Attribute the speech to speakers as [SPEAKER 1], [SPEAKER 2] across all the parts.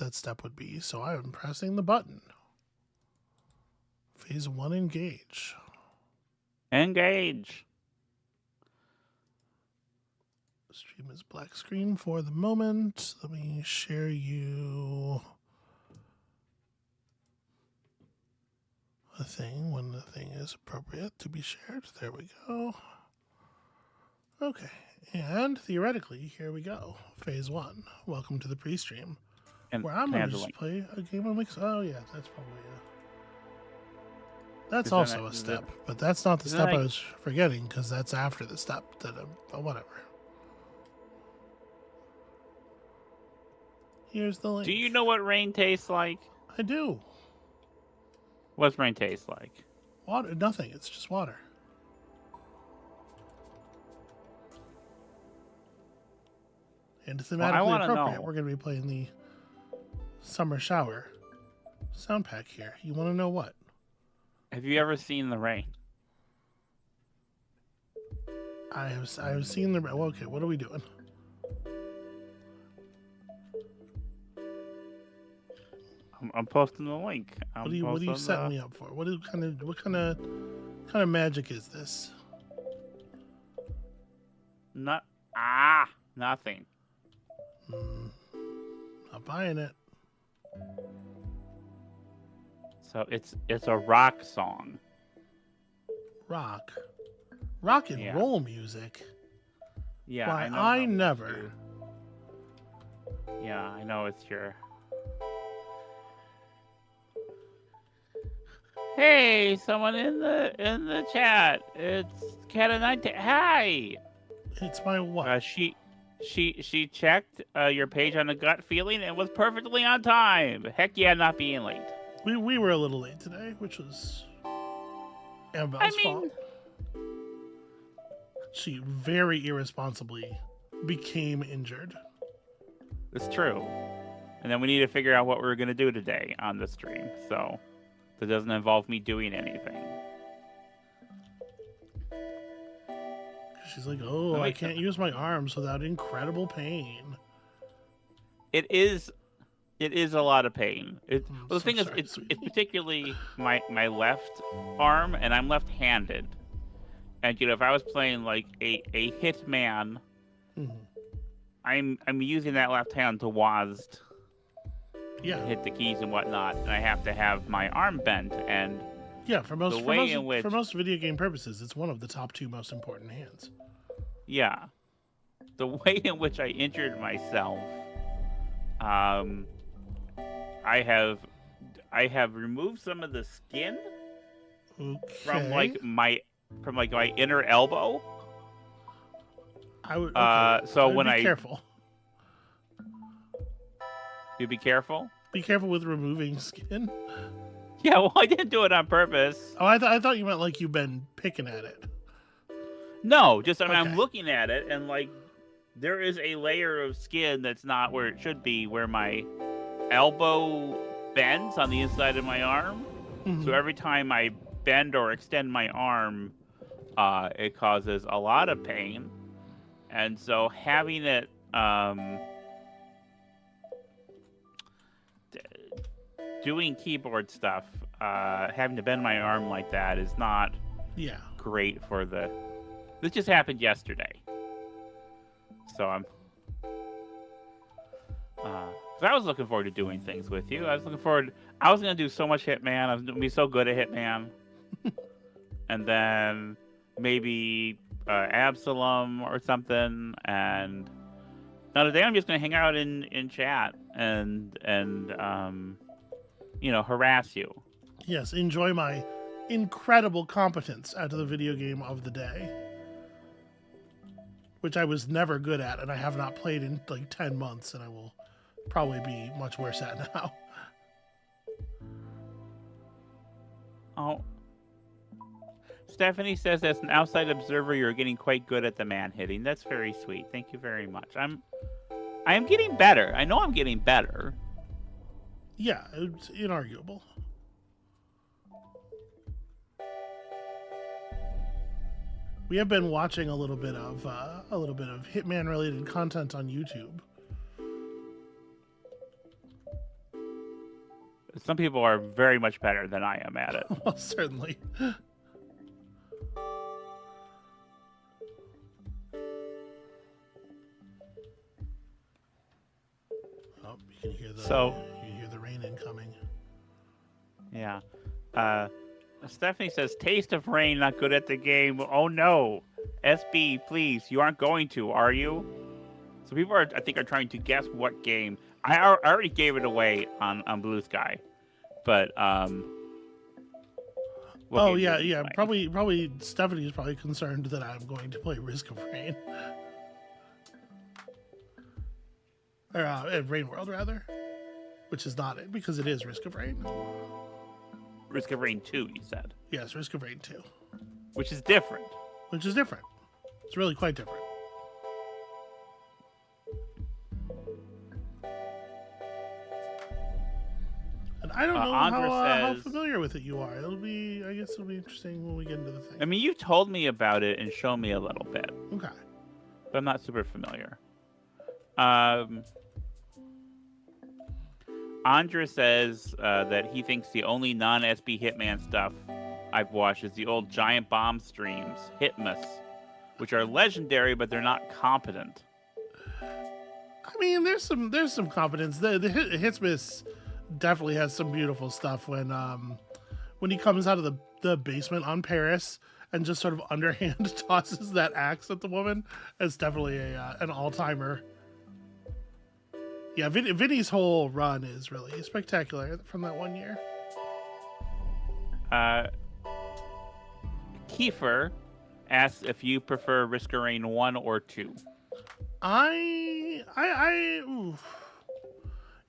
[SPEAKER 1] that step would be, so I am pressing the button. Phase 1, engage.
[SPEAKER 2] Engage.
[SPEAKER 1] Stream is black screen for the moment. Let me share you a thing when the thing is appropriate to be shared. There we go. Okay, and theoretically, here we go. Phase 1. Welcome to the pre-stream,
[SPEAKER 2] And
[SPEAKER 1] where I'm
[SPEAKER 2] can I
[SPEAKER 1] going
[SPEAKER 2] have
[SPEAKER 1] to
[SPEAKER 2] the
[SPEAKER 1] just
[SPEAKER 2] link?
[SPEAKER 1] play a game of Mix. Oh yeah, that's probably that's
[SPEAKER 2] Is
[SPEAKER 1] also
[SPEAKER 2] that-
[SPEAKER 1] a
[SPEAKER 2] is
[SPEAKER 1] step,
[SPEAKER 2] it-
[SPEAKER 1] but that's not the
[SPEAKER 2] isn't
[SPEAKER 1] step
[SPEAKER 2] that
[SPEAKER 1] I
[SPEAKER 2] like-
[SPEAKER 1] was forgetting, because that's after the step that whatever. Here's the link.
[SPEAKER 2] Do you know what rain tastes like?
[SPEAKER 1] I do.
[SPEAKER 2] What's rain taste like?
[SPEAKER 1] Water, nothing. It's just water. And thematically
[SPEAKER 2] wanna
[SPEAKER 1] appropriate,
[SPEAKER 2] know.
[SPEAKER 1] we're going to be playing the Summer Shower sound pack here. You want to know what?
[SPEAKER 2] Have you ever seen the rain?
[SPEAKER 1] I have seen the. Well, okay, what are we doing?
[SPEAKER 2] I'm posting the link.
[SPEAKER 1] What are you setting me up for? What kind of magic is this?
[SPEAKER 2] Nothing.
[SPEAKER 1] Not buying it.
[SPEAKER 2] So it's a rock song.
[SPEAKER 1] Rock and
[SPEAKER 2] Yeah.
[SPEAKER 1] roll music.
[SPEAKER 2] Yeah,
[SPEAKER 1] Why,
[SPEAKER 2] I know.
[SPEAKER 1] I
[SPEAKER 2] how
[SPEAKER 1] never.
[SPEAKER 2] much you- Yeah, I know it's your. Hey, someone in the chat. It's Cat19. Hi.
[SPEAKER 1] It's my what?
[SPEAKER 2] She checked your page on a gut feeling and was perfectly on time. Heck yeah, not being late.
[SPEAKER 1] We were a little late today, which was Amabel's fault. She very irresponsibly became injured.
[SPEAKER 2] It's true. And then we need to figure out what we're gonna do today on the stream. So that doesn't involve me doing anything.
[SPEAKER 1] She's like, oh, I can't use my arms without incredible pain.
[SPEAKER 2] It is a lot of pain. Well, the thing is,
[SPEAKER 1] sorry,
[SPEAKER 2] it's
[SPEAKER 1] sweetie.
[SPEAKER 2] particularly my left arm, and I'm left-handed. And if I was playing like a hitman, I'm using that left hand to WASD, hit the keys and whatnot, and I have to have my arm bent. And
[SPEAKER 1] yeah, for most
[SPEAKER 2] which,
[SPEAKER 1] for most video game purposes, it's one of the top 2 most important hands.
[SPEAKER 2] Yeah, the way in which I injured myself, I have removed some of the skin from my inner elbow.
[SPEAKER 1] I would.
[SPEAKER 2] So when
[SPEAKER 1] be careful.
[SPEAKER 2] You be careful.
[SPEAKER 1] Be careful with removing skin.
[SPEAKER 2] Yeah, well, I didn't do it on purpose.
[SPEAKER 1] Oh, I thought you meant like you've been picking at it.
[SPEAKER 2] No, just I'm looking at it, and like there is a layer of skin that's not where it should be, where my elbow bends on the inside of my arm. So every time I bend or extend my arm, it causes a lot of pain. And so having it doing keyboard stuff, having to bend my arm like that is not great for the. This just happened yesterday, so I'm. Cause I was looking forward to doing things with you. I was gonna do so much Hitman. I was gonna be so good at Hitman, and then maybe Absalom or something. And now today I'm just gonna hang out in chat and harass you.
[SPEAKER 1] Yes, enjoy my incredible competence at the video game of the day, which I was never good at, and I have not played in like 10 months, and I will probably be much worse at now.
[SPEAKER 2] Oh. Stephanie says, as an outside observer, you're getting quite good at the man hitting. That's very sweet. Thank you very much. I am getting better. I know I'm getting better.
[SPEAKER 1] Yeah, it's inarguable. We have been watching a little bit of Hitman related content on YouTube.
[SPEAKER 2] Some people are very much better than I am at it.
[SPEAKER 1] Well, certainly. Oh, you can hear the rain incoming.
[SPEAKER 2] Yeah. Stephanie says, "Taste of rain, not good at the game." Oh no, SB, please, you aren't going to, are you? So people I think, are trying to guess what game. I already gave it away on Blue Sky, but
[SPEAKER 1] Oh yeah. Probably Stephanie is probably concerned that I'm going to play Risk of Rain, or Rain World rather, which is not it because it is Risk of Rain.
[SPEAKER 2] Risk of Rain 2, you said.
[SPEAKER 1] Yes, Risk of Rain 2.
[SPEAKER 2] Which is different.
[SPEAKER 1] It's really quite different. And I don't know how familiar with it you are. I guess it'll be interesting when we get into the thing.
[SPEAKER 2] I mean, you told me about it and shown me a little bit.
[SPEAKER 1] Okay.
[SPEAKER 2] But I'm not super familiar. Andra says that he thinks the only non-SB Hitman stuff I've watched is the old Giant Bomb streams, Hitmas, which are legendary, but they're not competent.
[SPEAKER 1] I mean, there's some competence. The Hitmas definitely has some beautiful stuff when he comes out of the basement on Paris and just sort of underhand tosses that axe at the woman. It's definitely an all-timer. Yeah, Vinny's whole run is really spectacular from that one year.
[SPEAKER 2] Kiefer asks if you prefer Risk of Rain 1 or 2.
[SPEAKER 1] Oof.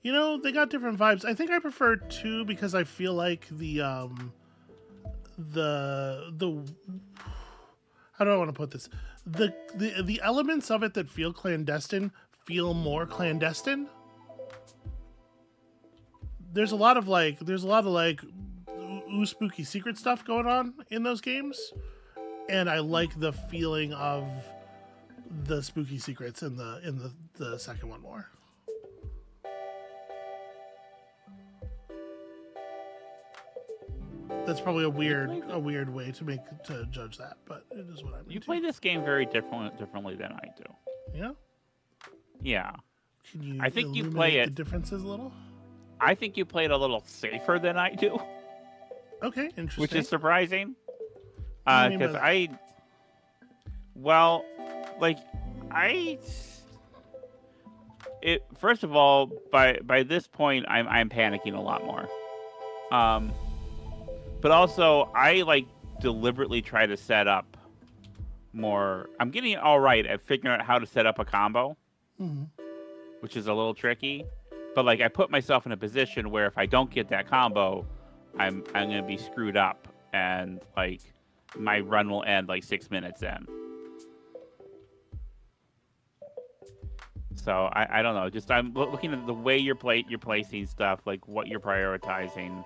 [SPEAKER 1] You know, they got different vibes. I think I prefer 2 because I feel like the how do I want to put this? The elements of it that feel clandestine feel more clandestine. There's a lot of ooh, spooky secret stuff going on in those games, and I like the feeling of the spooky secrets in the second one more. That's probably a weird way to judge that, but it is what I mean.
[SPEAKER 2] You play this game very differently than I do.
[SPEAKER 1] Yeah.
[SPEAKER 2] Yeah.
[SPEAKER 1] Can you?
[SPEAKER 2] I think you play it.
[SPEAKER 1] The differences a little.
[SPEAKER 2] I think you play it a little safer than I do.
[SPEAKER 1] Okay, interesting.
[SPEAKER 2] Which is surprising. Because first of all, by this point, I'm panicking a lot more. But also, I deliberately try to set up more. I'm getting all right at figuring out how to set up a combo, which is a little tricky. But I put myself in a position where if I don't get that combo, I'm gonna be screwed up, and my run will end 6 minutes in. So I don't know. Just I'm looking at the way you're placing stuff, what you're prioritizing.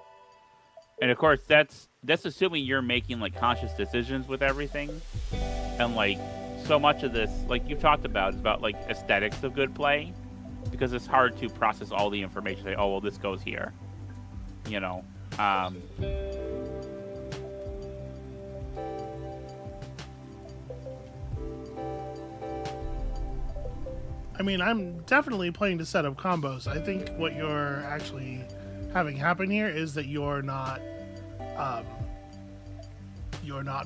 [SPEAKER 2] And of course, that's assuming you're making conscious decisions with everything. And so much of this, you've talked about, is about aesthetics of good play, because it's hard to process all the information. Say, oh well, this goes here. You know. I
[SPEAKER 1] mean, I'm definitely playing to set up combos. I think what you're actually having happen here is that you're not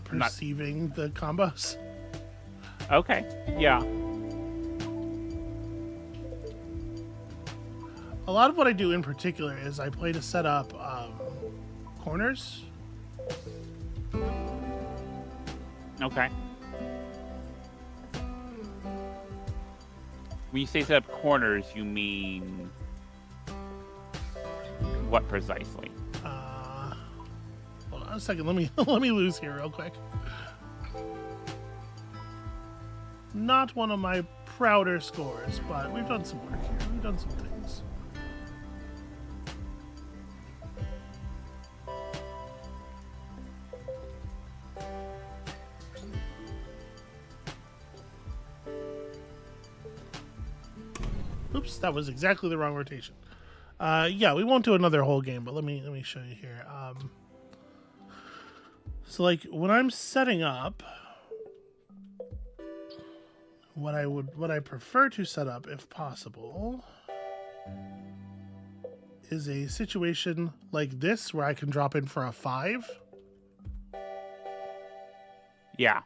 [SPEAKER 1] perceiving the combos.
[SPEAKER 2] Okay. Yeah.
[SPEAKER 1] A lot of what I do in particular is I play to set up corners.
[SPEAKER 2] Okay. When you say set up corners, you mean what precisely?
[SPEAKER 1] Hold on a second. Let me lose here real quick. Not one of my prouder scores, but we've done some work here. We've done some things. Oops, that was exactly the wrong rotation. Yeah, we won't do another whole game, but let me show you here. So like when I'm setting up, what I prefer to set up, if possible, is a situation like this where I can drop in for a 5.
[SPEAKER 2] Yeah.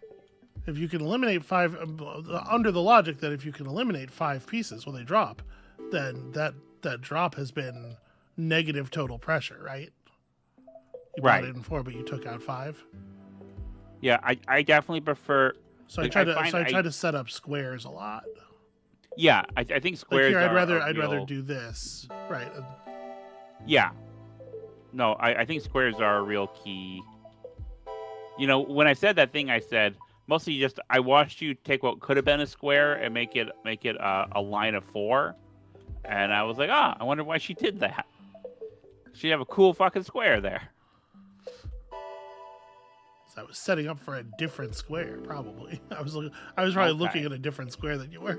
[SPEAKER 1] If you can eliminate 5, under the logic that if you can eliminate 5 pieces when they drop, then that drop has been negative total pressure, right? You
[SPEAKER 2] Right.
[SPEAKER 1] brought it in 4, but you took out 5.
[SPEAKER 2] Yeah, I definitely prefer.
[SPEAKER 1] So
[SPEAKER 2] like,
[SPEAKER 1] I
[SPEAKER 2] find
[SPEAKER 1] try to set up squares a lot.
[SPEAKER 2] Yeah, I think
[SPEAKER 1] Like
[SPEAKER 2] squares.
[SPEAKER 1] here, I'd rather
[SPEAKER 2] real...
[SPEAKER 1] do this, right?
[SPEAKER 2] Yeah. No, I think squares are a real key. You know, when I said that thing, I said mostly just I watched you take what could have been a square and make it a line of 4, and I was like, I wonder why she did that. She'd have a cool fucking square there.
[SPEAKER 1] So I was setting up for a different square, probably. I was probably looking at a different square than you were.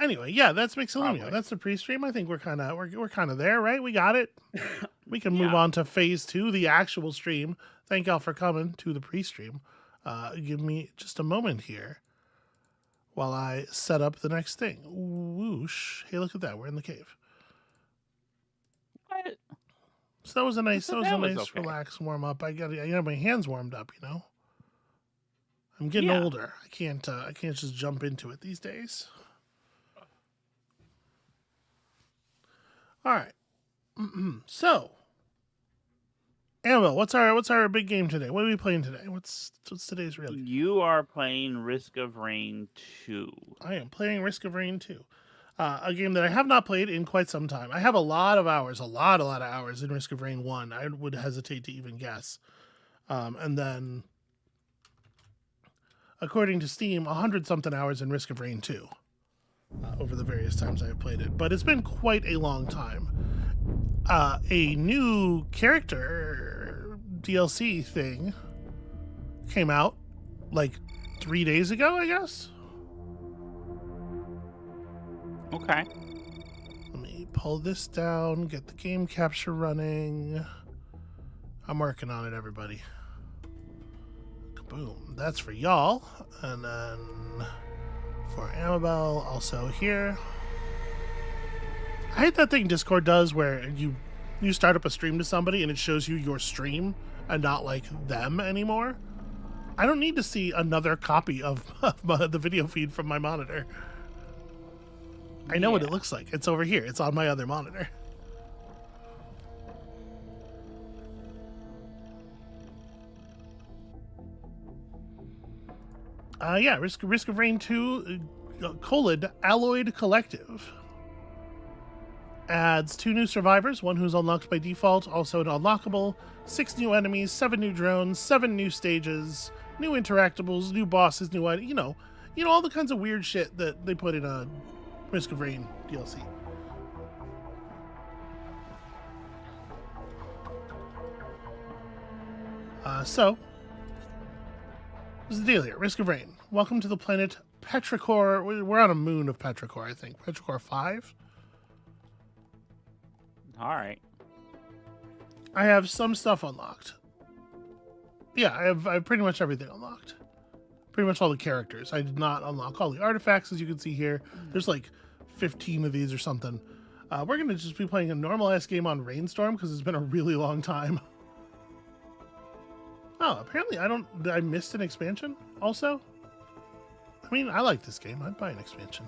[SPEAKER 1] Anyway, yeah, that's Mixolumia.
[SPEAKER 2] Probably.
[SPEAKER 1] That's the pre-stream. I think we're kind of there, right? We got it. We can move on to phase 2, the actual stream. Thank y'all for coming to the pre-stream. Give me just a moment here while I set up the next thing. Whoosh! Hey, look at that. We're in the cave.
[SPEAKER 2] What?
[SPEAKER 1] So that was a nice,
[SPEAKER 2] okay.
[SPEAKER 1] relaxed warm up. I got my hands warmed up. You know, I'm getting older. I can't just jump into it these days. All right. So, Amabel, what's our big game today? What are we playing today? What's today's real game?
[SPEAKER 2] You are playing Risk of Rain 2.
[SPEAKER 1] I am playing Risk of Rain 2. A game that I have not played in quite some time. I have a lot of hours in Risk of Rain 1. I would hesitate to even guess. And then, according to Steam, 100-something hours in Risk of Rain 2 over the various times I have played it. But it's been quite a long time. A new character DLC thing came out like 3 days ago, I guess.
[SPEAKER 2] Okay.
[SPEAKER 1] Let me pull this down, get the game capture running. I'm working on it, everybody. Kaboom. That's for y'all. And then for Amabel, also here. I hate that thing Discord does where you start up a stream to somebody and it shows you your stream and not like them anymore. I don't need to see another copy of the video feed from my monitor. I know what it looks like. It's over here. It's on my other monitor. Risk of Rain 2, Alloyed Collective. Adds 2 new survivors, one who's unlocked by default, also an unlockable, 6 new enemies, 7 new drones, 7 new stages, new interactables, new bosses, new items, you know, all the kinds of weird shit that they put in a Risk of Rain DLC. So, what's the deal here? Risk of Rain. Welcome to the planet Petrichor. We're on a moon of Petrichor, I think. Petrichor 5?
[SPEAKER 2] All right.
[SPEAKER 1] I have some stuff unlocked. Yeah, I have pretty much everything unlocked. Pretty much all the characters. I did not unlock all the artifacts, as you can see here. There's like 15 of these or something. We're going to just be playing a normal-ass game on Rainstorm because it's been a really long time. Oh, apparently I missed an expansion also? I mean, I like this game. I'd buy an expansion.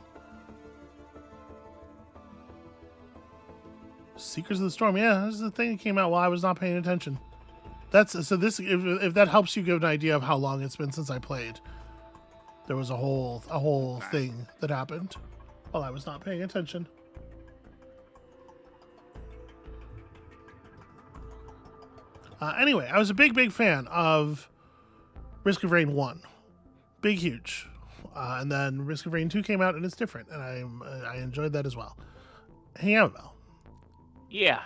[SPEAKER 1] Seekers of the Storm. Yeah, this is the thing that came out while I was not paying attention. If that helps you give an idea of how long it's been since I played. There was a whole thing that happened while I was not paying attention. Anyway, I was a big fan of Risk of Rain 1. Big, huge. And then Risk of Rain 2 came out and it's different. And I enjoyed that as well. Hey, Amabel.
[SPEAKER 2] Yeah.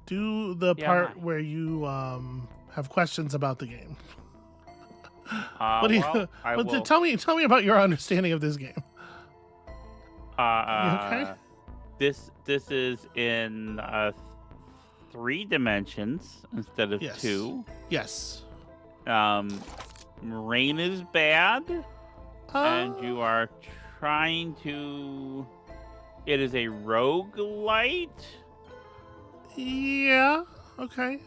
[SPEAKER 1] Do the part where you have questions about the game. What do you? Tell me about your understanding of this game.
[SPEAKER 2] You
[SPEAKER 1] okay?
[SPEAKER 2] This is in 3 dimensions instead of
[SPEAKER 1] Yes.
[SPEAKER 2] 2.
[SPEAKER 1] Yes.
[SPEAKER 2] Rain is bad, and
[SPEAKER 1] Uh,
[SPEAKER 2] you are trying to. It is a roguelite.
[SPEAKER 1] Yeah. Okay.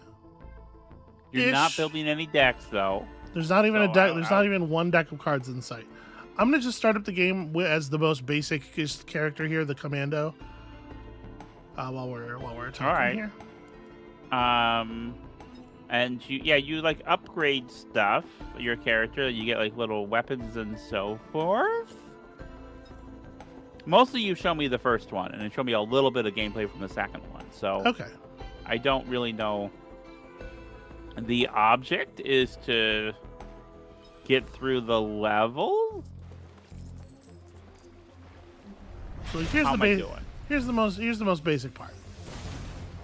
[SPEAKER 2] You're not
[SPEAKER 1] Ish.
[SPEAKER 2] building any decks though.
[SPEAKER 1] There's not even a
[SPEAKER 2] So
[SPEAKER 1] deck. There's not even one deck of cards in sight. I'm gonna just start up the game as the most basic character here, the commando. While we're talking
[SPEAKER 2] All right.
[SPEAKER 1] here.
[SPEAKER 2] And you like upgrade stuff. Your character, you get like little weapons and so forth. Mostly you show me the first one, and then show me a little bit of gameplay from the second one. So
[SPEAKER 1] Okay.
[SPEAKER 2] I don't really know. The object is to get through the level.
[SPEAKER 1] So here's
[SPEAKER 2] How
[SPEAKER 1] the
[SPEAKER 2] am I doing?
[SPEAKER 1] here's the most basic part.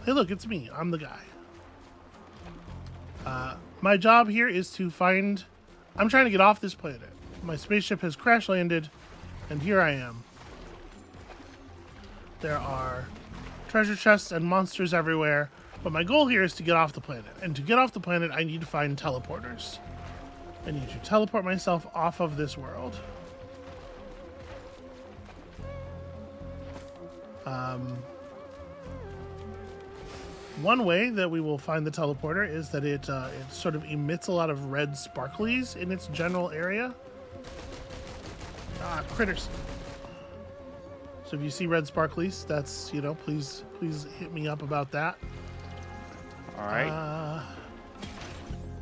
[SPEAKER 1] Hey, look, it's me. I'm the guy. My job here is to find. I'm trying to get off this planet. My spaceship has crash landed, and here I am. There are treasure chests and monsters everywhere, but my goal here is to get off the planet. And to get off the planet, I need to find teleporters. I need to teleport myself off of this world. One way that we will find the teleporter is that it sort of emits a lot of red sparklies in its general area. Ah, critters. So if you see red sparklies, that's, please hit me up about that.
[SPEAKER 2] All right.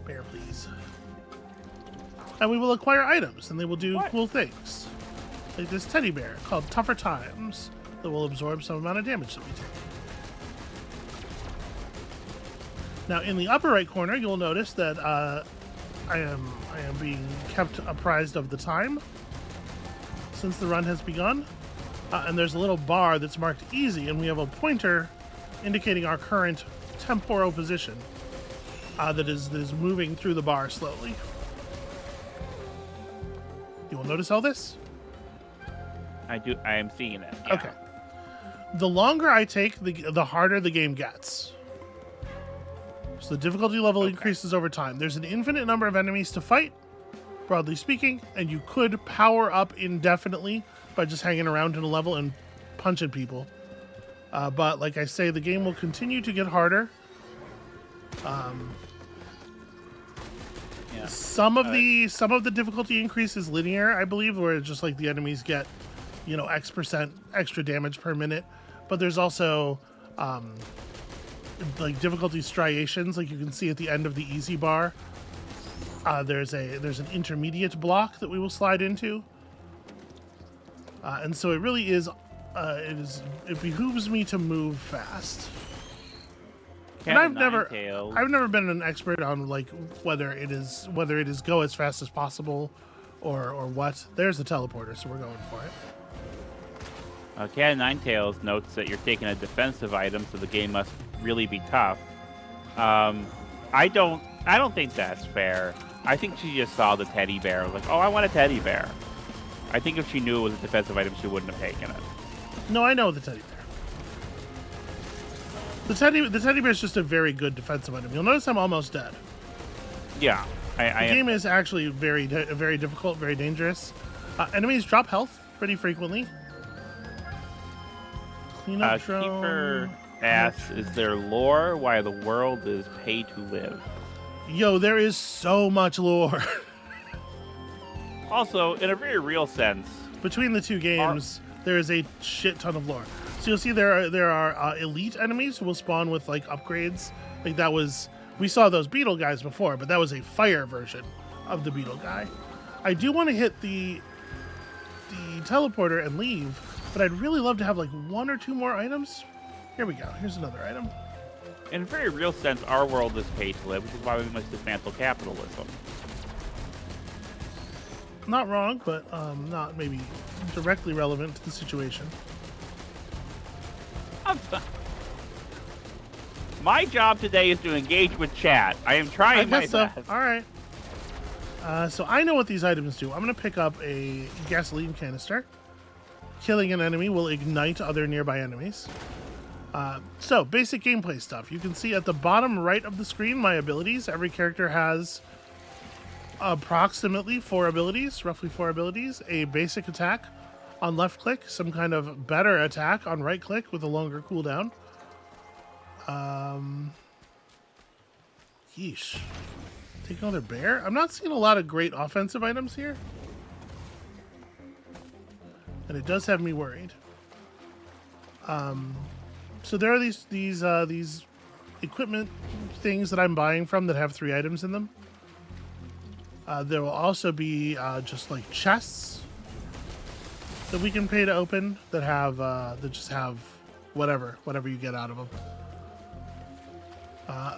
[SPEAKER 1] Bear, please. And we will acquire items, and they will do
[SPEAKER 2] What?
[SPEAKER 1] cool things. Like this teddy bear called Tougher Times that will absorb some amount of damage that we take. Now, in the upper right corner, you'll notice that I am being kept apprised of the time since the run has begun. And there's a little bar that's marked easy, and we have a pointer indicating our current temporal position that is moving through the bar slowly. You will notice all this?
[SPEAKER 2] I do. I am seeing it. Yeah.
[SPEAKER 1] Okay. The longer I take, the harder the game gets. So the difficulty level increases over time. There's an infinite number of enemies to fight, broadly speaking, and you could power up indefinitely by just hanging around in a level and punching people. But like I say, the game will continue to get harder.
[SPEAKER 2] Yeah.
[SPEAKER 1] Some of the difficulty increase is linear, I believe, where it's just like the enemies get, X% extra damage per minute. But there's also like difficulty striations, like you can see at the end of the easy bar. There's an intermediate block that we will slide into. And so it really is, it behooves me to move fast. And I've never been an expert on like whether it is go as fast as possible or what. There's the teleporter, so we're going for it.
[SPEAKER 2] Cat of Nine Tails notes that you're taking a defensive item, so the game must really be tough. I don't think that's fair. I think she just saw the teddy bear, like, oh, I want a teddy bear. I think if she knew it was a defensive item, she wouldn't have taken it.
[SPEAKER 1] No, I know the teddy bear. The teddy bear is just a very good defensive item. You'll notice I'm almost dead.
[SPEAKER 2] Yeah,
[SPEAKER 1] The game is actually very difficult, very dangerous. Enemies drop health pretty frequently. Cleanup drone.
[SPEAKER 2] Kiefer asks, is there lore why the world is pay to live?
[SPEAKER 1] Yo, there is so much lore.
[SPEAKER 2] Also, in a very real sense,
[SPEAKER 1] Between the two games, there is a shit ton of lore. So you'll see there are elite enemies who will spawn with like upgrades. Like we saw those beetle guys before, but that was a fire version of the beetle guy. I do want to hit the teleporter and leave, but I'd really love to have like 1 or 2 more items. Here we go. Here's another item.
[SPEAKER 2] in a very real sense, our world is pay to live, which is why we must dismantle capitalism.
[SPEAKER 1] Not wrong, but not maybe directly relevant to the situation.
[SPEAKER 2] My job today is to engage with chat. I am trying my
[SPEAKER 1] I guess so.
[SPEAKER 2] best.
[SPEAKER 1] All right. So I know what these items do. I'm going to pick up a gasoline canister. killing an enemy will ignite other nearby enemies. So, basic gameplay stuff. You can see at the bottom right of the screen my abilities. Every character has approximately 4 abilities, roughly 4 abilities. A basic attack on left click, some kind of better attack on right click with a longer cooldown. Yeesh. Take another bear? I'm not seeing a lot of great offensive items here. And it does have me worried. So there are these equipment things that I'm buying from that have 3 items in them. There will also be just like chests that we can pay to open that have that just have whatever you get out of them.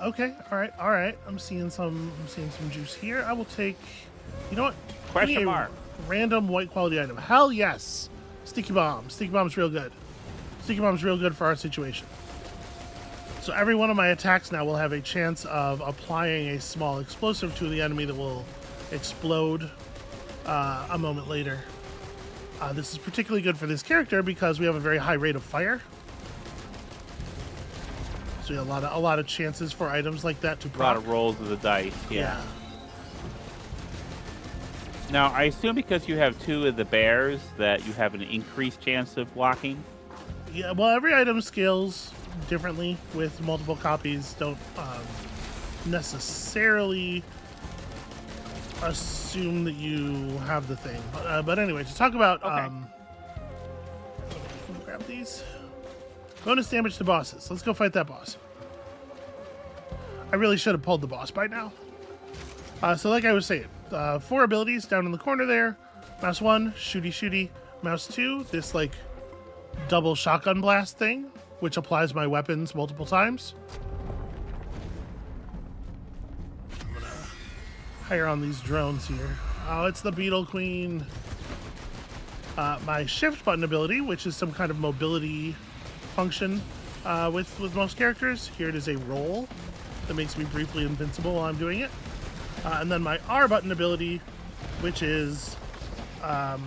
[SPEAKER 1] Okay, all right. I'm seeing some juice here. I will take. You know what?
[SPEAKER 2] Question mark.
[SPEAKER 1] Random white quality item. Hell yes. Sticky bomb. Sticky bomb's real good. Sticky bomb's real good for our situation. So every one of my attacks now will have a chance of applying a small explosive to the enemy that will explode a moment later. This is particularly good for this character because we have a very high rate of fire. So we have a lot of chances for items like that to proc.
[SPEAKER 2] A lot of rolls of the dice. Yeah. Now, I assume because you have 2 of the bears that you have an increased chance of blocking?
[SPEAKER 1] Yeah, well, every item scales differently with multiple copies. Don't necessarily assume that you have the thing. But anyway, to talk about...
[SPEAKER 2] Okay.
[SPEAKER 1] Let me grab these. Bonus damage to bosses. Let's go fight that boss. I really should have pulled the boss by now. So like I was saying, 4 abilities down in the corner there. Mouse 1, shooty. Mouse 2, this like double shotgun blast thing, which applies my weapons multiple times. I'm gonna hire on these drones here. Oh, it's the Beetle Queen. My shift button ability, which is some kind of mobility function with most characters. Here it is a roll that makes me briefly invincible while I'm doing it. And then my R button ability, which is, let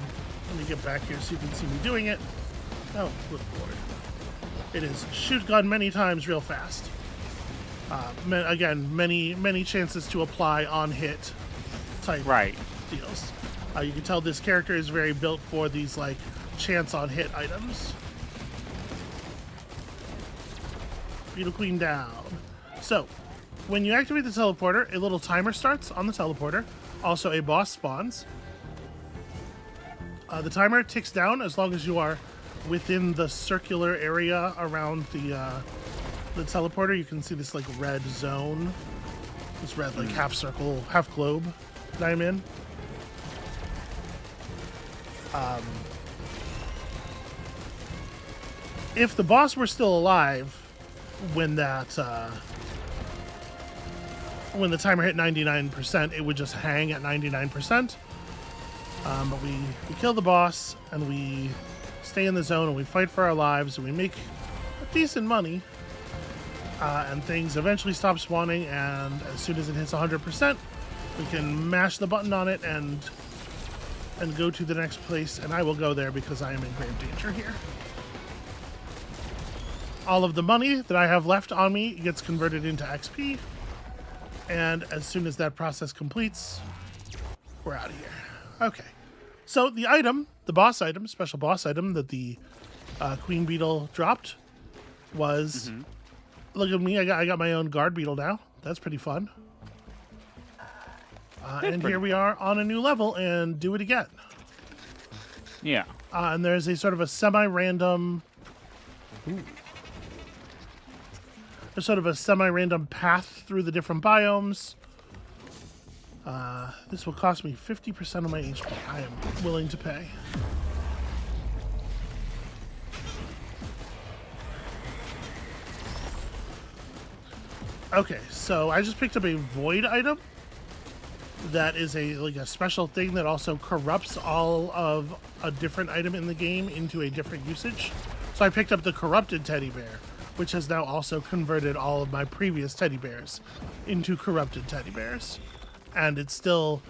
[SPEAKER 1] me get back here so you can see me doing it. Oh, good lord. It is shoot gun many times real fast. Again, many chances to apply on hit type deals. You can tell this character is very built for these like chance on hit items. Beetle Queen down. So, when you activate the teleporter, a little timer starts on the teleporter. Also, a boss spawns. The timer ticks down as long as you are within the circular area around the teleporter. You can see this like red zone, this red like half circle, half globe that I'm in. If the boss were still alive when the timer hit 99%, it would just hang at 99%. But we kill the boss and we stay in the zone and we fight for our lives and we make decent money. And things eventually stop spawning, and as soon as it hits 100%, we can mash the button on it and go to the next place, and I will go there because I am in grave danger here. All of the money that I have left on me gets converted into XP, and as soon as that process completes, we're out of here. Okay, so the item, the boss item, special boss item that the Queen Beetle dropped was, look at me, I got my own guard beetle now. That's pretty fun. And here we are on a new level and do it again.
[SPEAKER 2] Yeah.
[SPEAKER 1] And there's a sort of a semi-random... There's sort of a semi-random path through the different biomes. This will cost me 50% of my HP. I am willing to pay. Okay, so I just picked up a void item. That is a special thing that also corrupts all of a different item in the game into a different usage. So I picked up the corrupted teddy bear, which has now also converted all of my previous teddy bears into corrupted teddy bears. And it's still,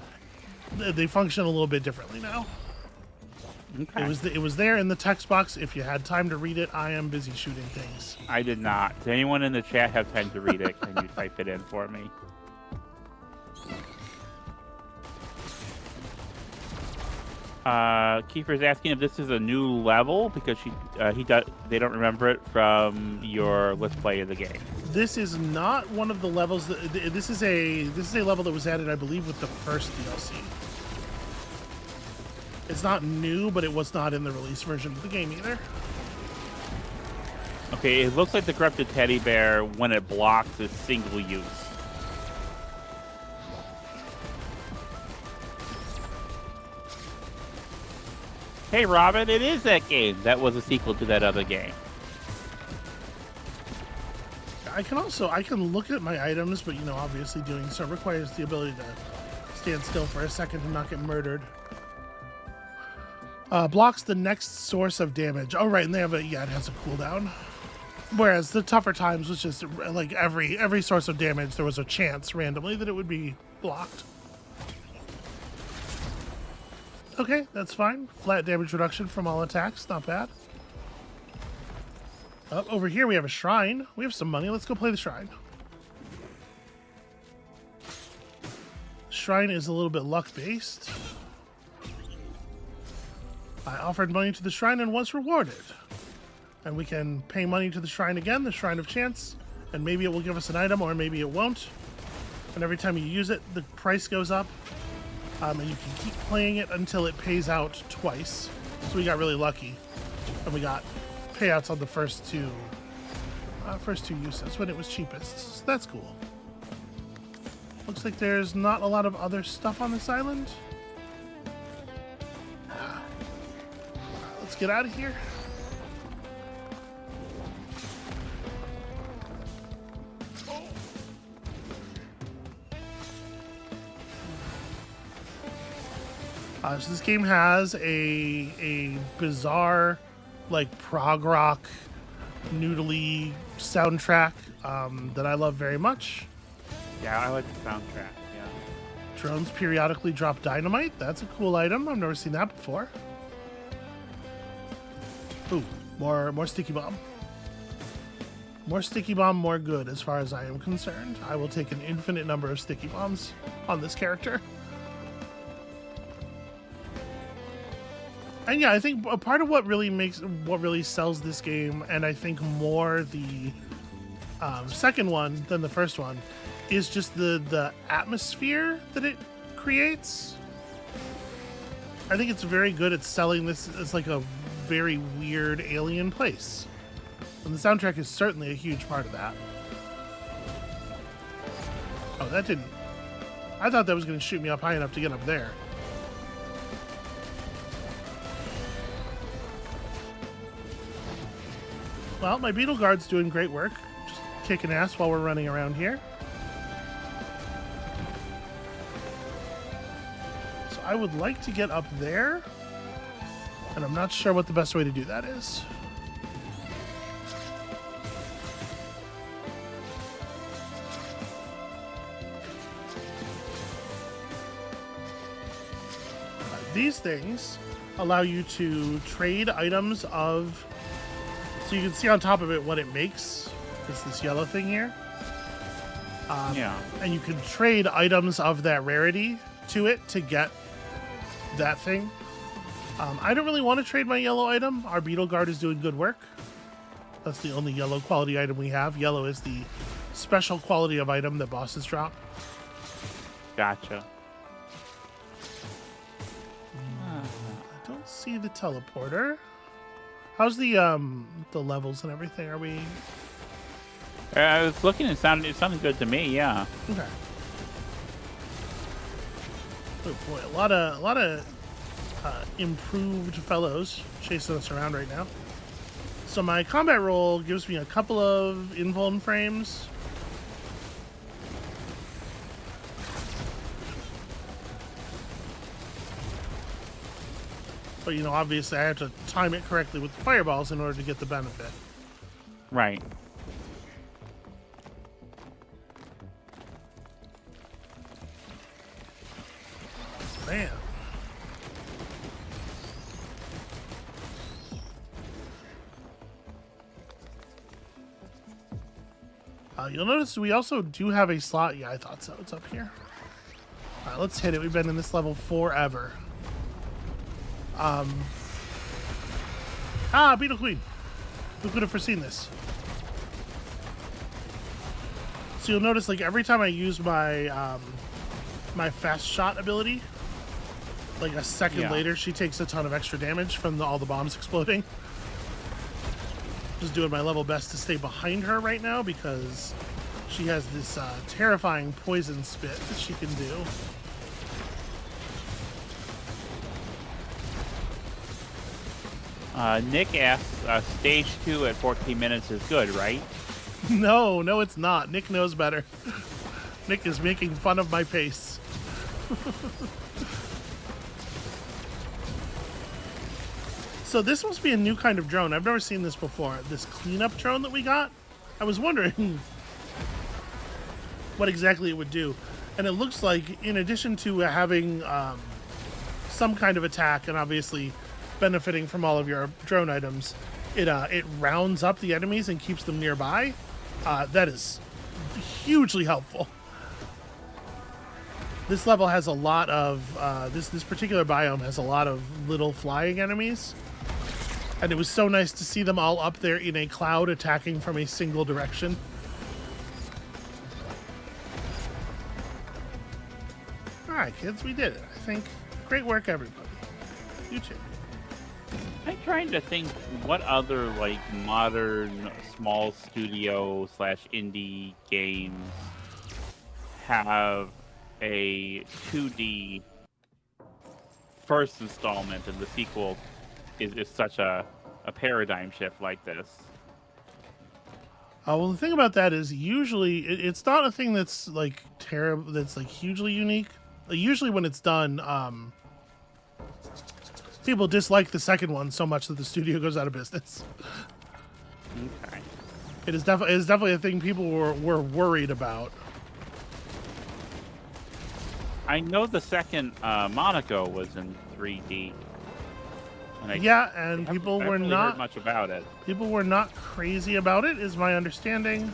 [SPEAKER 1] they function a little bit differently now.
[SPEAKER 2] Okay.
[SPEAKER 1] It was there in the text box. If you had time to read it, I am busy shooting things.
[SPEAKER 2] I did not. Does anyone in the chat have time to read it? Can you type it in for me? Kiefer's asking if this is a new level because they don't remember it from your Let's Play of the game.
[SPEAKER 1] This is not one of the levels. This is a level that was added, I believe, with the first DLC. It's not new, but it was not in the release version of the game either.
[SPEAKER 2] Okay, it looks like the corrupted teddy bear when it blocks is single use. Hey, Robin, it is that game. That was a sequel to that other game.
[SPEAKER 1] I can look at my items, but obviously doing so requires the ability to stand still for a second and not get murdered. Blocks the next source of damage. Oh, right, and it has a cooldown. Whereas the tougher times was just like every source of damage, there was a chance randomly that it would be blocked. Okay, that's fine. Flat damage reduction from all attacks, not bad. Over here we have a shrine. We have some money. Let's go play the shrine. Shrine is a little bit luck-based. I offered money to the shrine and was rewarded. And we can pay money to the shrine again, the Shrine of Chance, and maybe it will give us an item or maybe it won't. And every time you use it, the price goes up. And you can keep playing it until it pays out twice. So we got really lucky. And we got payouts on the first two uses when it was cheapest. So that's cool. Looks like there's not a lot of other stuff on this island. Let's get out of here. So this game has a bizarre, like, prog rock, noodly soundtrack that I love very much.
[SPEAKER 2] Yeah, I like the soundtrack, yeah.
[SPEAKER 1] Drones periodically drop dynamite. That's a cool item. I've never seen that before. Ooh, more sticky bomb. More sticky bomb, more good as far as I am concerned. I will take an infinite number of sticky bombs on this character. And yeah, I think a part of what really sells this game, and I think more the second one than the first one, is just the atmosphere that it creates. I think it's very good at selling this as like a very weird alien place. And the soundtrack is certainly a huge part of that. Oh, that didn't... I thought that was going to shoot me up high enough to get up there. Well, my beetle guard's doing great work. Just kicking ass while we're running around here. So I would like to get up there. And I'm not sure what the best way to do that is. These things allow you to trade items of... So you can see on top of it what it makes. It's this yellow thing here.
[SPEAKER 2] Yeah.
[SPEAKER 1] And you can trade items of that rarity to it to get that thing. I don't really want to trade my yellow item. Our beetle guard is doing good work. That's the only yellow quality item we have. Yellow is the special quality of item that bosses drop.
[SPEAKER 2] Gotcha.
[SPEAKER 1] I don't see the teleporter. How's the levels and everything? Are we...
[SPEAKER 2] I was looking and it sounded good to me, yeah.
[SPEAKER 1] Okay. Oh boy, a lot of improved fellows chasing us around right now. So my combat roll gives me a couple of invuln frames. But, obviously I have to time it correctly with the fireballs in order to get the benefit.
[SPEAKER 2] Right.
[SPEAKER 1] Man. You'll notice we also do have a slot. Yeah, I thought so. It's up here. All right, let's hit it. We've been in this level forever. Beetle Queen. Who could have foreseen this? So you'll notice, like, every time I use my my fast shot ability, like a second later, she takes a ton of extra damage from all the bombs exploding. Just doing my level best to stay behind her right now because she has this terrifying poison spit that she can do.
[SPEAKER 2] Nick asks, stage 2 at 14 minutes is good, right?
[SPEAKER 1] No, it's not. Nick knows better. Nick is making fun of my pace. So this must be a new kind of drone. I've never seen this before. This cleanup drone that we got. I was wondering what exactly it would do. And it looks like, in addition to having some kind of attack and obviously benefiting from all of your drone items, it rounds up the enemies and keeps them nearby. That is hugely helpful. This level has a lot of this particular biome has a lot of little flying enemies, and it was so nice to see them all up there in a cloud attacking from a single direction. All right, kids, we did it. I think. Great work, everybody. You too.
[SPEAKER 2] I'm trying to think what other like modern small studio / indie games have a 2D first installment and the sequel is such a paradigm shift like this.
[SPEAKER 1] Well, the thing about that is usually it's not a thing that's like terrible, that's like hugely unique. Usually when it's done, people dislike the second one so much that the studio goes out of business.
[SPEAKER 2] Okay.
[SPEAKER 1] It is definitely a thing people were worried about.
[SPEAKER 2] I know the second Monaco was in 3D.
[SPEAKER 1] And people were
[SPEAKER 2] really
[SPEAKER 1] not
[SPEAKER 2] heard much about it.
[SPEAKER 1] People were not crazy about it, is my understanding.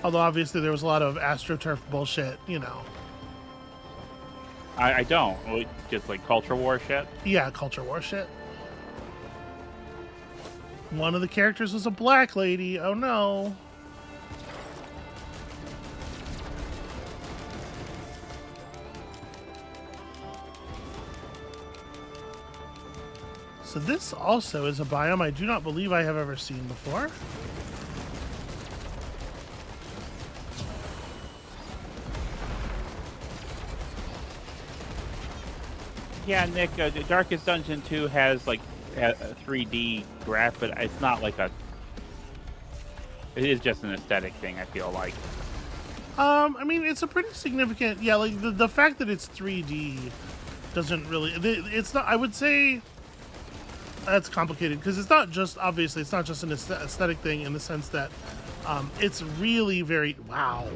[SPEAKER 1] Although obviously there was a lot of AstroTurf bullshit, you know.
[SPEAKER 2] I don't. Just like culture war shit?
[SPEAKER 1] Yeah, culture war shit. One of the characters was a black lady. Oh no. So this also is a biome I do not believe I have ever seen before.
[SPEAKER 2] Yeah, Nick, Darkest Dungeon 2 has like a 3D graph, but it's not like a... It is just an aesthetic thing, I feel like.
[SPEAKER 1] I mean, it's a pretty significant... Yeah, like the fact that it's 3D doesn't really... It's not... I would say... That's complicated, because it's not just... Obviously, it's not just an aesthetic thing in the sense that it's really very... Wow.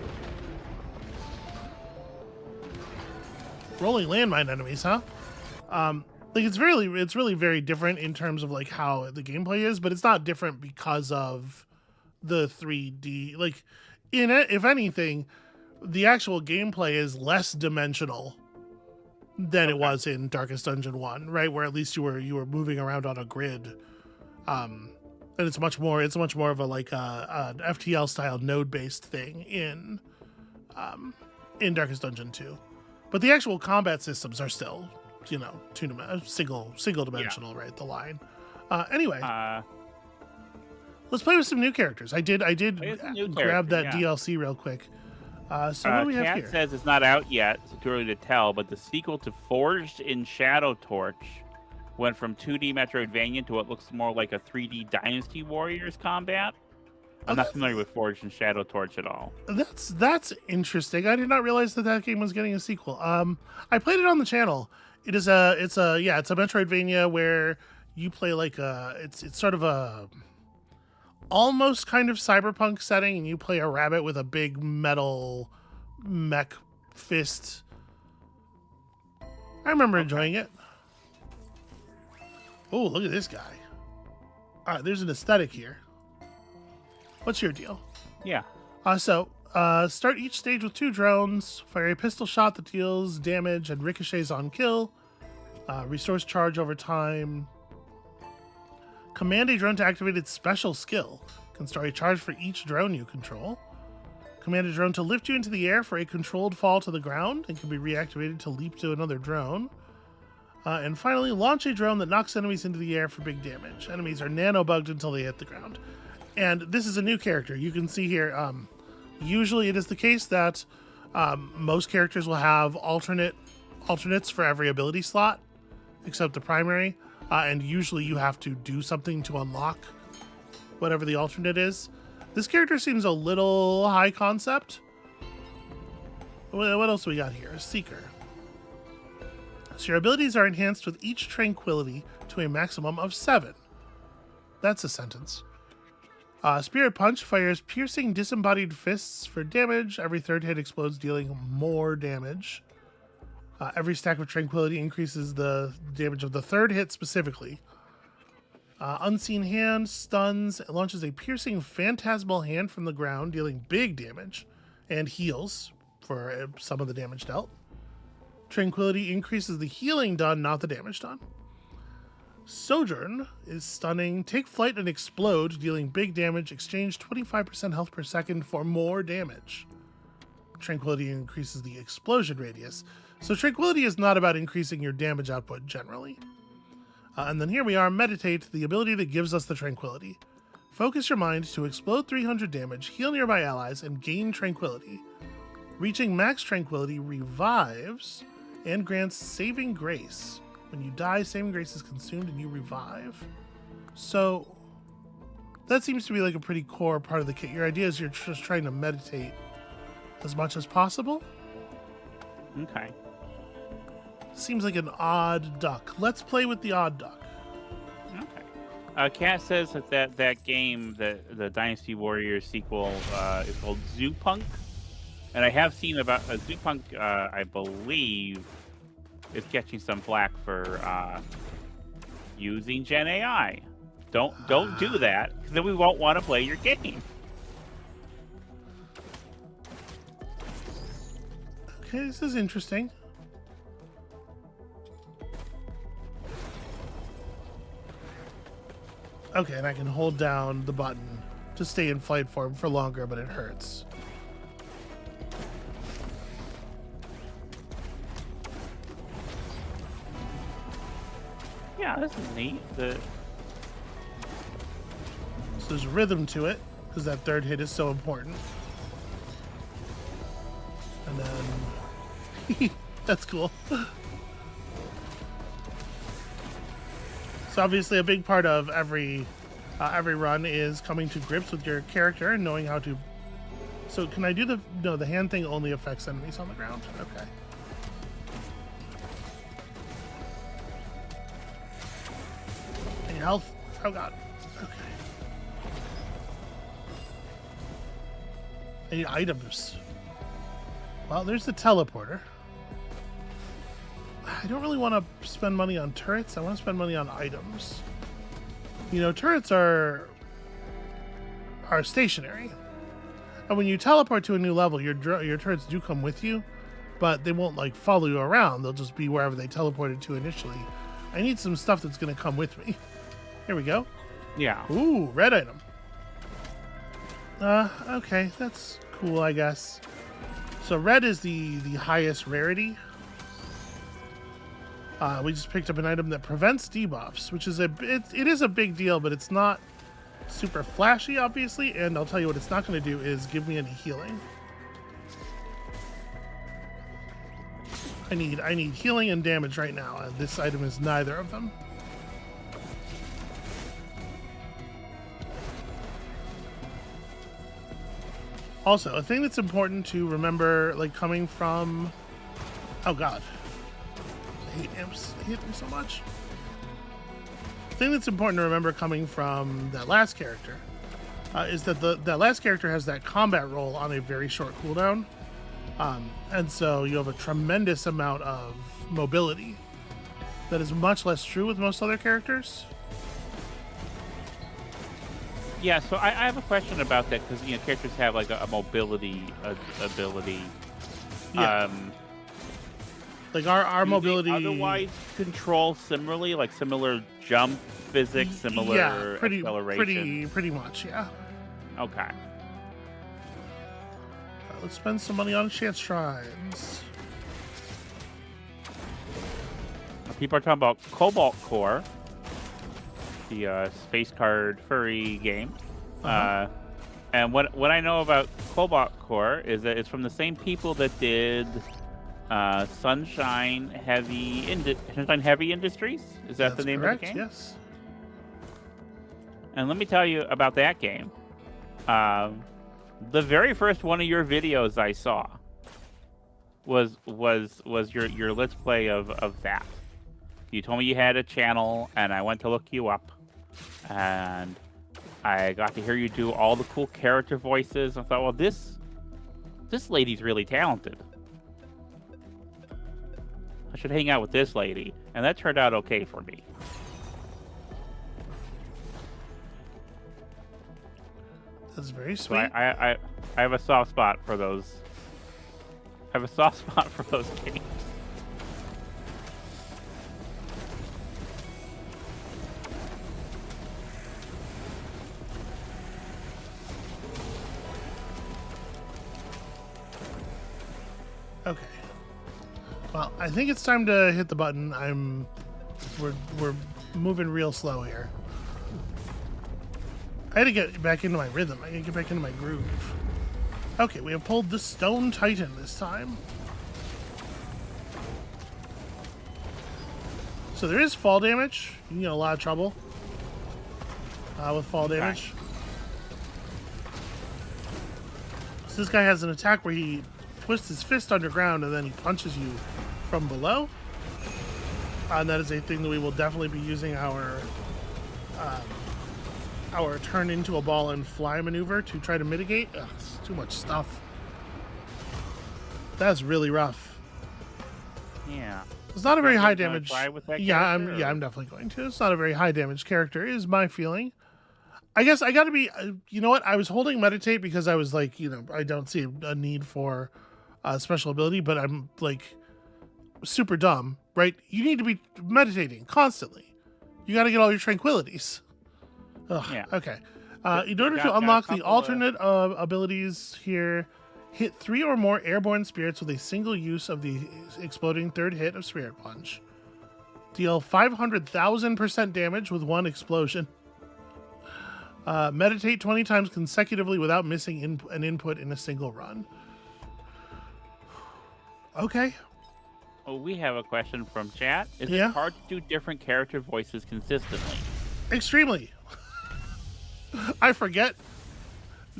[SPEAKER 1] Rolling landmine enemies, huh? Like it's really very different in terms of like how the gameplay is, but it's not different because of the 3D. Like in it, if anything, the actual gameplay is less dimensional than it was in Darkest Dungeon 1, right? Where at least you were moving around on a grid. And it's much more of a like an FTL style node based thing in Darkest Dungeon 2. But the actual combat systems are still, you know, single dimensional, right? The line. Anyway, let's play with some new characters. I did grab that DLC real quick. So what do we have
[SPEAKER 2] Kat
[SPEAKER 1] here?
[SPEAKER 2] says it's not out yet, so too early to tell, but the sequel to Forged in Shadow Torch went from 2D Metroidvania to what looks more like a 3D Dynasty Warriors combat. I'm not familiar with Forged and Shadow Torch at all.
[SPEAKER 1] That's interesting. I did not realize that game was getting a sequel. I played it on the channel. It's a Metroidvania where you play like it's sort of a almost kind of cyberpunk setting, and you play a rabbit with a big metal mech fist. I remember enjoying it. Oh, look at this guy. All right, there's an aesthetic here. What's your deal?
[SPEAKER 2] Yeah.
[SPEAKER 1] Start each stage with 2 drones. Fire a pistol shot that deals damage and ricochets on kill. Restores charge over time. Command a drone to activate its special skill. Can store a charge for each drone you control. Command a drone to lift you into the air for a controlled fall to the ground and can be reactivated to leap to another drone. And finally, launch a drone that knocks enemies into the air for big damage. Enemies are nano-bugged until they hit the ground. And this is a new character. You can see here, usually it is the case that most characters will have alternates for every ability slot, except the primary. And usually you have to do something to unlock whatever the alternate is. This character seems a little high concept. What else we got here? A Seeker. So your abilities are enhanced with each tranquility to a maximum of 7. That's a sentence. Spirit Punch fires piercing disembodied fists for damage. Every third hit explodes, dealing more damage. Every stack of tranquility increases the damage of the third hit specifically. Unseen Hand stuns, it launches a piercing phantasmal hand from the ground, dealing big damage, and heals for some of the damage dealt. Tranquility increases the healing done, not the damage done. Sojourn is stunning. Take flight and explode, dealing big damage. Exchange 25% health per second for more damage. Tranquility increases the explosion radius. So Tranquility is not about increasing your damage output generally. And then here we are, Meditate, the ability that gives us the Tranquility. Focus your mind to explode 300 damage, heal nearby allies, and gain Tranquility. Reaching max Tranquility revives and grants Saving Grace. When you die, Saving Grace is consumed and you revive. So that seems to be like a pretty core part of the kit. Your idea is you're just trying to meditate as much as possible.
[SPEAKER 2] Okay.
[SPEAKER 1] Seems like an odd duck. Let's play with the odd duck.
[SPEAKER 2] Okay. Kat says that game, the Dynasty Warriors sequel, is called Zoopunk. And I have seen about Zoopunk, I believe, is catching some flack for using Gen AI. Don't do that, because then we won't want to play your game.
[SPEAKER 1] Okay, this is interesting. Okay, and I can hold down the button to stay in flight form for longer, but it hurts.
[SPEAKER 2] Yeah, this is neat.
[SPEAKER 1] So there's rhythm to it, because that third hit is so important. And then... that's cool. So obviously a big part of every run is coming to grips with your character and knowing how to... So can I do the... No, the hand thing only affects enemies on the ground. Okay. Any health? Oh god. Okay. I need items. Well, there's the teleporter. I don't really want to spend money on turrets. I want to spend money on items. You know, turrets are stationary. And when you teleport to a new level, your turrets do come with you, but they won't like follow you around. They'll just be wherever they teleported to initially. I need some stuff that's going to come with me. Here we go.
[SPEAKER 2] Yeah.
[SPEAKER 1] Ooh, red item. Okay, that's cool, I guess. So red is the highest rarity. We just picked up an item that prevents debuffs, which is it is a big deal, but it's not super flashy, obviously. And I'll tell you what it's not going to do is give me any healing. I need healing and damage right now, and this item is neither of them. Also, a thing that's important to remember, like coming from... Oh god. I hate imps. I hate them so much. The thing that's important to remember coming from that last character is that that last character has that combat roll on a very short cooldown. And so you have a tremendous amount of mobility that is much less true with most other characters.
[SPEAKER 2] Yeah, so I have a question about that because characters have like a mobility ability.
[SPEAKER 1] Yeah. Like our
[SPEAKER 2] Do they
[SPEAKER 1] mobility.
[SPEAKER 2] otherwise control similarly, like similar jump physics,
[SPEAKER 1] Yeah,
[SPEAKER 2] similar acceleration.
[SPEAKER 1] pretty much. Yeah.
[SPEAKER 2] Okay.
[SPEAKER 1] Let's spend some money on chance shrines.
[SPEAKER 2] People are talking about Cobalt Core, the space card furry game. And what I know about Cobalt Core is that it's from the same people that did Sunshine Heavy Industries. Is that the name
[SPEAKER 1] correct,
[SPEAKER 2] of the game?
[SPEAKER 1] Yes.
[SPEAKER 2] And let me tell you about that game. The very first one of your videos I saw was your Let's Play of that. You told me you had a channel, and I went to look you up, and I got to hear you do all the cool character voices. I thought, well, this lady's really talented. I should hang out with this lady, and that turned out okay for me.
[SPEAKER 1] That's very
[SPEAKER 2] So
[SPEAKER 1] sweet.
[SPEAKER 2] I have a soft spot for those. I have a soft spot for those games.
[SPEAKER 1] Okay. Well, I think it's time to hit the button. We're moving real slow here. I had to get back into my rhythm. I gotta get back into my groove. Okay, we have pulled the Stone Titan this time. So there is fall damage. You can get a lot of trouble with fall damage. So this guy has an attack where he twists his fist underground and then he punches you from below. And that is a thing that we will definitely be using our turn into a ball and fly maneuver to try to mitigate. Ugh, it's too much stuff. That's really rough.
[SPEAKER 2] Yeah.
[SPEAKER 1] It's not a very high
[SPEAKER 2] Gonna
[SPEAKER 1] damage.
[SPEAKER 2] try with that
[SPEAKER 1] Yeah,
[SPEAKER 2] character,
[SPEAKER 1] I'm definitely going to. It's not a very high damage character, is my feeling. I guess I got to be. You know what? I was holding meditate because I was like, I don't see a need for special ability, but I'm like super dumb, right? You need to be meditating constantly. You got to get all your tranquilities. Ugh,
[SPEAKER 2] Yeah.
[SPEAKER 1] Okay. In order
[SPEAKER 2] got
[SPEAKER 1] to
[SPEAKER 2] a
[SPEAKER 1] unlock the
[SPEAKER 2] couple
[SPEAKER 1] alternate abilities here, hit 3 or more airborne spirits with a single use of the exploding third hit of Spirit Punch. Deal 500,000% damage with 1 explosion. Meditate 20 times consecutively without missing an input in a single run. Okay.
[SPEAKER 2] Oh, we have a question from chat. Is it
[SPEAKER 1] Yeah?
[SPEAKER 2] hard to do different character voices consistently?
[SPEAKER 1] Extremely. I forget.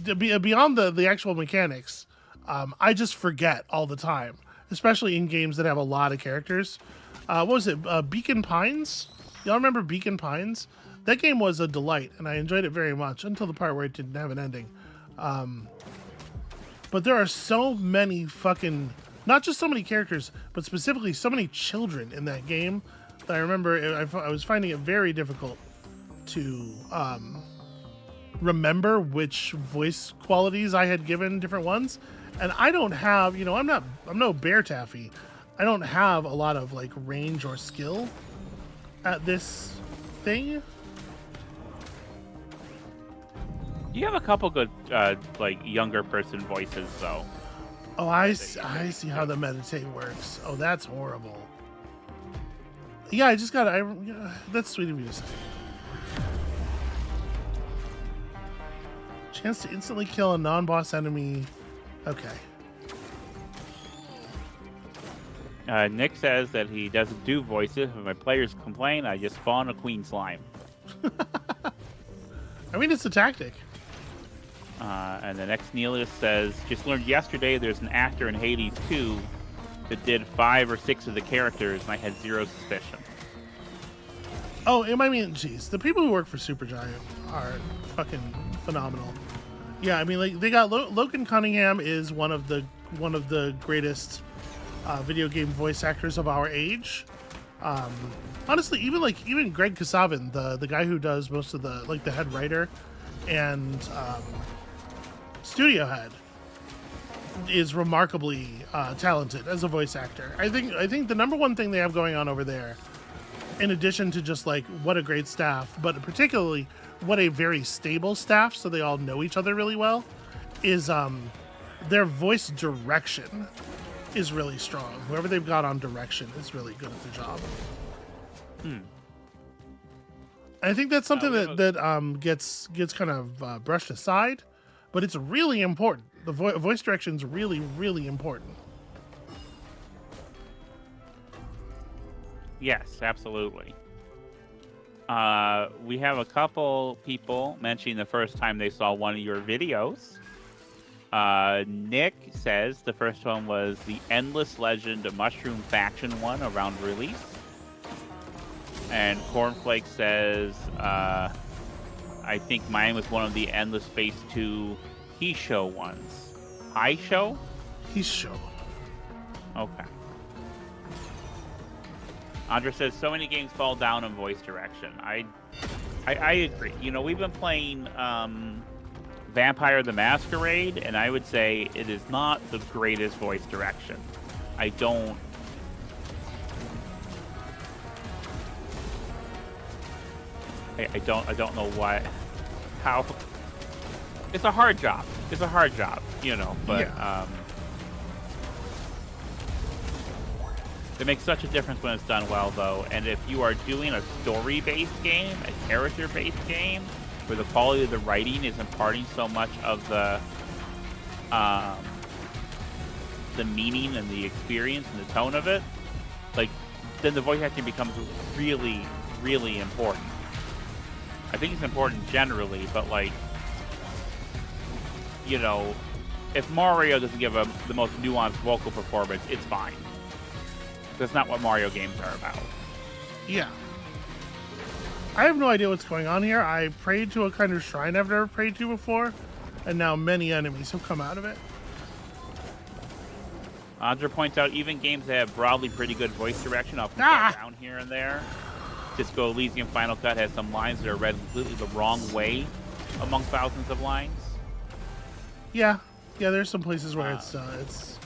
[SPEAKER 1] Beyond the actual mechanics, I just forget all the time, especially in games that have a lot of characters. What was it? Beacon Pines? Y'all remember Beacon Pines? That game was a delight, and I enjoyed it very much until the part where it didn't have an ending. But there are so many fucking... Not just so many characters, but specifically so many children in that game that I remember I was finding it very difficult to remember which voice qualities I had given different ones. And I don't have, I'm no Bear Taffy. I don't have a lot of like range or skill at this thing.
[SPEAKER 2] You have a couple good, like, younger person voices, though.
[SPEAKER 1] Oh, I see how the meditate works. Oh, that's horrible. Yeah, I just got that's sweet of you to say. Chance to instantly kill a non-boss enemy. Okay.
[SPEAKER 2] Nick says that he doesn't do voices. If my players complain, I just spawn a queen slime.
[SPEAKER 1] I mean, it's a tactic.
[SPEAKER 2] And the next Neelius says, just learned yesterday there's an actor in Hades 2 that did 5 or 6 of the characters, and I had zero suspicion.
[SPEAKER 1] Oh, I mean, geez, the people who work for Supergiant are fucking phenomenal. Yeah, I mean, like they got Logan Cunningham is one of the greatest video game voice actors of our age. Honestly, even Greg Kasavin, the guy who does most of the head writer, and studio head is remarkably talented as a voice actor. I think the number one thing they have going on over there, in addition to just like what a great staff, but particularly what a very stable staff, so they all know each other really well, is their voice direction is really strong. Whoever they've got on direction is really good at the job. I think that's something that gets kind of brushed aside, but it's really important. The voice direction is really, really important.
[SPEAKER 2] Yes, absolutely. We have a couple people mentioning the first time they saw one of your videos. Nick says the first one was the Endless Legend Mushroom Faction one around release. And Cornflake says, I think mine was one of the Endless Space 2 He Show ones. High Show?
[SPEAKER 1] He Show.
[SPEAKER 2] Okay. Andra says, so many games fall down in voice direction. I agree. You know, we've been playing Vampire the Masquerade, and I would say it is not the greatest voice direction. I don't know how. It's a hard job. You know, but
[SPEAKER 1] yeah.
[SPEAKER 2] It makes such a difference when it's done well, though. And if you are doing a story-based game, a character-based game, where the quality of the writing is imparting so much of the meaning and the experience and the tone of it, like, then the voice acting becomes really, really important. I think it's important generally, but, like, you know, if Mario doesn't give the most nuanced vocal performance, it's fine. That's not what Mario games are about.
[SPEAKER 1] Yeah. I have no idea what's going on here. I prayed to a kind of shrine I've never prayed to before, and now many enemies have come out of it.
[SPEAKER 2] Andra points out even games that have broadly pretty good voice direction often fall down here and there. Disco Elysium Final Cut has some lines that are read completely the wrong way among thousands of lines.
[SPEAKER 1] Yeah, there's some places where it's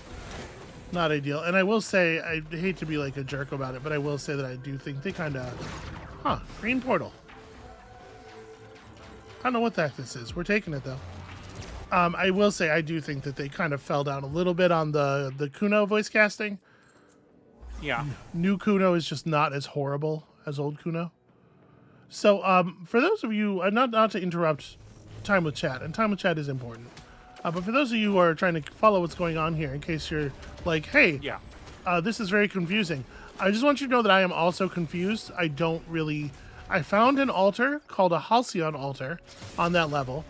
[SPEAKER 1] not ideal. And I will say, I hate to be like a jerk about it, but I will say that I do think they kind of... green portal. I don't know what the heck this is. We're taking it, though. I will say, I do think that they kind of fell down a little bit on the Kuno voice casting.
[SPEAKER 2] Yeah.
[SPEAKER 1] New Kuno is just not as horrible as old Kuno. So, for those of you... not to interrupt time with chat, and time with chat is important. But for those of you who are trying to follow what's going on here, in case you're like, hey, this is very confusing, I just want you to know that I am also confused. I found an altar called a Halcyon altar on that level,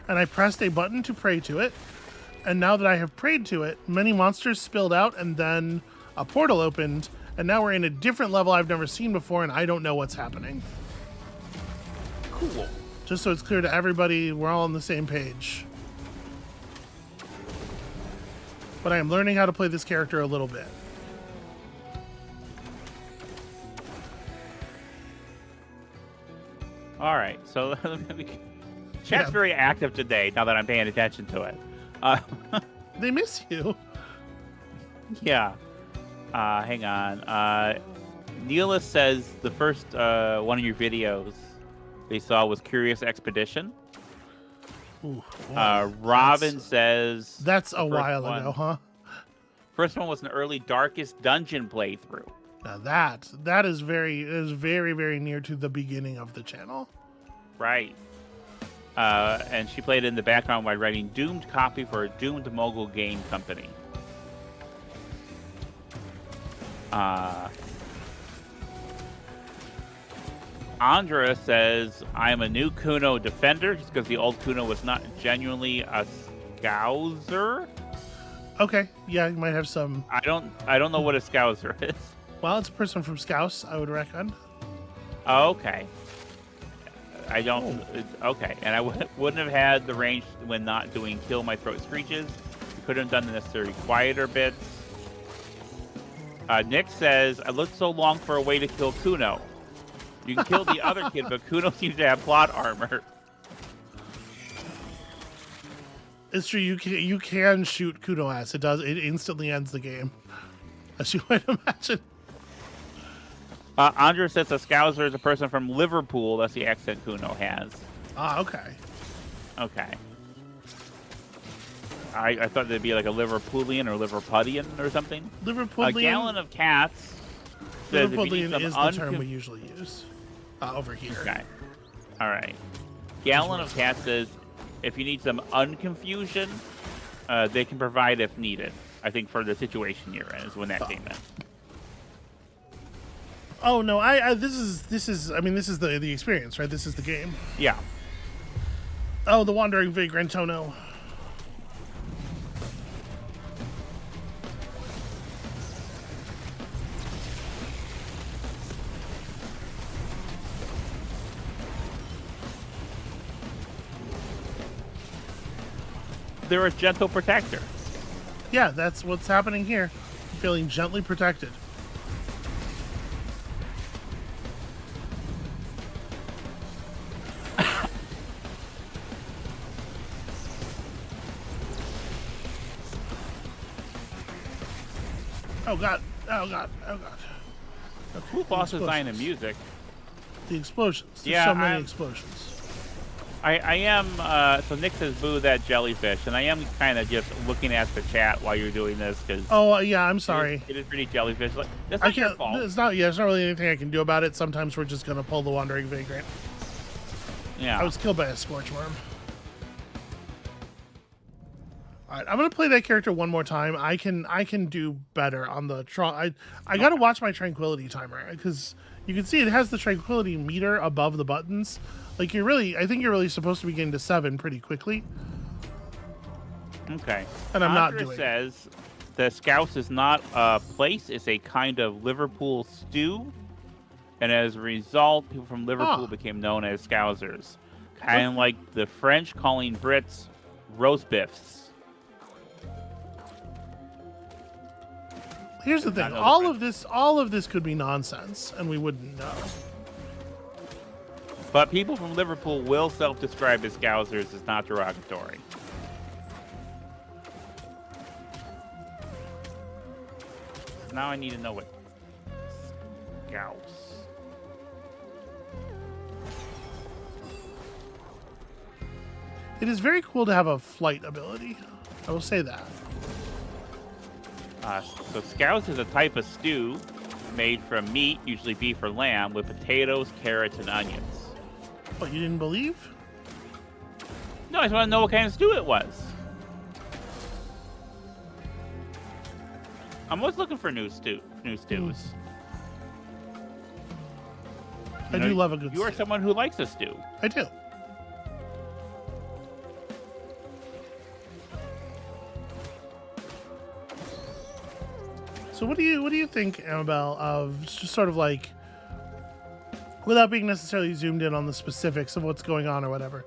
[SPEAKER 1] and I pressed a button to pray to it, and now that I have prayed to it, many monsters spilled out, and then a portal opened, and now we're in a different level I've never seen before, and I don't know what's happening.
[SPEAKER 2] Cool.
[SPEAKER 1] Just so it's clear to everybody, we're all on the same page. But I am learning how to play this character a little bit.
[SPEAKER 2] All right, so chat's very active today now that I'm paying attention to it.
[SPEAKER 1] They miss you.
[SPEAKER 2] Yeah. Hang on. Neela says the first one of your videos they saw was Curious Expedition.
[SPEAKER 1] Ooh,
[SPEAKER 2] Robin says
[SPEAKER 1] that's a while ago, huh?
[SPEAKER 2] First one was an early Darkest Dungeon playthrough.
[SPEAKER 1] Now that is very very near to the beginning of the channel.
[SPEAKER 2] Right. And she played it in the background while writing Doomed copy for a Doomed Mogul game company. Andra says, I'm a new Kuno defender just because the old Kuno was not genuinely a Scouser.
[SPEAKER 1] Okay, yeah, you might have some...
[SPEAKER 2] I don't know what a Scouser is.
[SPEAKER 1] Well, it's a person from Scouse, I would reckon.
[SPEAKER 2] Okay. I don't... Okay, and I wouldn't have had the range when not doing Kill My Throat Screeches. Couldn't have done the necessary quieter bits. Nick says, I looked so long for a way to kill Kuno. You can kill the other kid, but Kuno seems to have plot armor.
[SPEAKER 1] It's true. You can shoot Kuno ass. It does. It instantly ends the game, as you might imagine.
[SPEAKER 2] Andrea says a Scouser is a person from Liverpool. That's the accent Kuno has.
[SPEAKER 1] Ah, okay.
[SPEAKER 2] Okay. I thought there'd be like a Liverpoolian or Liverpuddian or something.
[SPEAKER 1] Liverpoolian.
[SPEAKER 2] A gallon of cats.
[SPEAKER 1] Liverpoolian is the term we usually use over here.
[SPEAKER 2] Okay. All right. Gallon of cats says if you need some unconfusion, they can provide if needed. I think for the situation you're in is when that came in.
[SPEAKER 1] Oh no! This is. I mean, this is the experience, right? This is the game.
[SPEAKER 2] Yeah.
[SPEAKER 1] Oh, the Wandering Vagrant. Oh no.
[SPEAKER 2] They're a gentle protector.
[SPEAKER 1] Yeah, that's what's happening here. Feeling gently protected. Oh god! Oh god! Oh god! Okay.
[SPEAKER 2] Who lost his line of music?
[SPEAKER 1] The explosions. There's
[SPEAKER 2] Yeah,
[SPEAKER 1] so many explosions.
[SPEAKER 2] I am, so Nick says boo that jellyfish, and I am kind of just looking at the chat while you're doing this, because...
[SPEAKER 1] Oh, yeah, I'm sorry.
[SPEAKER 2] It is pretty jellyfish. Like, that's not your fault.
[SPEAKER 1] It's not really anything I can do about it. Sometimes we're just going to pull the Wandering Vagrant.
[SPEAKER 2] Yeah.
[SPEAKER 1] I was killed by a Scorchworm. Alright, I'm going to play that character one more time. I can do better on the... I got to watch my Tranquility timer, because you can see it has the Tranquility meter above the buttons. Like, I think you're really supposed to be getting to 7 pretty quickly.
[SPEAKER 2] Okay.
[SPEAKER 1] And I'm not doing it.
[SPEAKER 2] Says the Scouse is not a place, it's a kind of Liverpool stew. And as a result, people from Liverpool became known as Scousers. Kind of like the French calling Brits roast biffs.
[SPEAKER 1] Here's the thing. All of this could be nonsense, and we wouldn't know.
[SPEAKER 2] But people from Liverpool will self-describe as Scousers. It's not derogatory. Now I need to know what Scouse.
[SPEAKER 1] It is very cool to have a flight ability. I will say that.
[SPEAKER 2] So Scouse is a type of stew made from meat, usually beef or lamb, with potatoes, carrots, and onions.
[SPEAKER 1] What, you didn't believe?
[SPEAKER 2] No, I just want to know what kind of stew it was. I'm always looking for new stews.
[SPEAKER 1] I do love a good stew.
[SPEAKER 2] You are someone who likes a stew.
[SPEAKER 1] I do. So what do you think, Amabel, of just sort of like, without being necessarily zoomed in on the specifics of what's going on or whatever,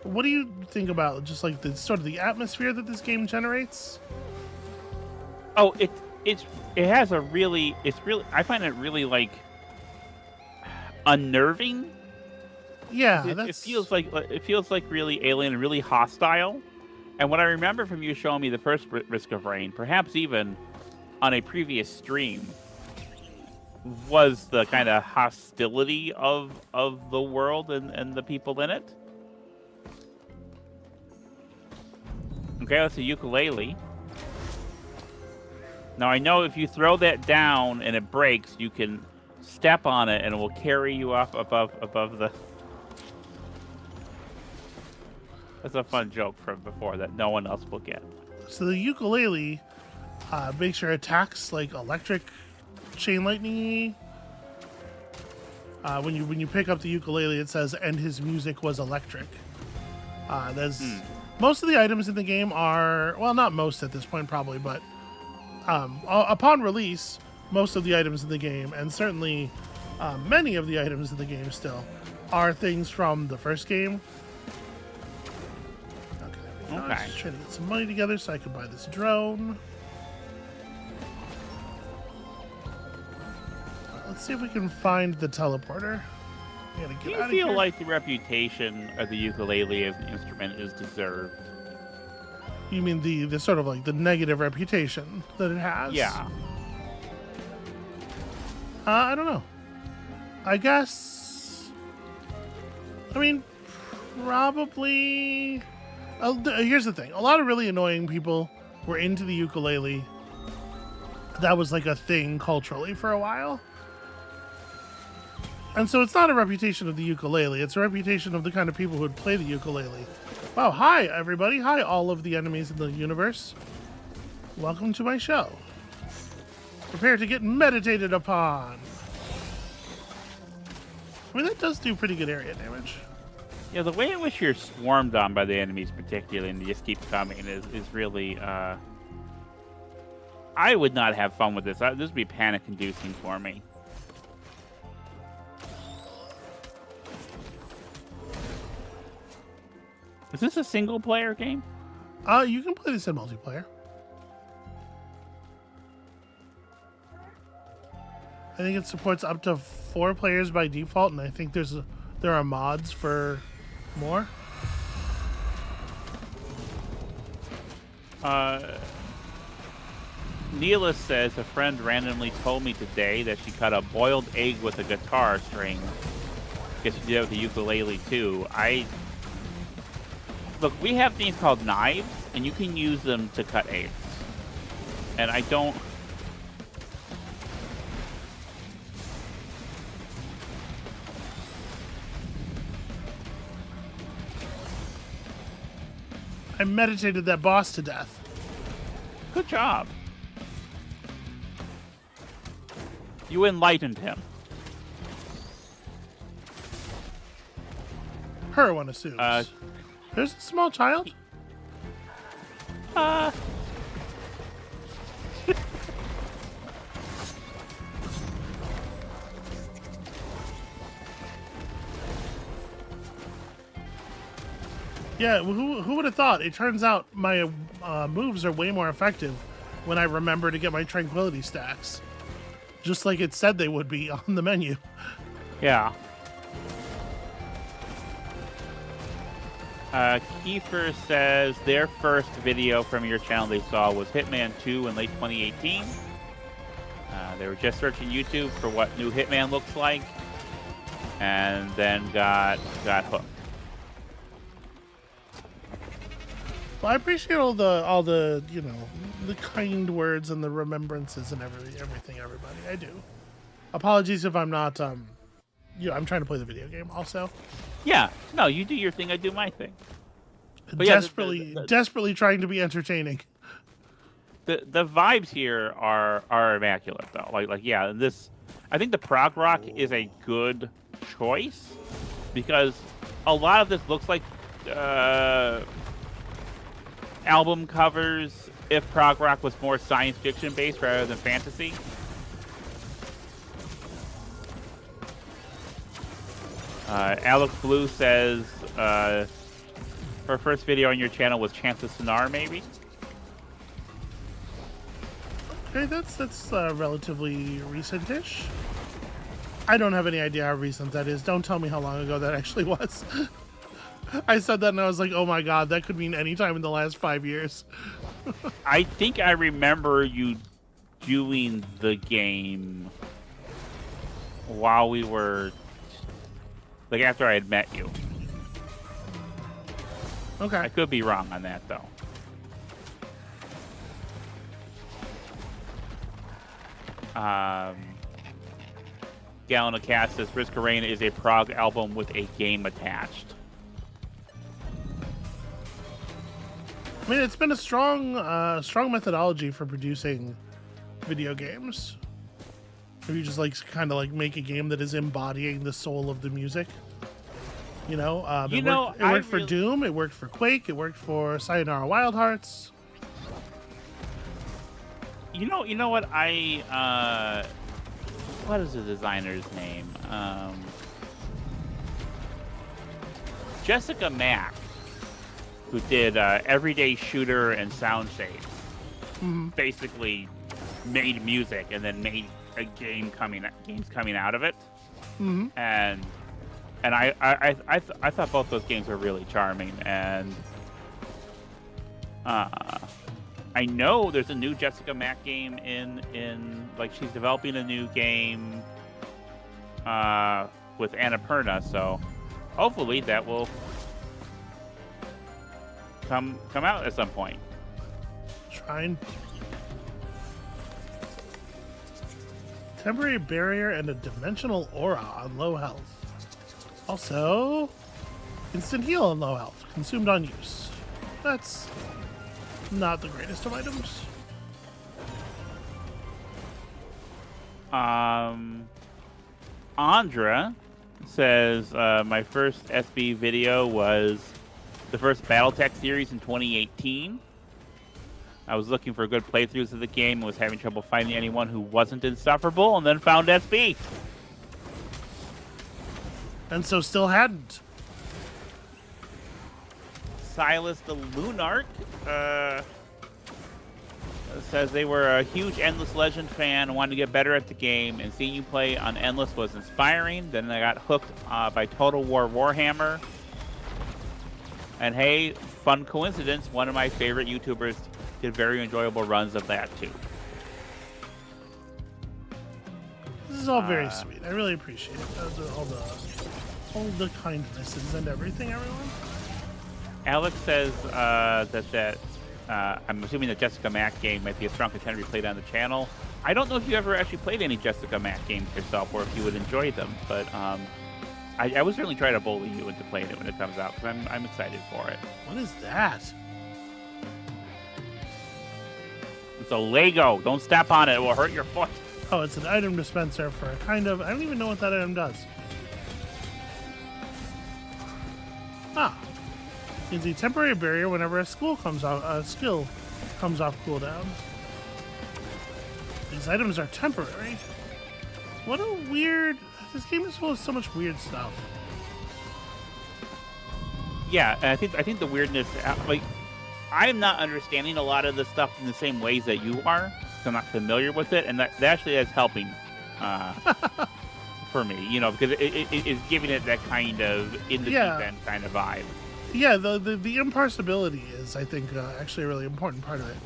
[SPEAKER 1] what do you think about just like the sort of the atmosphere that this game generates?
[SPEAKER 2] Oh, it has a really, I find it really like unnerving.
[SPEAKER 1] Yeah,
[SPEAKER 2] it feels like really alien and really hostile. And what I remember from you showing me the first Risk of Rain, perhaps even on a previous stream, was the kind of hostility of the world and the people in it. Okay, that's a ukulele. Now I know if you throw that down and it breaks, you can step on it and it will carry you up above the... That's a fun joke from before that no one else will get.
[SPEAKER 1] So the ukulele makes your attacks like electric chain lightning. When you pick up the ukulele, it says, "And his music was electric." Most of the items in the game are, well, not most at this point probably, but upon release, most of the items in the game, and certainly many of the items in the game still, are things from the first game. Okay. I was just trying to get some money together so I could buy this drone. Let's see if we can find the teleporter.
[SPEAKER 2] Do you feel like the reputation of the ukulele as an instrument is deserved?
[SPEAKER 1] You mean the sort of like the negative reputation that it has?
[SPEAKER 2] Yeah.
[SPEAKER 1] I don't know. I guess. I mean, probably. Here's the thing: a lot of really annoying people were into the ukulele. That was like a thing culturally for a while. And so it's not a reputation of the ukulele, it's a reputation of the kind of people who would play the ukulele. Wow, hi everybody. Hi all of the enemies in the universe. Welcome to my show. Prepare to get meditated upon. I mean, that does do pretty good area damage.
[SPEAKER 2] Yeah, the way in which you're swarmed on by the enemies particularly and they just keep coming is really, I would not have fun with this. This would be panic-inducing for me. Is this a single-player game?
[SPEAKER 1] You can play this in multiplayer. I think it supports up to 4 players by default, and I think there are mods for more.
[SPEAKER 2] Neela says a friend randomly told me today that she cut a boiled egg with a guitar string. Guess you did it with the ukulele too. Look, we have things called knives, and you can use them to cut eggs. And I don't.
[SPEAKER 1] I meditated that boss to death.
[SPEAKER 2] Good job. You enlightened him.
[SPEAKER 1] Her, one assumes. There's a small child. Yeah, who would have thought? It turns out my moves are way more effective when I remember to get my tranquility stacks. Just like it said they would be on the menu.
[SPEAKER 2] Yeah. Kiefer says their first video from your channel they saw was Hitman 2 in late 2018. They were just searching YouTube for what new Hitman looks like, and then got hooked.
[SPEAKER 1] Well, I appreciate all the the kind words and the remembrances and everything, everybody. I do. Apologies if I'm not. I'm trying to play the video game also.
[SPEAKER 2] Yeah, no, you do your thing, I do my thing. But
[SPEAKER 1] desperately trying to be entertaining.
[SPEAKER 2] The vibes here are immaculate though. Like yeah, I think the prog rock is a good choice because a lot of this looks like album covers if prog rock was more science fiction based rather than fantasy. Alex Blue says her first video on your channel was Chance of Sonar, maybe?
[SPEAKER 1] Okay, that's relatively recent-ish. I don't have any idea how recent that is. Don't tell me how long ago that actually was. I said that and I was like, oh my god, that could mean any time in the last 5 years.
[SPEAKER 2] I think I remember you doing the game while we were... like after I had met you.
[SPEAKER 1] Okay.
[SPEAKER 2] I could be wrong on that though. Gallon of Cat says Risk Arena is a prog album with a game attached.
[SPEAKER 1] I mean, it's been a strong methodology for producing video games. Where you just kind of make a game that is embodying the soul of the music. It worked for Doom, it worked for Quake, it worked for Sayonara Wild Hearts.
[SPEAKER 2] You know what what is the designer's name? Jessica Mack, who did Everyday Shooter and Sound Shapes, basically made music and then made a games coming out of it. And I thought both those games were really charming, and I know there's a new Jessica Mack game in like she's developing a new game with Annapurna, so hopefully that will come out at some point.
[SPEAKER 1] Shrine. Temporary barrier and a dimensional aura on low health. Also, instant heal on low health, consumed on use. That's not the greatest of items.
[SPEAKER 2] Andra says my first SB video was the first BattleTech series in 2018. I was looking for good playthroughs of the game and was having trouble finding anyone who wasn't insufferable, and then found SB.
[SPEAKER 1] And so still hadn't.
[SPEAKER 2] Silas the Lunark says they were a huge Endless Legend fan and wanted to get better at the game, and seeing you play on Endless was inspiring. Then I got hooked by Total War Warhammer. And hey, fun coincidence, one of my favorite YouTubers did very enjoyable runs of that too.
[SPEAKER 1] This is all very sweet. I really appreciate it. All the kindnesses and everything, everyone.
[SPEAKER 2] Alex says that I'm assuming the Jessica Mack game might be a strong contender to be played on the channel. I don't know if you ever actually played any Jessica Mack games yourself, or if you would enjoy them, but I would certainly try to bully you into playing it when it comes out, because I'm excited for it.
[SPEAKER 1] What is that?
[SPEAKER 2] It's a Lego. Don't step on it. It will hurt your foot.
[SPEAKER 1] Oh, it's an item dispenser for a kind of... I don't even know what that item does. Ah. It's a temporary barrier whenever a skill comes off cooldown. These items are temporary. What a weird... This game is full of so much weird stuff.
[SPEAKER 2] Yeah, and I think the weirdness... like, I'm not understanding a lot of the stuff in the same ways that you are. So I'm not familiar with it, and that actually is helping for me, you know, because it is giving it that kind of in the deep end kind of vibe.
[SPEAKER 1] Yeah, the imparsibility is, I think, actually a really important part of it.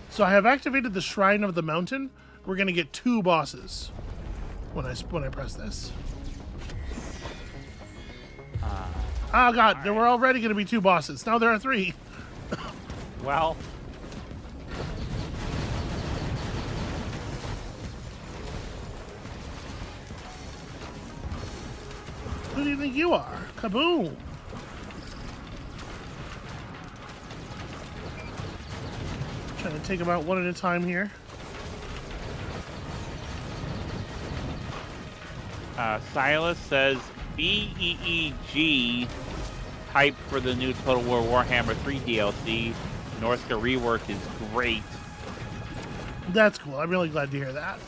[SPEAKER 1] So I have activated the Shrine of the Mountain. We're gonna get 2 bosses when I press this. Oh god, there were already gonna be 2 bosses. Now there are 3.
[SPEAKER 2] Well,
[SPEAKER 1] who do you think you are? Kaboom! Trying to take them out one at a time here.
[SPEAKER 2] Silas says BEEG hype for the new Total War Warhammer 3 DLC. Norska rework is great.
[SPEAKER 1] That's cool. I'm really glad to hear that.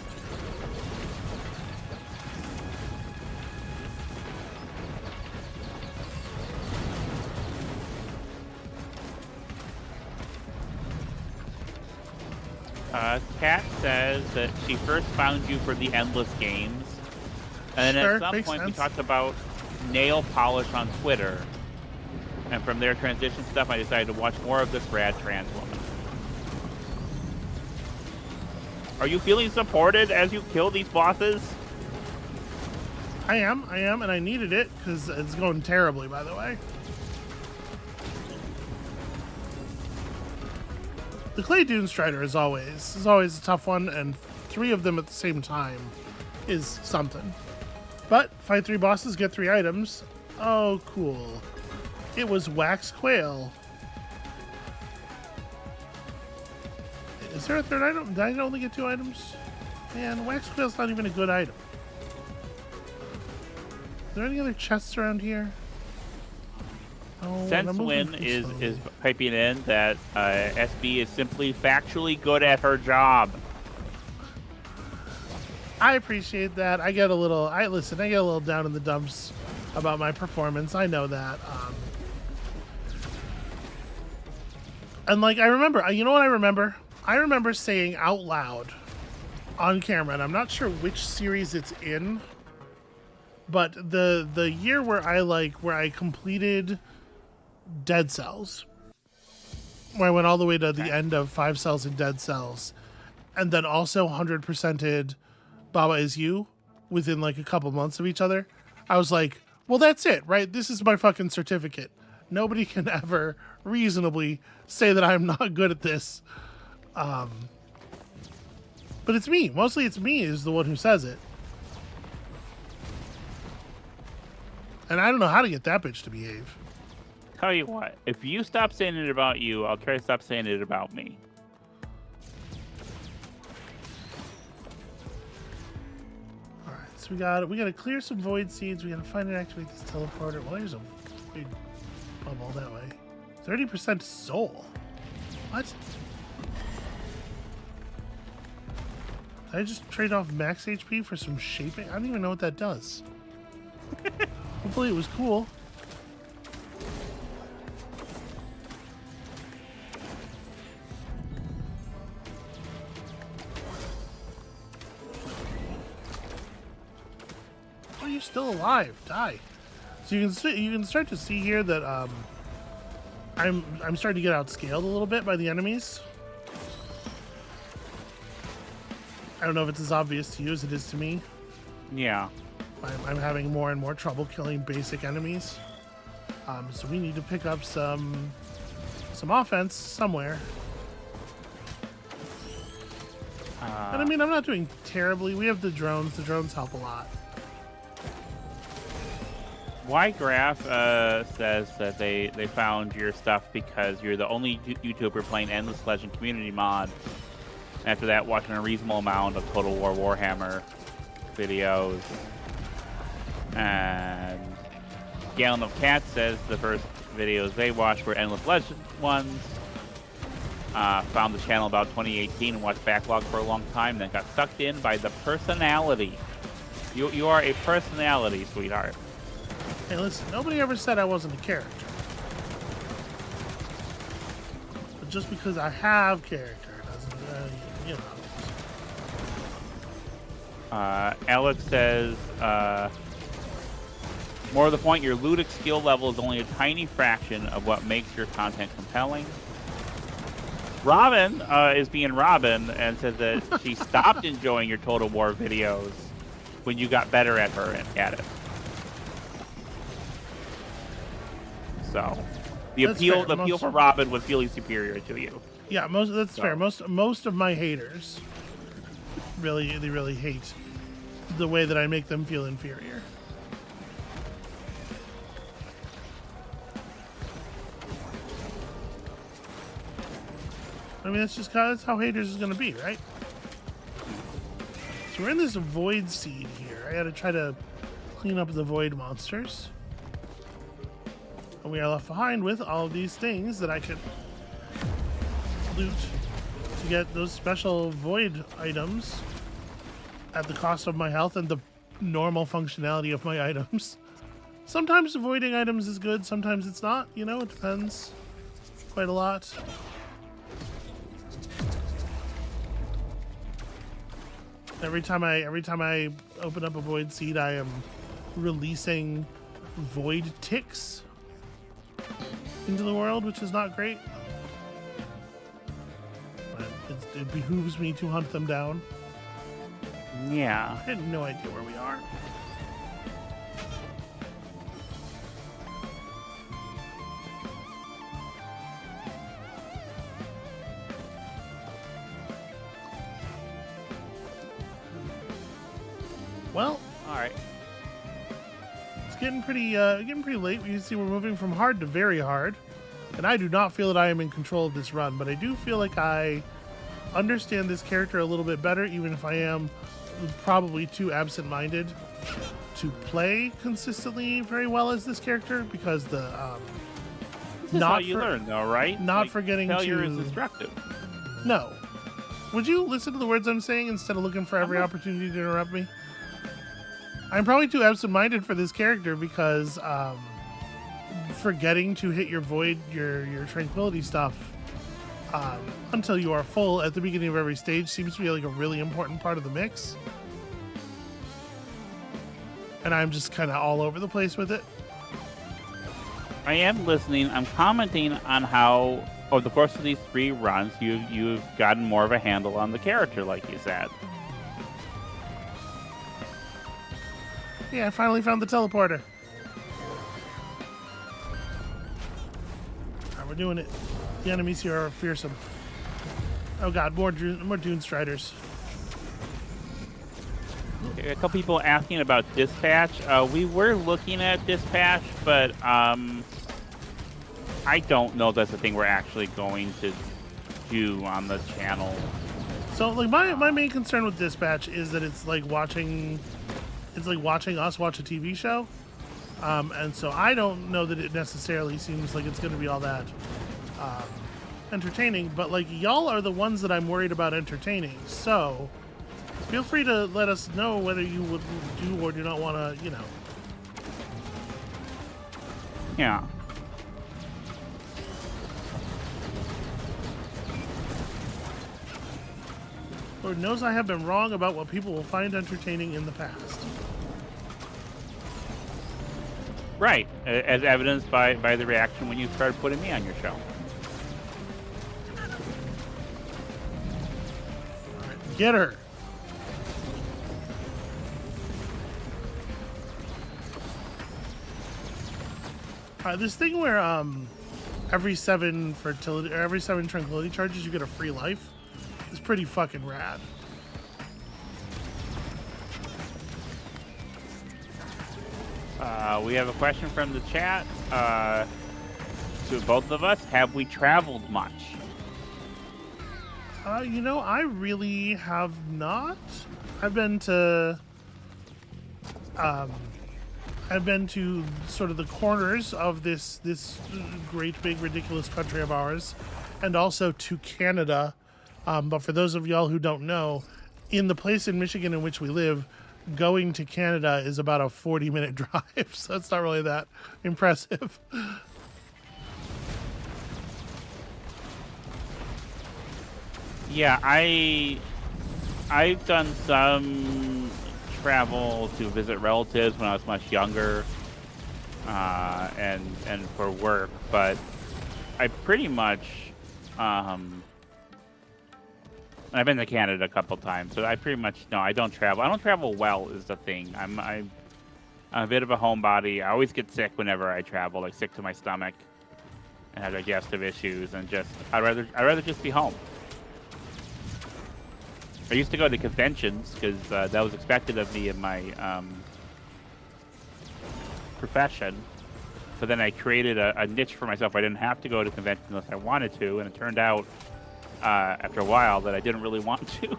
[SPEAKER 2] Kat says that she first found you for the Endless games, and then at some point we talked about nail polish on Twitter, and from their transition stuff I decided to watch more of this rad trans woman. Are you feeling supported as you kill these bosses?
[SPEAKER 1] I am, and I needed it because it's going terribly, by the way. The Clay Dune Strider is always a tough one, and 3 of them at the same time is something. But fight 3 bosses, get 3 items. Oh, cool. It was Wax Quail. Is there a 3rd item? Did I only get 2 items? Man, Wax Quail's not even a good item. Are there any other chests around here? Oh,
[SPEAKER 2] Sensewin is piping in that SB is simply factually good at her job.
[SPEAKER 1] I appreciate that. I get a little down in the dumps about my performance. I know that. And like, I remember, you know what I remember? I remember saying out loud on camera, and I'm not sure which series it's in, but the year where I completed Dead Cells, where I went all the way to the end of 5 Cells and Dead Cells, and then also 100%ed Baba Is You within like a couple months of each other. I was like, well, that's it, right? This is my fucking certificate. Nobody can ever reasonably say that I'm not good at this. But it's me. Mostly it's me is the one who says it. And I don't know how to get that bitch to behave.
[SPEAKER 2] Tell you what, if you stop saying it about you, I'll try to stop saying it about me.
[SPEAKER 1] Alright, so we gotta clear some void seeds. We gotta find and activate this teleporter. Well, there's a big bubble that way. 30% soul. What? Did I just trade off max HP for some shaping? I don't even know what that does. Hopefully it was cool. Oh, you're still alive. Die. So you can start to see here that I'm starting to get outscaled a little bit by the enemies. I don't know if it's as obvious to you as it is to me.
[SPEAKER 2] Yeah.
[SPEAKER 1] I'm having more and more trouble killing basic enemies. So we need to pick up some offense somewhere. And I mean, I'm not doing terribly. We have the drones. The drones help a lot.
[SPEAKER 2] Graph says that they found your stuff because you're the only YouTuber playing Endless Legend community mod. After that, watching a reasonable amount of Total War Warhammer videos. And Gallon of Cats says the first videos they watched were Endless Legend ones. Found the channel about 2018 and watched Backlog for a long time, then got sucked in by the personality. You are a personality, sweetheart.
[SPEAKER 1] Hey, listen, nobody ever said I wasn't a character. But just because I have character doesn't, you know.
[SPEAKER 2] Alex says, more to the point, your ludic skill level is only a tiny fraction of what makes your content compelling. Robin is being Robin and says that she stopped enjoying your Total War videos when you got better at it. So, the appeal for Robin was feeling superior to you.
[SPEAKER 1] Yeah, that's fair. Most of my haters really hate the way that I make them feel inferior. I mean, that's how haters is gonna be, right? So we're in this void seed here. I gotta try to clean up the void monsters. And we are left behind with all of these things that I can loot to get those special void items at the cost of my health and the normal functionality of my items. Sometimes avoiding items is good, sometimes it's not, you know, it depends quite a lot. Every time I open up a void seed, I am releasing void ticks into the world, which is not great. But it behooves me to hunt them down.
[SPEAKER 2] Yeah.
[SPEAKER 1] I had no idea where we are. Well,
[SPEAKER 2] all right.
[SPEAKER 1] It's getting pretty late. You see, we're moving from hard to very hard, and I do not feel that I am in control of this run, but I do feel like I understand this character a little bit better, even if I am probably too absent-minded to play consistently very well as this character, because the
[SPEAKER 2] this is how you learn, though, right?
[SPEAKER 1] Not forgetting
[SPEAKER 2] failure is destructive.
[SPEAKER 1] No. Would you listen to the words I'm saying instead of looking for every opportunity to interrupt me? I'm probably too absent-minded for this character because forgetting to hit your void, your tranquility stuff until you are full at the beginning of every stage seems to be like a really important part of the mix. And I'm just kind of all over the place with it.
[SPEAKER 2] I am listening. I'm commenting on how over the course of these 3 runs, you've gotten more of a handle on the character, like you said.
[SPEAKER 1] Yeah, I finally found the teleporter. Alright, we're doing it. The enemies here are fearsome. Oh god, more Dune Striders.
[SPEAKER 2] A couple people asking about dispatch. We were looking at dispatch, but I don't know if that's the thing we're actually going to do on the channel.
[SPEAKER 1] So, like, my main concern with dispatch is that it's like watching us watch a TV show, and so I don't know that it necessarily seems like it's going to be all that entertaining. But like, y'all are the ones that I'm worried about entertaining. So, feel free to let us know whether you would do or do not want to, you know.
[SPEAKER 2] Yeah.
[SPEAKER 1] Lord knows I have been wrong about what people will find entertaining in the past.
[SPEAKER 2] Right, as evidenced by the reaction when you started putting me on your show.
[SPEAKER 1] All right, get her. This thing where every 7 fertility or every 7 tranquility charges you get a free life is pretty fucking rad.
[SPEAKER 2] We have a question from the chat to both of us. Have we traveled much?
[SPEAKER 1] You know, I really have not. I've been to sort of the corners of this great big ridiculous country of ours, and also to Canada. But for those of y'all who don't know, in the place in Michigan in which we live, going to Canada is about a 40-minute drive, so it's not really that impressive.
[SPEAKER 2] Yeah, I've done some travel to visit relatives when I was much younger, and for work, but I pretty much I've been to Canada a couple times, so I pretty much no, I don't travel. I don't travel well is the thing. I'm a bit of a homebody. I always get sick whenever I travel, like sick to my stomach, and have digestive issues, and just I'd rather just be home. I used to go to conventions because that was expected of me in my profession. But then I created a niche for myself. I didn't have to go to conventions unless I wanted to, and it turned out after a while that I didn't really want to.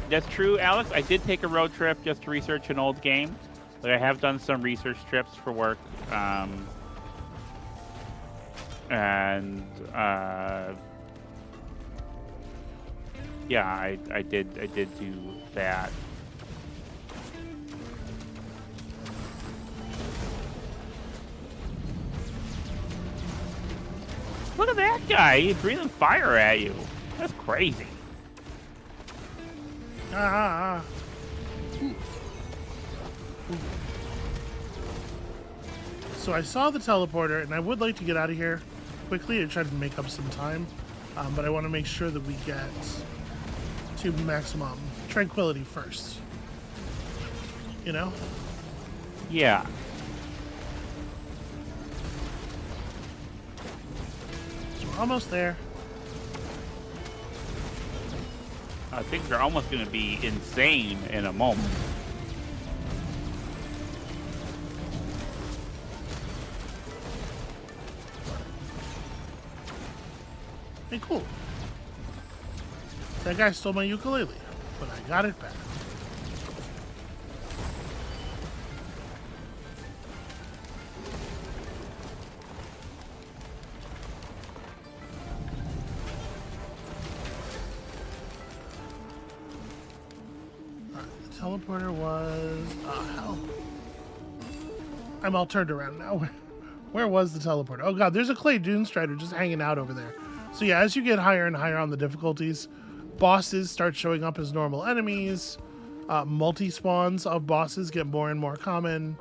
[SPEAKER 2] That's true, Alex. I did take a road trip just to research an old game. Like I have done some research trips for work. Yeah, I did do that. Look at that guy! He's breathing fire at you. That's crazy.
[SPEAKER 1] So I saw the teleporter, and I would like to get out of here quickly and try to make up some time, but I want to make sure that we get to maximum tranquility first. You know?
[SPEAKER 2] Yeah.
[SPEAKER 1] So we're almost there.
[SPEAKER 2] Things are almost going to be insane in a moment.
[SPEAKER 1] Hey, cool. That guy stole my ukulele, but I got it back. Alright, the teleporter was... Oh, hell. I'm all turned around now. Where was the teleporter? Oh god, there's a clay Dune Strider just hanging out over there. So yeah, as you get higher and higher on the difficulties, bosses start showing up as normal enemies. Multi-spawns of bosses get more and more common.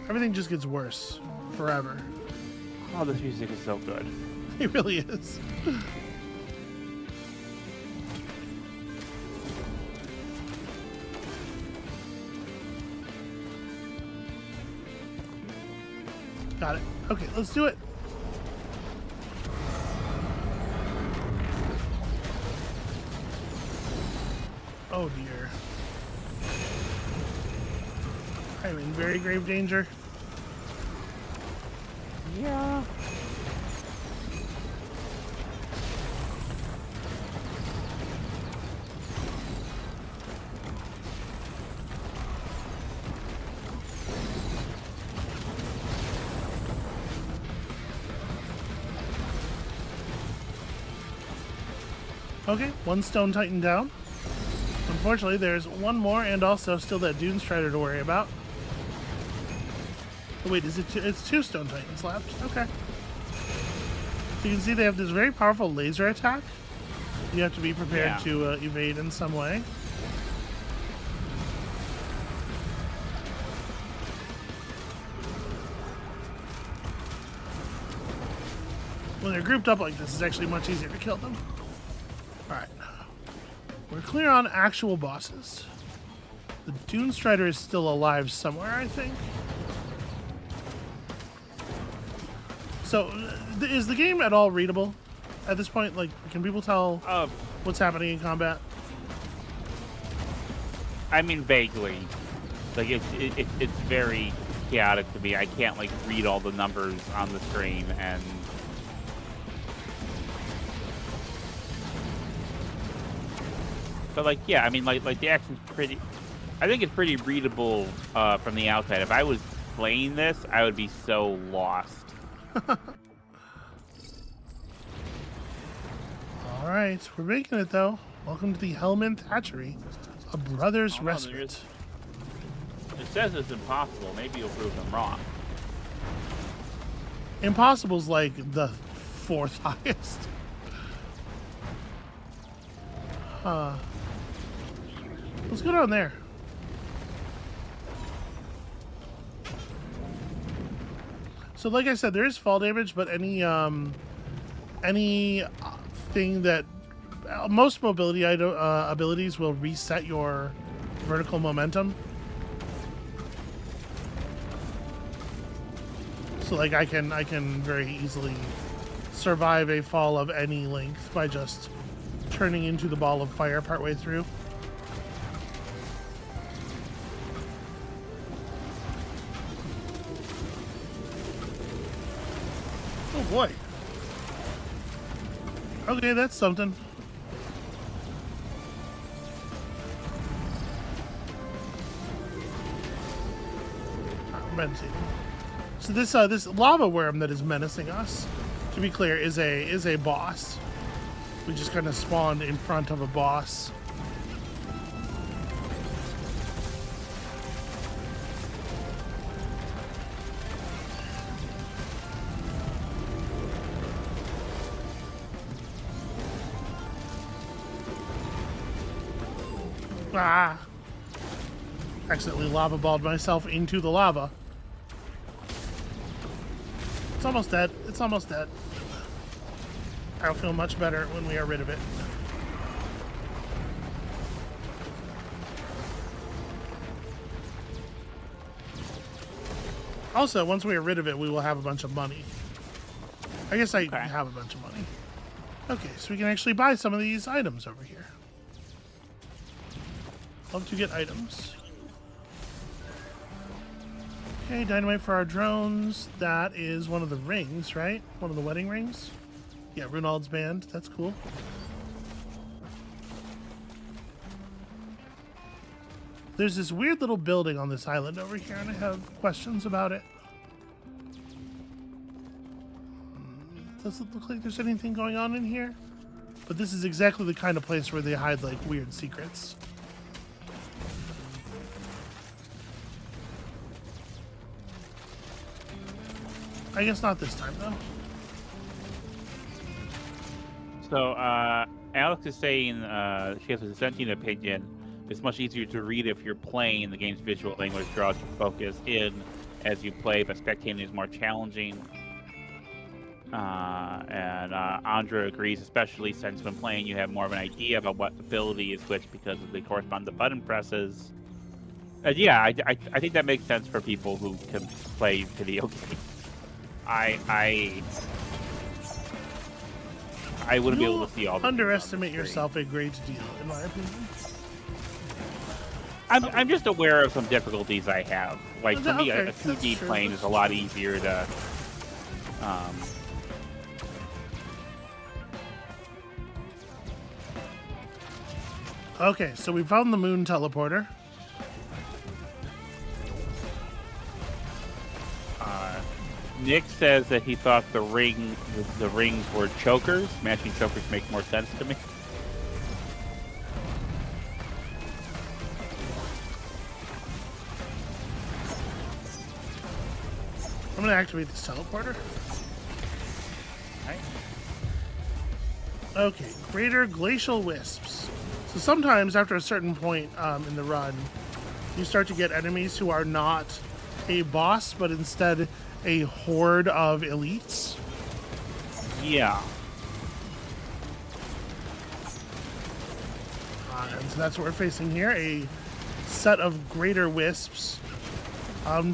[SPEAKER 1] I Everything just gets worse forever.
[SPEAKER 2] Oh, this music is so good.
[SPEAKER 1] It really is. Got it. Okay, let's do it. Oh dear. I'm in very grave danger.
[SPEAKER 2] Yeah.
[SPEAKER 1] Okay, one stone titan down. Unfortunately, there's one more and also still that Dune Strider to worry about. Oh, wait, is it two? It's two stone titans left. Okay. So you can see they have this very powerful laser attack. You have to be prepared to evade in some way. When they're grouped up like this, it's actually much easier to kill them. Alright. We're clear on actual bosses. The Dune Strider is still alive somewhere, I think. So, is the game at all readable at this point? Like, can people tell what's happening in combat?
[SPEAKER 2] I mean, vaguely. Like, it's very chaotic to me. I can't, like, read all the numbers on the screen, and... But, like, yeah, I mean, like the action's pretty... I think it's pretty readable from the outside. If I was playing this, I would be so lost.
[SPEAKER 1] Alright, we're making it, though. Welcome to the Hellman's Hatchery, a brother's respite.
[SPEAKER 2] It says it's impossible. Maybe you'll prove them wrong.
[SPEAKER 1] Impossible's like the fourth highest. Let's go down there. So like I said, there is fall damage, but any thing that most mobility abilities will reset your vertical momentum. So like I can very easily survive a fall of any length by just turning into the ball of fire partway through. Oh boy. Okay, that's something. Meditating. So this lava worm that is menacing us, to be clear, is a boss. We just kind of spawned in front of a boss. Ah! Accidentally lava balled myself into the lava. It's almost dead. It's almost dead. I'll feel much better when we are rid of it. Also, once we are rid of it, we will have a bunch of money. I guess I have a bunch of money. Okay, so we can actually buy some of these items over here. Love to get items. Okay, dynamite for our drones. That is one of the rings, right? One of the wedding rings? Yeah, Runald's band. That's cool. There's this weird little building on this island over here, and I have questions about it. Doesn't look like there's anything going on in here. But this is exactly the kind of place where they hide, like, weird secrets. I guess not this time, though.
[SPEAKER 2] So, Alex is saying she has a sentient opinion. It's much easier to read if you're playing the game's visual language, draws your focus in, as you play, but spectating is more challenging. And Andra agrees, especially since when playing, you have more of an idea about what ability is which because of the corresponding button presses. Yeah, I think that makes sense for people who can play video games. I wouldn't be able to see all the
[SPEAKER 1] underestimate yourself a great deal, in my opinion.
[SPEAKER 2] I'm just aware of some difficulties I have. Like for me,
[SPEAKER 1] Okay,
[SPEAKER 2] a 2D plane is a lot easier to.
[SPEAKER 1] Okay, so we found the moon teleporter.
[SPEAKER 2] Nick says that he thought the rings were chokers. Matching chokers make more sense to me.
[SPEAKER 1] I'm gonna activate this teleporter.
[SPEAKER 2] Right.
[SPEAKER 1] Okay, greater glacial wisps. So sometimes after a certain point in the run, you start to get enemies who are not a boss, but instead a horde of elites.
[SPEAKER 2] Yeah.
[SPEAKER 1] And so that's what we're facing here, a set of greater wisps.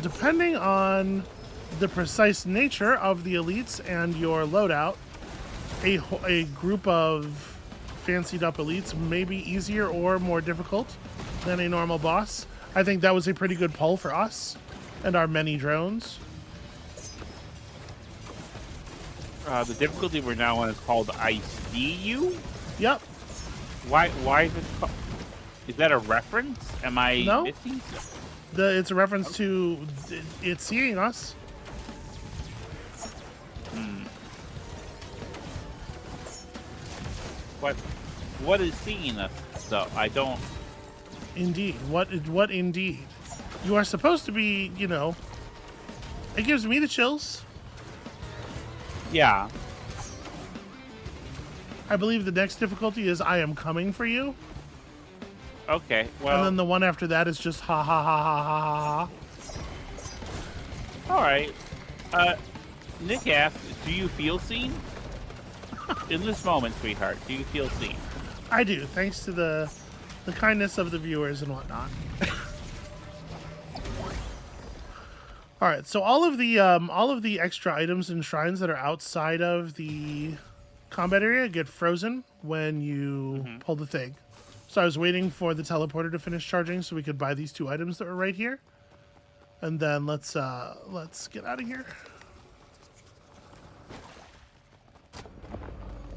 [SPEAKER 1] Depending on the precise nature of the elites and your loadout, a group of fancied up elites may be easier or more difficult than a normal boss. I think that was a pretty good pull for us and our many drones.
[SPEAKER 2] The difficulty we're now on is called I See You.
[SPEAKER 1] Yep.
[SPEAKER 2] Why is it called? Is that a reference? Am I missing something?
[SPEAKER 1] It's a reference to it seeing us.
[SPEAKER 2] What is seeing us, though? I don't...
[SPEAKER 1] Indeed. What indeed? You are supposed to be, you know... It gives me the chills.
[SPEAKER 2] Yeah.
[SPEAKER 1] I believe the next difficulty is I am coming for you.
[SPEAKER 2] Okay, well...
[SPEAKER 1] And then the one after that is just ha ha ha ha ha ha ha.
[SPEAKER 2] Alright. Nick asks, do you feel seen? In this moment, sweetheart, do you feel seen?
[SPEAKER 1] I do, thanks to the kindness of the viewers and whatnot. All right, so all of the extra items and shrines that are outside of the combat area get frozen when you pull the thing. So I was waiting for the teleporter to finish charging so we could buy these 2 items that were right here, and then let's get out of here.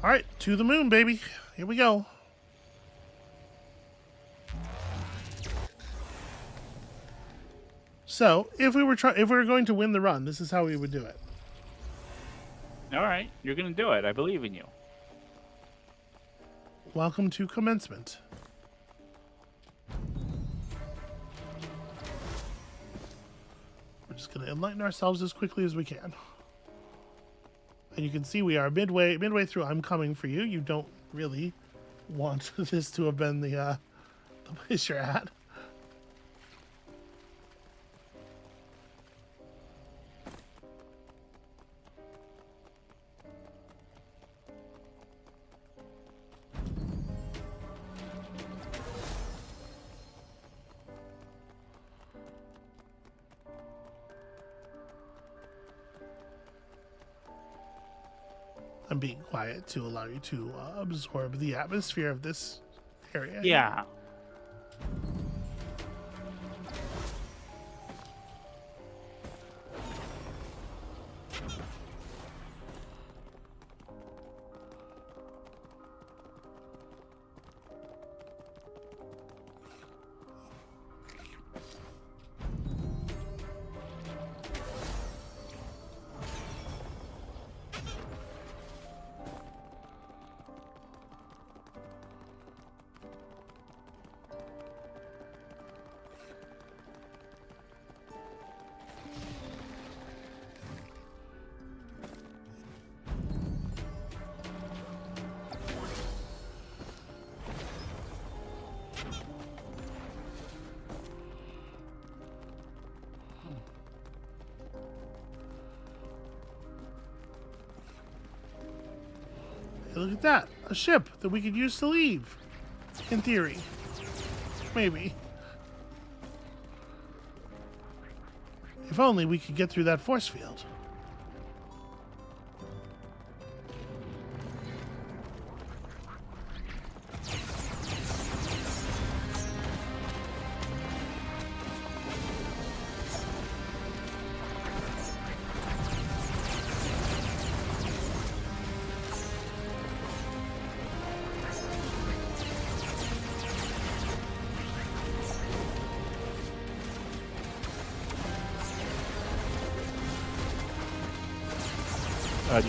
[SPEAKER 1] All right, to the moon, baby. Here we go. So, if we were going to win the run, this is how we would do it.
[SPEAKER 2] All right, you're gonna do it. I believe in you.
[SPEAKER 1] Welcome to commencement. We're just gonna enlighten ourselves as quickly as we can. And you can see we are midway through. I'm coming for you. You don't really want this to have been the place you're at. I'm being quiet to allow you to absorb the atmosphere of this area.
[SPEAKER 2] Yeah.
[SPEAKER 1] Hey, look at that. A ship that we could use to leave. In theory. Maybe. If only we could get through that force field.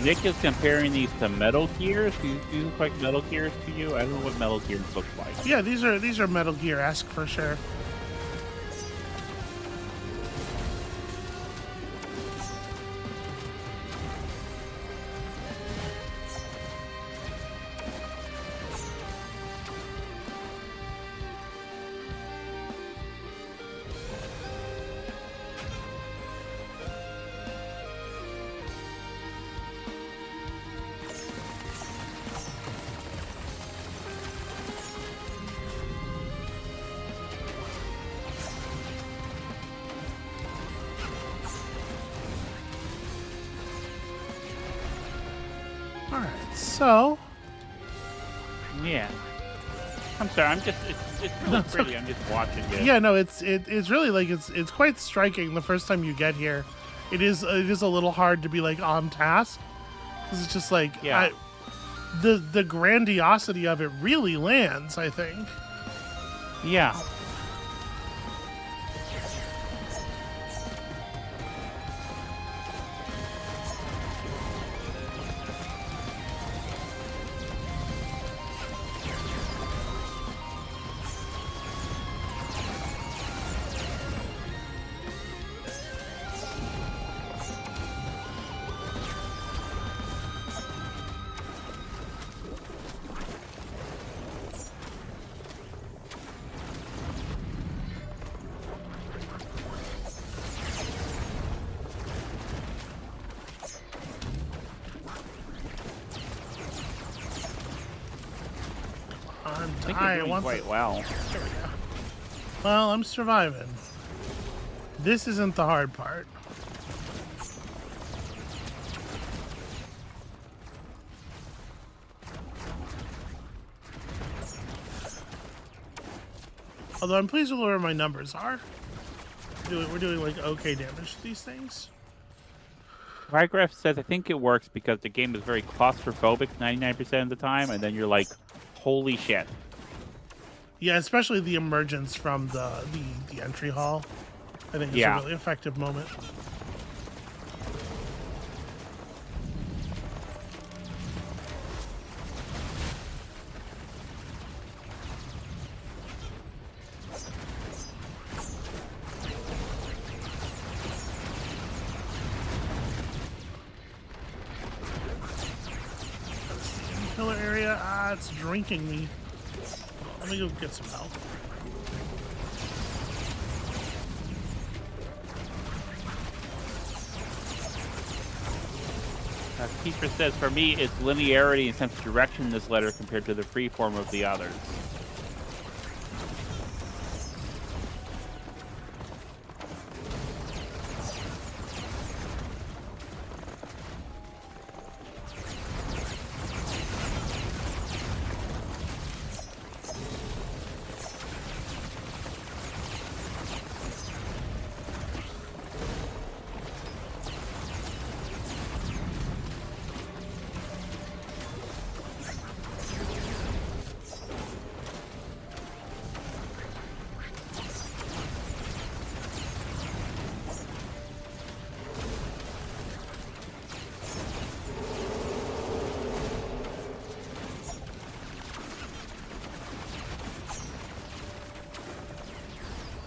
[SPEAKER 2] Nick is comparing these to Metal Gears. Do these look like Metal Gears to you? I don't know what Metal Gears looks like.
[SPEAKER 1] Yeah, these are Metal Gear-esque for sure. Alright, so...
[SPEAKER 2] Yeah. I'm sorry, it's really pretty. I'm just watching it.
[SPEAKER 1] Yeah, no, it's really like it's quite striking the first time you get here. It is a little hard to be like on task because it's just like
[SPEAKER 2] Yeah.
[SPEAKER 1] the grandiosity of it really lands, I think.
[SPEAKER 2] Yeah. I think you're doing quite well.
[SPEAKER 1] There we go. Well, I'm surviving. This isn't the hard part. Although I'm pleased with where my numbers are. We're doing like okay damage to these things.
[SPEAKER 2] Rygraph says, I think it works because the game is very claustrophobic 99% of the time, and then you're like, holy shit.
[SPEAKER 1] Yeah, especially the emergence from the entry hall. I think is a really effective moment. Pillar area. Ah, it's drinking me. Let me go get some help.
[SPEAKER 2] Teacher says, for me, it's linearity and sense of direction in this letter compared to the free form of the others.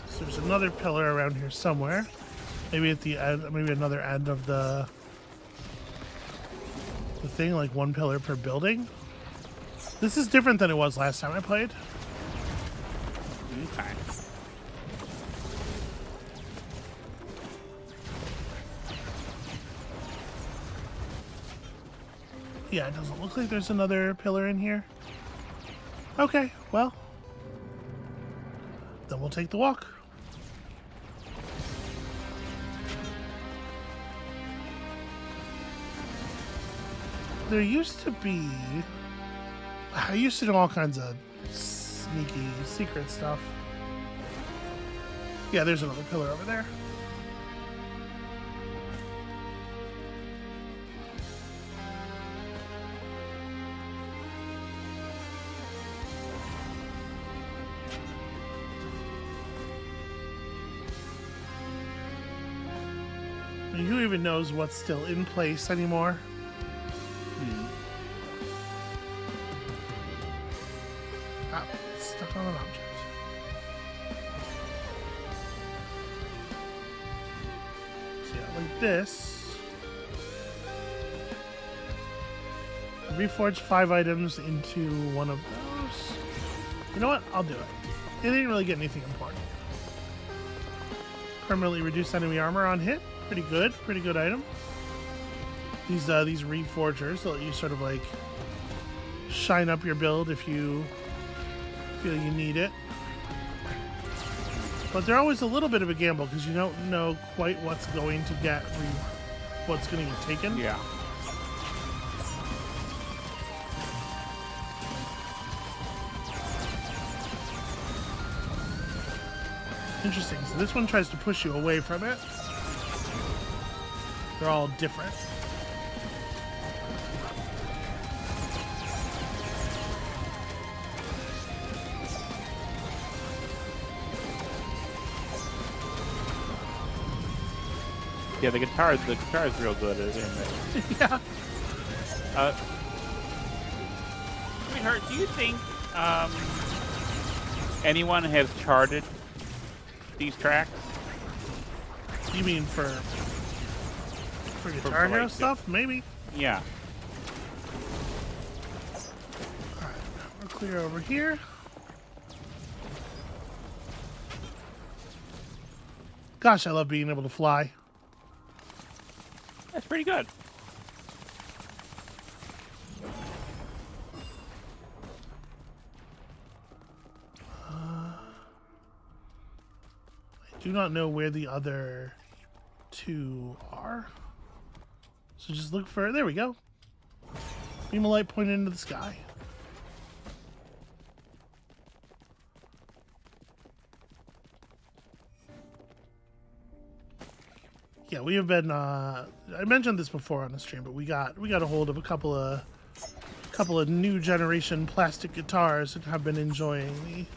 [SPEAKER 1] So there's another pillar around here somewhere. Maybe at the end, maybe another end of the thing, like one pillar per building. This is different than it was last time I played.
[SPEAKER 2] Okay.
[SPEAKER 1] Yeah, it doesn't look like there's another pillar in here. Okay, well, then we'll take the walk. There used to be... I used to do all kinds of sneaky secret stuff. Yeah, there's another pillar over there. Who even knows what's still in place anymore? Ah, stuck on an object. So yeah, like this. Reforge 5 items into one of those. You know what? I'll do it. It didn't really get anything important. Permanently reduce enemy armor on hit. Pretty good item. These reforgers let you sort of like shine up your build if you feel you need it. But they're always a little bit of a gamble because you don't know quite what's going to get taken.
[SPEAKER 2] Yeah.
[SPEAKER 1] Interesting. So this one tries to push you away from it. They're all different.
[SPEAKER 2] Yeah, the guitar is real good, isn't it?
[SPEAKER 1] Yeah.
[SPEAKER 2] Sweetheart, do you think anyone has charted these tracks?
[SPEAKER 1] You mean for Guitar Hero stuff? Maybe.
[SPEAKER 2] Yeah.
[SPEAKER 1] Alright, we're clear over here. Gosh, I love being able to fly.
[SPEAKER 2] That's pretty good.
[SPEAKER 1] I do not know where the other two are. So just look for... There we go. Beam of light pointed into the sky. Yeah, we have been... I mentioned this before on the stream, but we got a hold of a couple of new generation plastic guitars and have been enjoying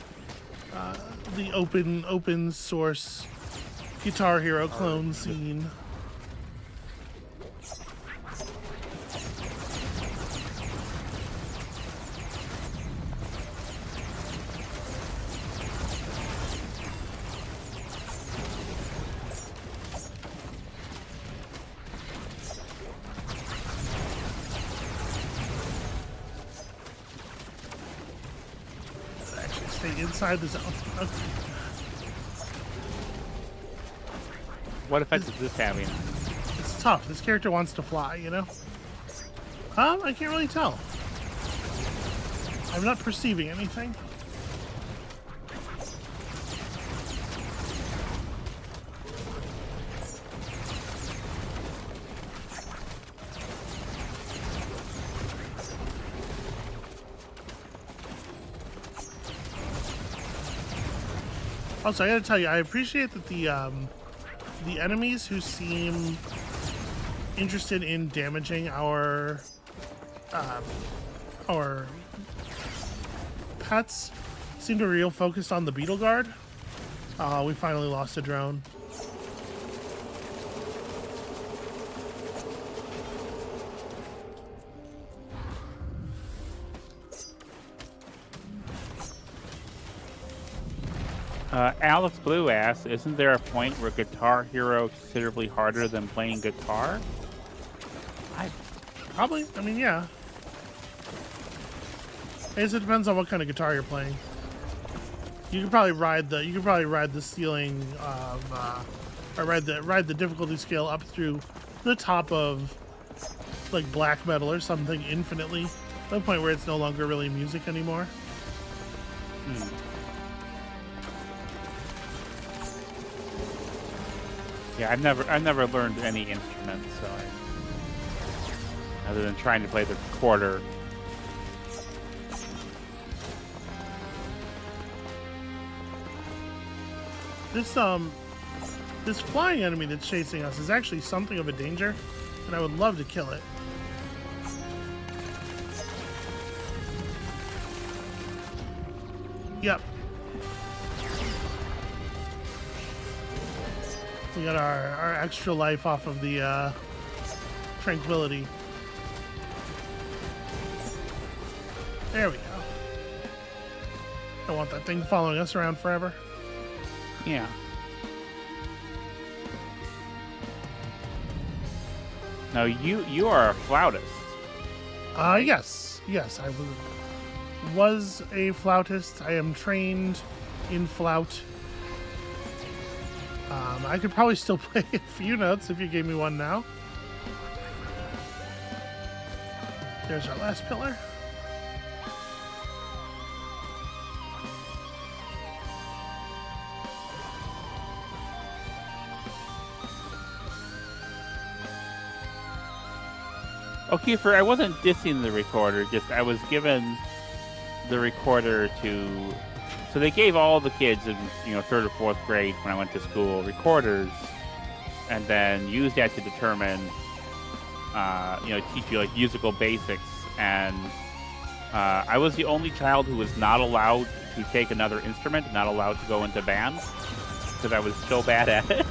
[SPEAKER 1] the open source Guitar Hero clone scene. Actually, stay inside the zone. Okay.
[SPEAKER 2] What effect is this having?
[SPEAKER 1] It's tough. This character wants to fly, you know? I can't really tell. I'm not perceiving anything. Also, I gotta tell you, I appreciate that the enemies who seem interested in damaging our pets seem to be real focused on the beetle guard. We finally lost a drone.
[SPEAKER 2] Alex Blue asks, isn't there a point where Guitar Hero is considerably harder than playing guitar?
[SPEAKER 1] Probably. I mean, yeah. I guess it depends on what kind of guitar you're playing. You could probably ride the ceiling of or ride the difficulty scale up through the top of like black metal or something infinitely, to the point where it's no longer really music anymore.
[SPEAKER 2] Yeah, I've never learned any instruments, so other than trying to play the recorder.
[SPEAKER 1] This flying enemy that's chasing us is actually something of a danger, and I would love to kill it. Yep. We got our extra life off of the tranquility. There we go. Don't want that thing following us around forever.
[SPEAKER 2] Yeah. Now you are a flautist.
[SPEAKER 1] Yes, I was a flautist. I am trained in flout. I could probably still play a few notes if you gave me one now. There's our last pillar.
[SPEAKER 2] Okay, I wasn't dissing the recorder, just I was given the recorder to... So they gave all the kids in, 3rd or 4th grade when I went to school recorders, and then used that to determine, teach you like musical basics. And I was the only child who was not allowed to take another instrument, not allowed to go into bands, because I was so bad at it.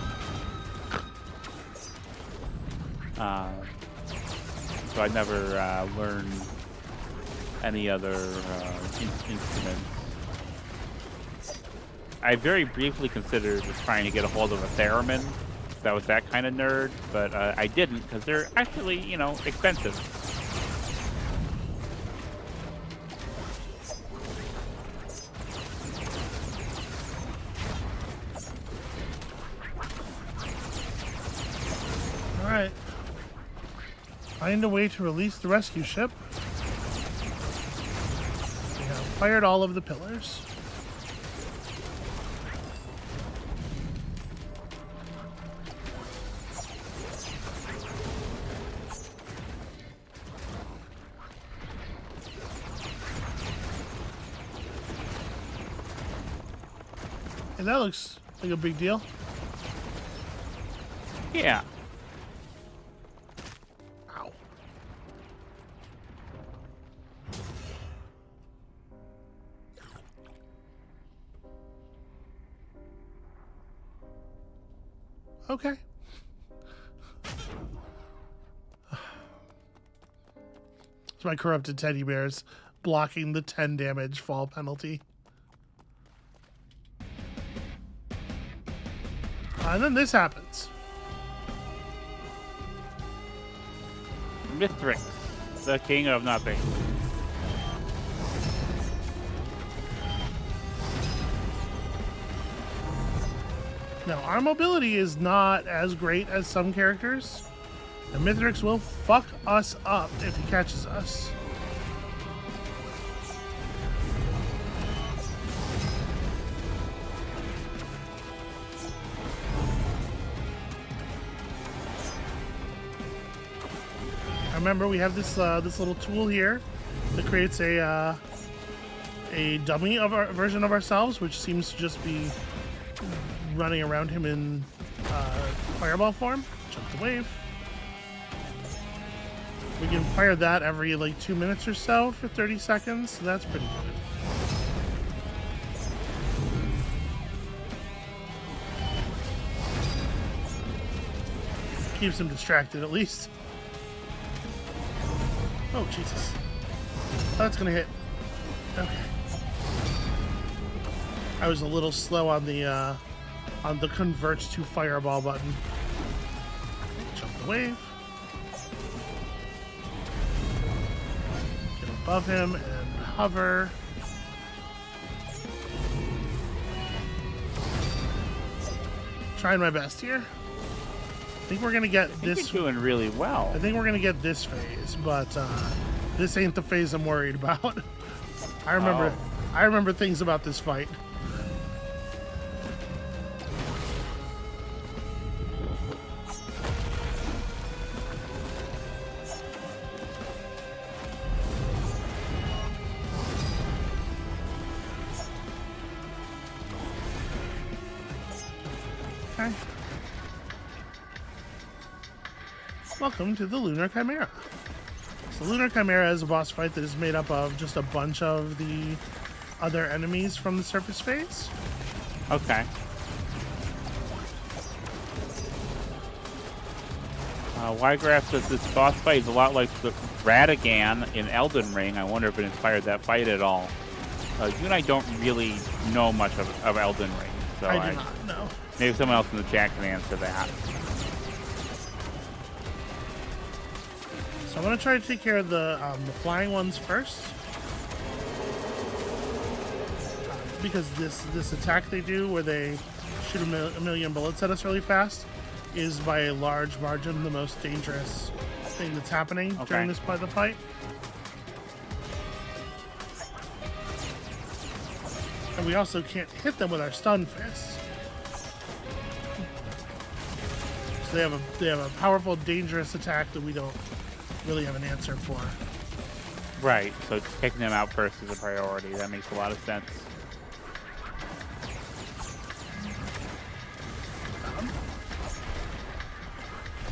[SPEAKER 2] So I never learned any other instruments. I very briefly considered trying to get a hold of a theremin. I was that kind of nerd, but I didn't because they're actually, expensive.
[SPEAKER 1] All right. Find a way to release the rescue ship. We have fired all of the pillars. And that looks like a big deal.
[SPEAKER 2] Yeah.
[SPEAKER 1] Ow. Okay. It's my corrupted teddy bears blocking the 10 damage fall penalty. And then this happens.
[SPEAKER 2] Mithrix, the king of nothing.
[SPEAKER 1] Now, our mobility is not as great as some characters, and Mithrix will fuck us up if he catches us. Remember, we have this this little tool here that creates a dummy of our version of ourselves, which seems to just be running around him in fireball form. Jump the wave. We can fire that every like 2 minutes or so for 30 seconds. So that's pretty good. Keeps him distracted at least. Oh, Jesus. Oh, that's gonna hit. Okay. I was a little slow on the convert to fireball button. Jump the wave. Get above him and hover. Trying my best here. think we're gonna get
[SPEAKER 2] I think
[SPEAKER 1] this.
[SPEAKER 2] you're doing really well.
[SPEAKER 1] I think we're gonna get this phase, but this ain't the phase I'm worried about. I remember things about this fight. Okay. Welcome to the Lunar Chimera. So Lunar Chimera is a boss fight that is made up of just a bunch of the other enemies from the surface phase.
[SPEAKER 2] Okay. Ygraph says this boss fight is a lot like the Radagan in Elden Ring. I wonder if it inspired that fight at all. You and I don't really know much of Elden Ring, so
[SPEAKER 1] I do not know.
[SPEAKER 2] Maybe someone else in the chat can answer that.
[SPEAKER 1] So I'm gonna try to take care of the flying ones first, because this attack they do, where they shoot a million bullets at us really fast, is by a large margin the most dangerous thing that's happening during this part of the fight. And we also can't hit them with our stun fists. So they have a powerful, dangerous attack that we don't really have an answer for.
[SPEAKER 2] Right, so taking them out first is a priority. That makes a lot of sense.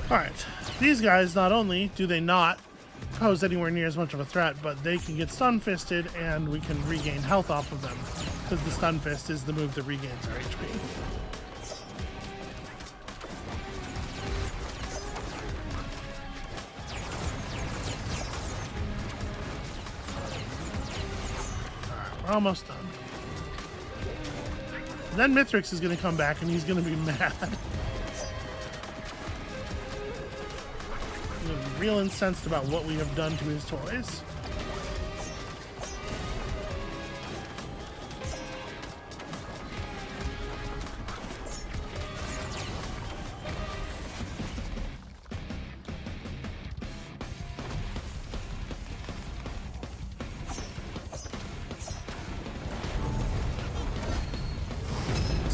[SPEAKER 1] Alright, these guys, not only do they not pose anywhere near as much of a threat, but they can get stun fisted and we can regain health off of them, because the stun fist is the move that regains our HP. We're almost done. Then Mithrix is going to come back and he's going to be mad. He's gonna be real incensed about what we have done to his toys.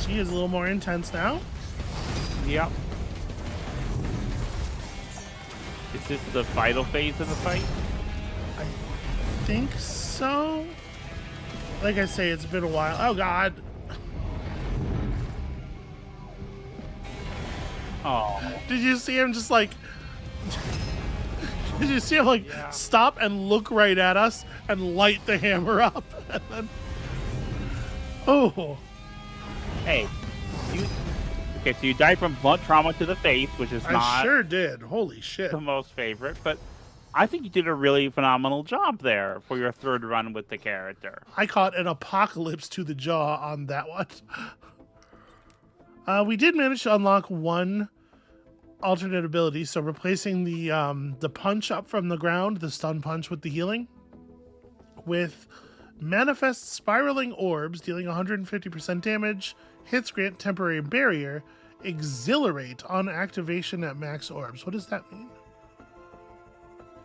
[SPEAKER 1] He is a little more intense now.
[SPEAKER 2] Yep. Is this the final phase of the fight?
[SPEAKER 1] I think so. Like I say, it's been a while. Oh god.
[SPEAKER 2] Oh.
[SPEAKER 1] Did you see him just like Did you see him like stop and look right at us and light the hammer up? And then oh.
[SPEAKER 2] Hey, okay, so you died from blunt trauma to the face, which is
[SPEAKER 1] I
[SPEAKER 2] not
[SPEAKER 1] sure did. Holy shit.
[SPEAKER 2] the most favorite, but I think you did a really phenomenal job there for your third run with the character.
[SPEAKER 1] I caught an apocalypse to the jaw on that one. We did manage to unlock one alternate ability, so replacing the punch up from the ground, the stun punch with the healing, with manifest spiraling orbs dealing 150% damage, hits grant temporary barrier, exhilarate on activation at max orbs. What does that mean?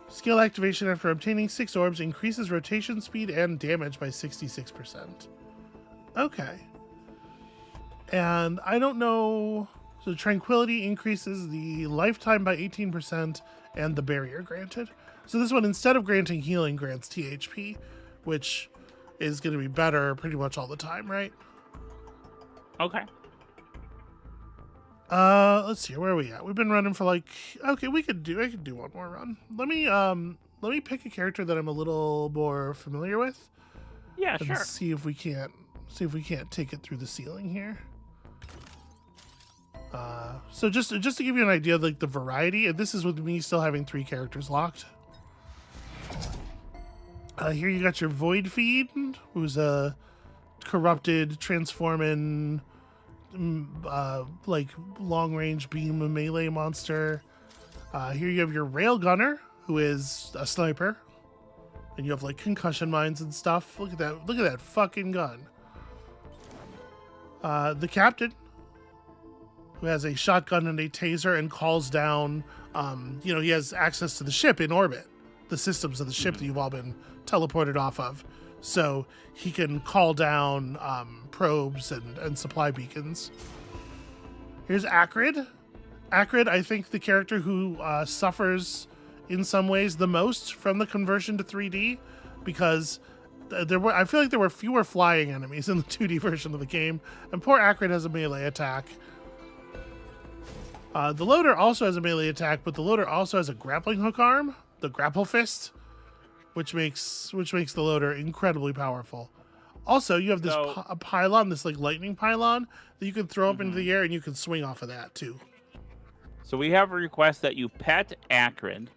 [SPEAKER 1] Skill activation after obtaining 6 orbs increases rotation speed and damage by 66%. Okay. And I don't know. So tranquility increases the lifetime by 18% and the barrier granted. So this one, instead of granting healing, grants THP, which is going to be better pretty much all the time, right?
[SPEAKER 2] Okay.
[SPEAKER 1] Let's see, where are we at? We've been running for like, okay, I could do one more run. Let me pick a character that I'm a little more familiar with.
[SPEAKER 2] Yeah,
[SPEAKER 1] and
[SPEAKER 2] sure.
[SPEAKER 1] see if we can't take it through the ceiling here. So just to give you an idea of like the variety, and this is with me still having 3 characters locked. Here you got your Void Feed, who's a corrupted, transforming, like long-range beam melee monster. Here you have your Railgunner, who is a sniper, and you have like concussion mines and stuff. Look at that! Look at that fucking gun. The Captain, who has a shotgun and a taser and calls down, he has access to the ship in orbit, the systems of the ship that you've all been teleported off of. So he can call down probes and supply beacons. Here's Acrid. Acrid, I think the character who suffers in some ways the most from the conversion to 3D, because I feel like there were fewer flying enemies in the 2D version of the game, and poor Acrid has a melee attack. The loader also has a melee attack, but the loader also has a grappling hook arm, the grapple fist, which makes the loader incredibly powerful. Also, you have this pylon, this like lightning pylon that you can throw up into the air, and you can swing off of that too.
[SPEAKER 2] So we have a request that you pet Acrid.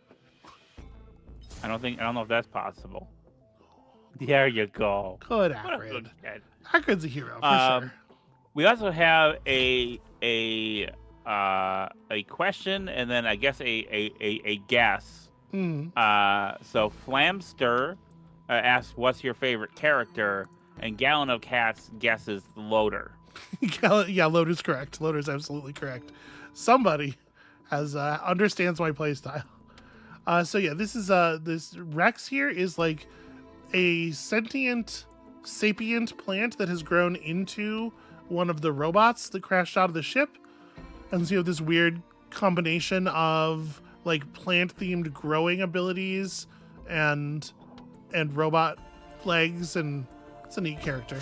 [SPEAKER 2] I don't know if that's possible. There you go.
[SPEAKER 1] Good Acrid. Acrid's a hero for sure.
[SPEAKER 2] We also have a question, and then I guess a guess. So Flamster asks, "What's your favorite character?" And Gallon of Cats guesses the Loader.
[SPEAKER 1] Yeah, Loader's correct. Loader's absolutely correct. Somebody understands my playstyle. So yeah, this is this Rex here is like a sentient sapient plant that has grown into one of the robots that crashed out of the ship. And so you have this weird combination of like plant-themed growing abilities and robot legs, and it's a neat character.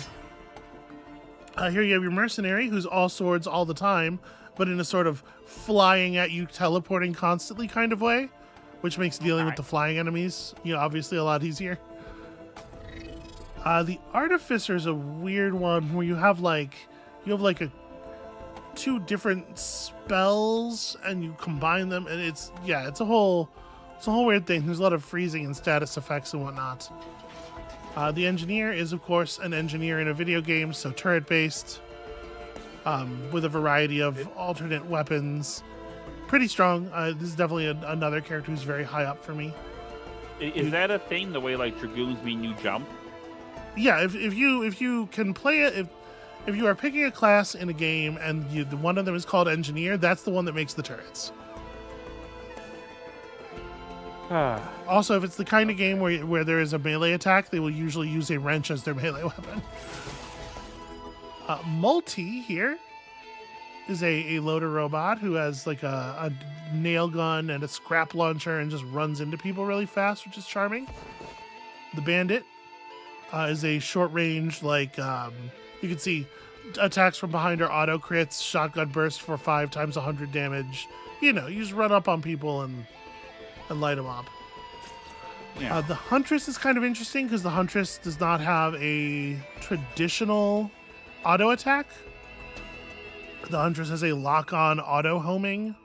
[SPEAKER 1] Here you have your mercenary, who's all swords all the time, but in a sort of flying at you, teleporting constantly kind of way, which makes dealing with the flying enemies, obviously a lot easier. The Artificer is a weird one where you have like two different spells and you combine them, and it's a whole weird thing. There's a lot of freezing and status effects and whatnot. The Engineer is of course an engineer in a video game, so turret based, with a variety of alternate weapons. Pretty strong. This is definitely another character who's very high up for me.
[SPEAKER 2] Is that a thing? The way like Dragoons mean you jump?
[SPEAKER 1] Yeah, if you can play it, if you are picking a class in a game and one of them is called Engineer, that's the one that makes the turrets. Also, if it's the kind of game where there is a melee attack, they will usually use a wrench as their melee weapon. Multi here is a loader robot who has like a nail gun and a scrap launcher and just runs into people really fast, which is charming. The Bandit is a short range, like you can see attacks from behind are auto crits, shotgun burst for 5 times 100 damage. You just run up on people and light them up. Yeah. The Huntress is kind of interesting because the Huntress does not have a traditional auto attack. The Huntress has a lock-on auto homing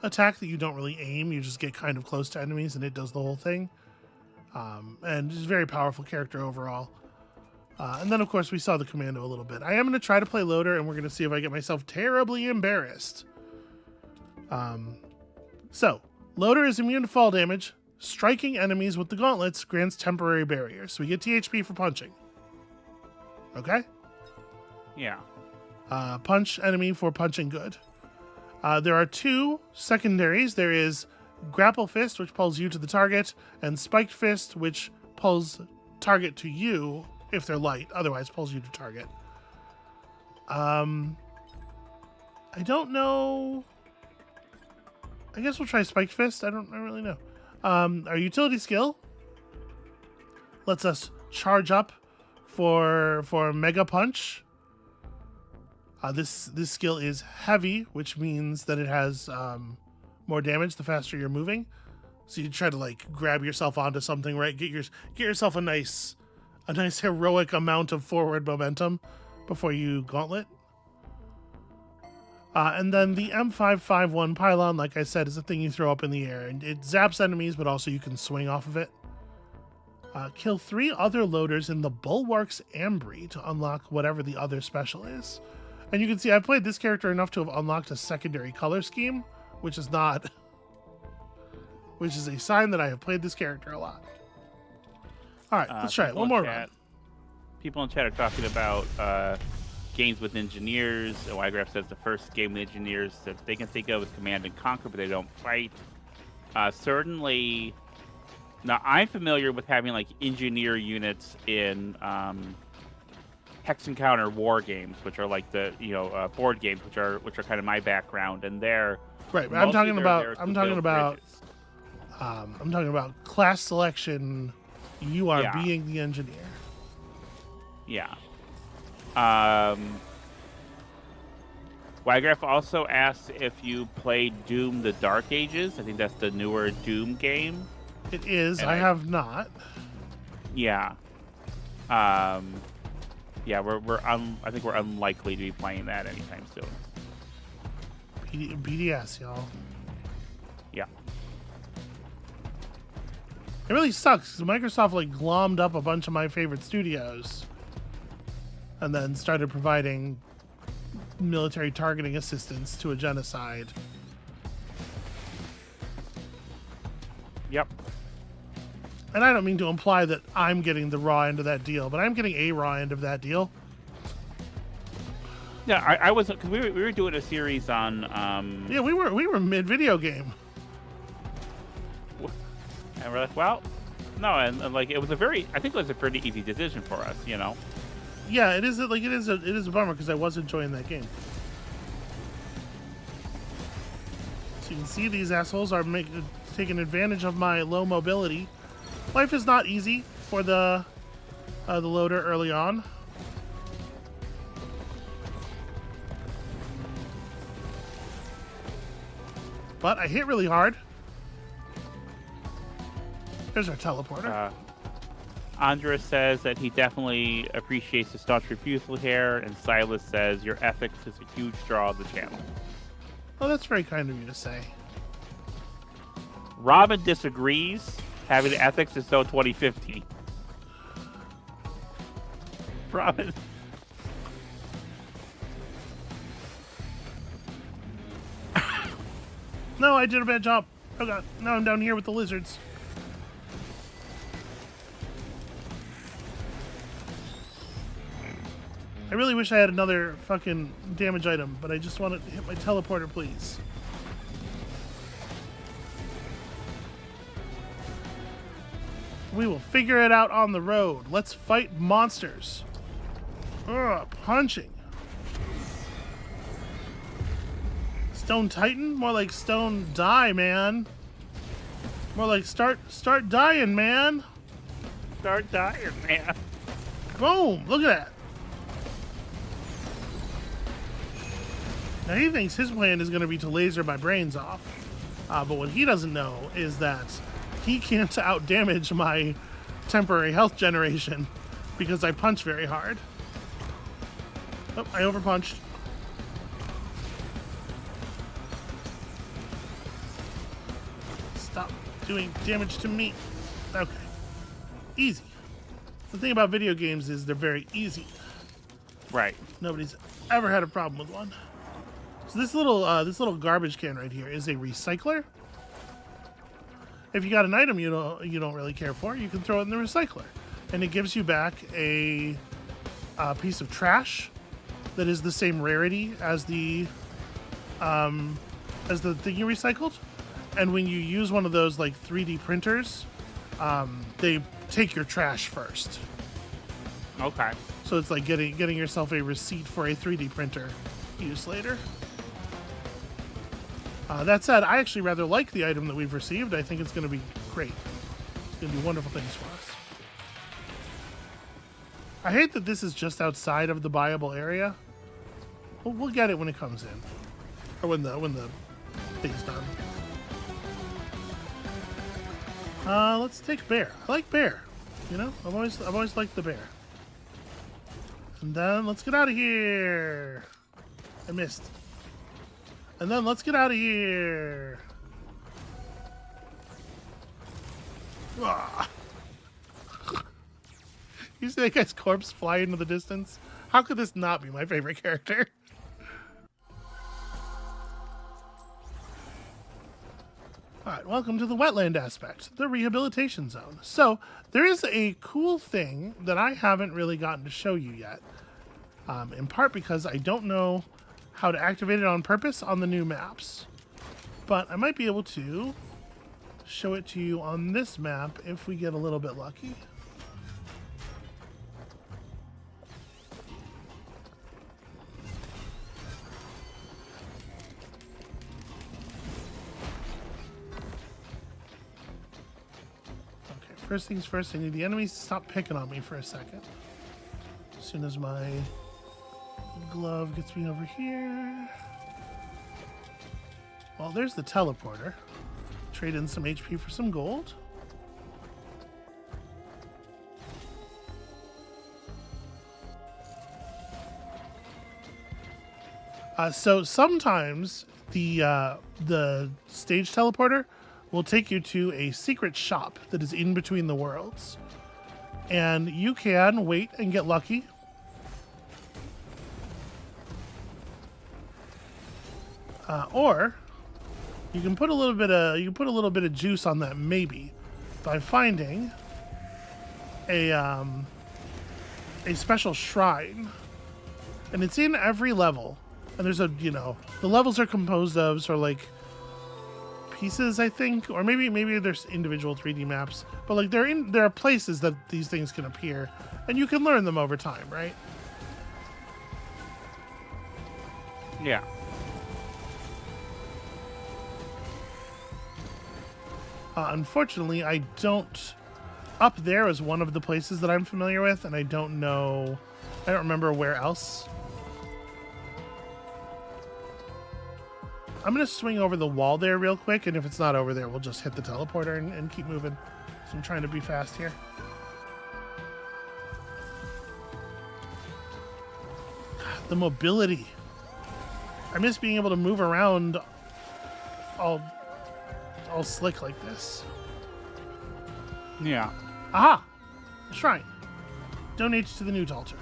[SPEAKER 1] attack that you don't really aim. You just get kind of close to enemies and it does the whole thing. And it's a very powerful character overall. And then, of course, we saw the Commando a little bit. I am going to try to play Loader, and we're going to see if I get myself terribly embarrassed. So, Loader is immune to fall damage. Striking enemies with the gauntlets grants temporary barriers. So we get THP for punching. Okay?
[SPEAKER 2] Yeah.
[SPEAKER 1] Punch enemy for punching good. There are 2 secondaries. There is Grapple Fist, which pulls you to the target, and Spiked Fist, which pulls target to you if they're light, otherwise pulls you to target. I don't know. I guess we'll try Spiked Fist. I don't really know. Our utility skill lets us charge up for Mega Punch. This skill is heavy, which means that it has more damage the faster you're moving. So you try to like grab yourself onto something, right? Get yourself a nice heroic amount of forward momentum before you gauntlet. And then the M551 pylon, like I said, is a thing you throw up in the air, and it zaps enemies, but also you can swing off of it. Kill 3 other loaders in the Bulwark's Ambry to unlock whatever the other special is. And you can see I've played this character enough to have unlocked a secondary color scheme, which is a sign that I have played this character a lot. All right, let's try it. One more run.
[SPEAKER 2] People in chat are talking about games with engineers. Wygraph says the first game with engineers that they can think of is Command and Conquer, but they don't fight. Certainly, now I'm familiar with having like engineer units in Hex Encounter war games, which are like the board games, which are kind of my background, and they're
[SPEAKER 1] right. I'm talking about
[SPEAKER 2] bridges.
[SPEAKER 1] I'm talking about class selection. You are being the engineer.
[SPEAKER 2] Yeah. Wygraph also asks if you played Doom: The Dark Ages. I think that's the newer Doom game.
[SPEAKER 1] It is. I have not.
[SPEAKER 2] Yeah. Yeah, I think we're unlikely to be playing that anytime soon.
[SPEAKER 1] BDS, y'all.
[SPEAKER 2] Yeah.
[SPEAKER 1] It really sucks because Microsoft like glommed up a bunch of my favorite studios and then started providing military targeting assistance to a genocide.
[SPEAKER 2] Yep.
[SPEAKER 1] And I don't mean to imply that I'm getting the raw end of that deal, but I'm getting a raw end of that deal.
[SPEAKER 2] Yeah, I was, because we were doing a series on.
[SPEAKER 1] Yeah, we were mid video game.
[SPEAKER 2] And we're like, well, no, and like it was I think it was a pretty easy decision for us, you know.
[SPEAKER 1] Yeah, it is a bummer because I was enjoying that game. So you can see these assholes are taking advantage of my low mobility. Life is not easy for the loader early on. But I hit really hard. There's our teleporter.
[SPEAKER 2] Andres says that he definitely appreciates the staunch refusal here, and Silas says your ethics is a huge draw of the channel.
[SPEAKER 1] Oh, that's very kind of you to say.
[SPEAKER 2] Robin disagrees. Having ethics is so 2015. Robin.
[SPEAKER 1] No, I did a bad job. Oh god, now I'm down here with the lizards. I really wish I had another fucking damage item, but I just want to hit my teleporter, please. We will figure it out on the road. Let's fight monsters. Ugh, punching. Stone Titan? More like Stone Die, man. More like start dying, man.
[SPEAKER 2] Start dying, man.
[SPEAKER 1] Boom! Look at that. Now he thinks his plan is going to be to laser my brains off. But what he doesn't know is that he can't outdamage my temporary health generation because I punch very hard. Oh, I overpunched. Stop doing damage to me. Okay. Easy. The thing about video games is they're very easy.
[SPEAKER 2] Right.
[SPEAKER 1] Nobody's ever had a problem with one. So this little garbage can right here is a recycler. If you got an item you don't really care for, you can throw it in the recycler, and it gives you back a piece of trash that is the same rarity as the thing you recycled. And when you use one of those like 3D printers, they take your trash first.
[SPEAKER 2] Okay.
[SPEAKER 1] So it's like getting yourself a receipt for a 3D printer use later. That said, I actually rather like the item that we've received. I think it's going to be great. It's going to do wonderful things for us. I hate that this is just outside of the buyable area. We'll get it when it comes in, or when the thing's done. Let's take bear. I like bear. You know, I've always liked the bear. And then let's get out of here. I missed. And then let's get out of here. Ah. You see that guy's corpse fly into the distance? How could this not be my favorite character? Alright, welcome to the wetland aspect, the rehabilitation zone. So, there is a cool thing that I haven't really gotten to show you yet. in part because I don't know how to activate it on purpose on the new maps. But I might be able to show it to you on this map if we get a little bit lucky. Okay, first things first, I need the enemies to stop picking on me for a second. As soon as my glove gets me over here. Well, there's the teleporter. Trade in some HP for some gold. So sometimes the stage teleporter will take you to a secret shop that is in between the worlds. And you can wait and get lucky. Or you can put a little bit of juice on that maybe by finding a special shrine, and it's in every level. And there's the levels are composed of sort of like pieces, I think, or maybe there's individual 3D maps, but like there are places that these things can appear, and you can learn them over time, right?
[SPEAKER 2] Yeah.
[SPEAKER 1] Unfortunately, I don't. Up there is one of the places that I'm familiar with, and I don't remember where else. I'm going to swing over the wall there real quick, and if it's not over there, we'll just hit the teleporter and keep moving. So I'm trying to be fast here. The mobility. I miss being able to move around all slick like this.
[SPEAKER 2] Yeah.
[SPEAKER 1] Aha! A shrine. Donate to the Newt altar.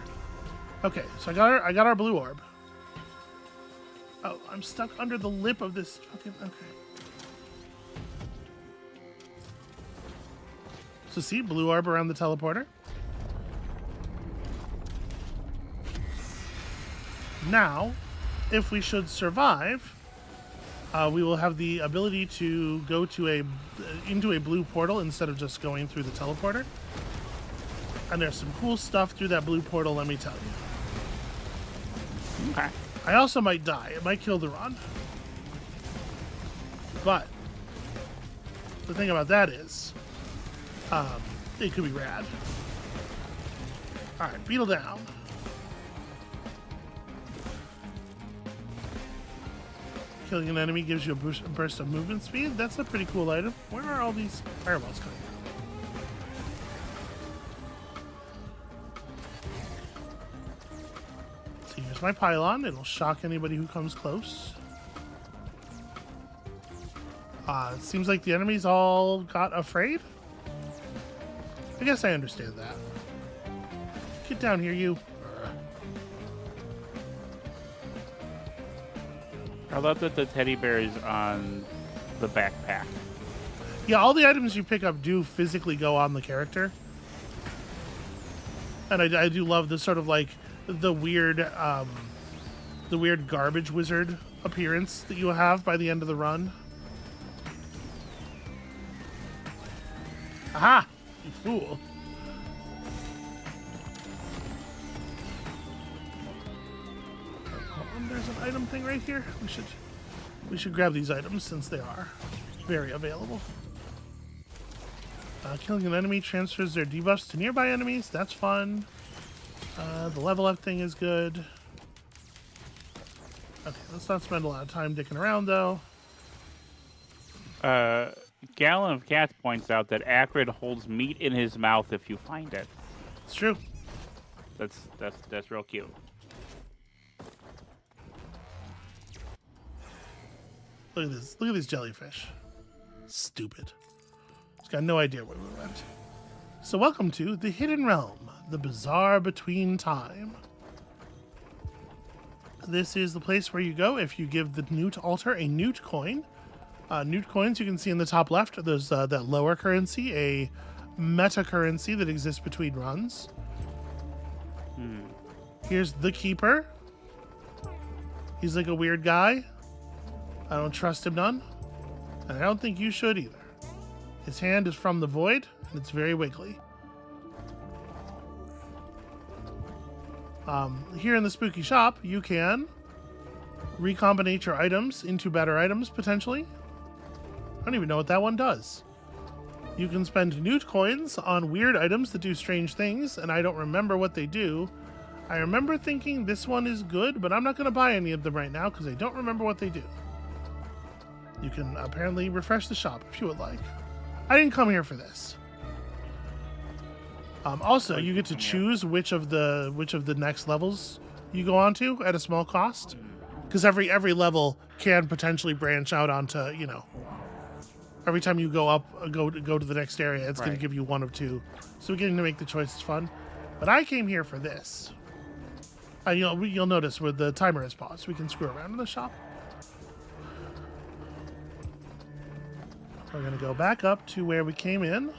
[SPEAKER 1] Okay, so I got our blue orb. Oh, I'm stuck under the lip of this fucking... Okay. So see, blue orb around the teleporter. Now, if we should survive, we will have the ability to go into a blue portal instead of just going through the teleporter. And there's some cool stuff through that blue portal, let me tell you.
[SPEAKER 2] Okay.
[SPEAKER 1] I also might die. It might kill the run. But the thing about that is, it could be rad. Alright, beetle down. Killing an enemy gives you a burst of movement speed. That's a pretty cool item. Where are all these fireballs coming from? So here's my pylon. It'll shock anybody who comes close. It seems like the enemies all got afraid. I guess I understand that. Get down here, you.
[SPEAKER 2] I love that the teddy bear is on the backpack.
[SPEAKER 1] Yeah, all the items you pick up do physically go on the character. And I do love the sort of like the weird garbage wizard appearance that you have by the end of the run. Aha! You fool. There's an item thing right here. We should grab these items since they are very available. Killing an enemy transfers their debuffs to nearby enemies. That's fun. The level up thing is good. Okay, let's not spend a lot of time dicking around though.
[SPEAKER 2] Gallon of Cats points out that Acrid holds meat in his mouth if you find it.
[SPEAKER 1] It's true.
[SPEAKER 2] That's real cute.
[SPEAKER 1] Look at this. Look at this jellyfish. Stupid. He's got no idea where we went. So welcome to the Hidden Realm, the Bazaar Between Time. This is the place where you go if you give the Newt altar a Newt coin. Newt coins you can see in the top left. There's that lower currency, a meta currency that exists between runs. Here's the Keeper. He's like a weird guy. I don't trust him none. And I don't think you should either. His hand is from the void, and it's very wiggly. Here in the spooky shop, you can recombinate your items into better items, potentially. I don't even know what that one does. You can spend newt coins on weird items that do strange things, and I don't remember what they do. I remember thinking this one is good, but I'm not going to buy any of them right now because I don't remember what they do. You can apparently refresh the shop if you would like. I didn't come here for this. Also, you get to choose which of the next levels you go on to at a small cost, because every level can potentially branch out onto, you know, every time you go up, go to the next area, it's going to give you one of two. So getting to make the choice is fun. But I came here for this. You'll notice where the timer is paused. We can screw around in the shop. We're going to go back up to where we came in.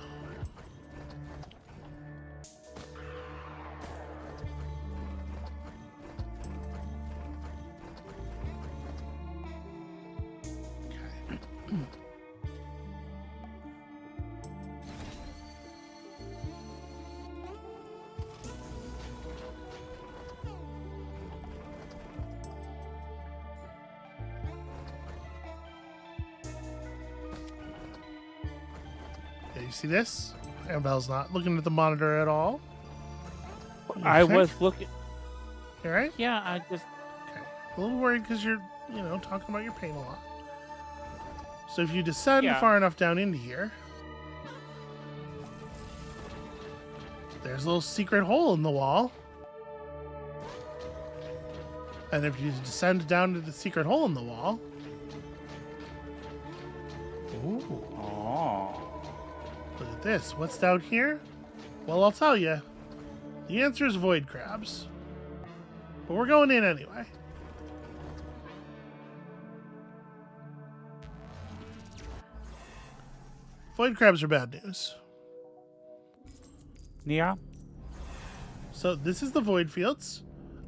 [SPEAKER 1] You see this? Amabel's not looking at the monitor at all.
[SPEAKER 2] I was looking.
[SPEAKER 1] You all right?
[SPEAKER 2] Yeah, I just...
[SPEAKER 1] Okay. A little worried because you're, talking about your pain a lot. So if you descend far enough down into here, there's a little secret hole in the wall. And if you descend down to the secret hole in the wall... Ooh.
[SPEAKER 2] Oh.
[SPEAKER 1] Look at this. What's down here? Well, I'll tell you. The answer is void crabs. But we're going in anyway. Void crabs are bad news.
[SPEAKER 2] Yeah.
[SPEAKER 1] So this is the void fields.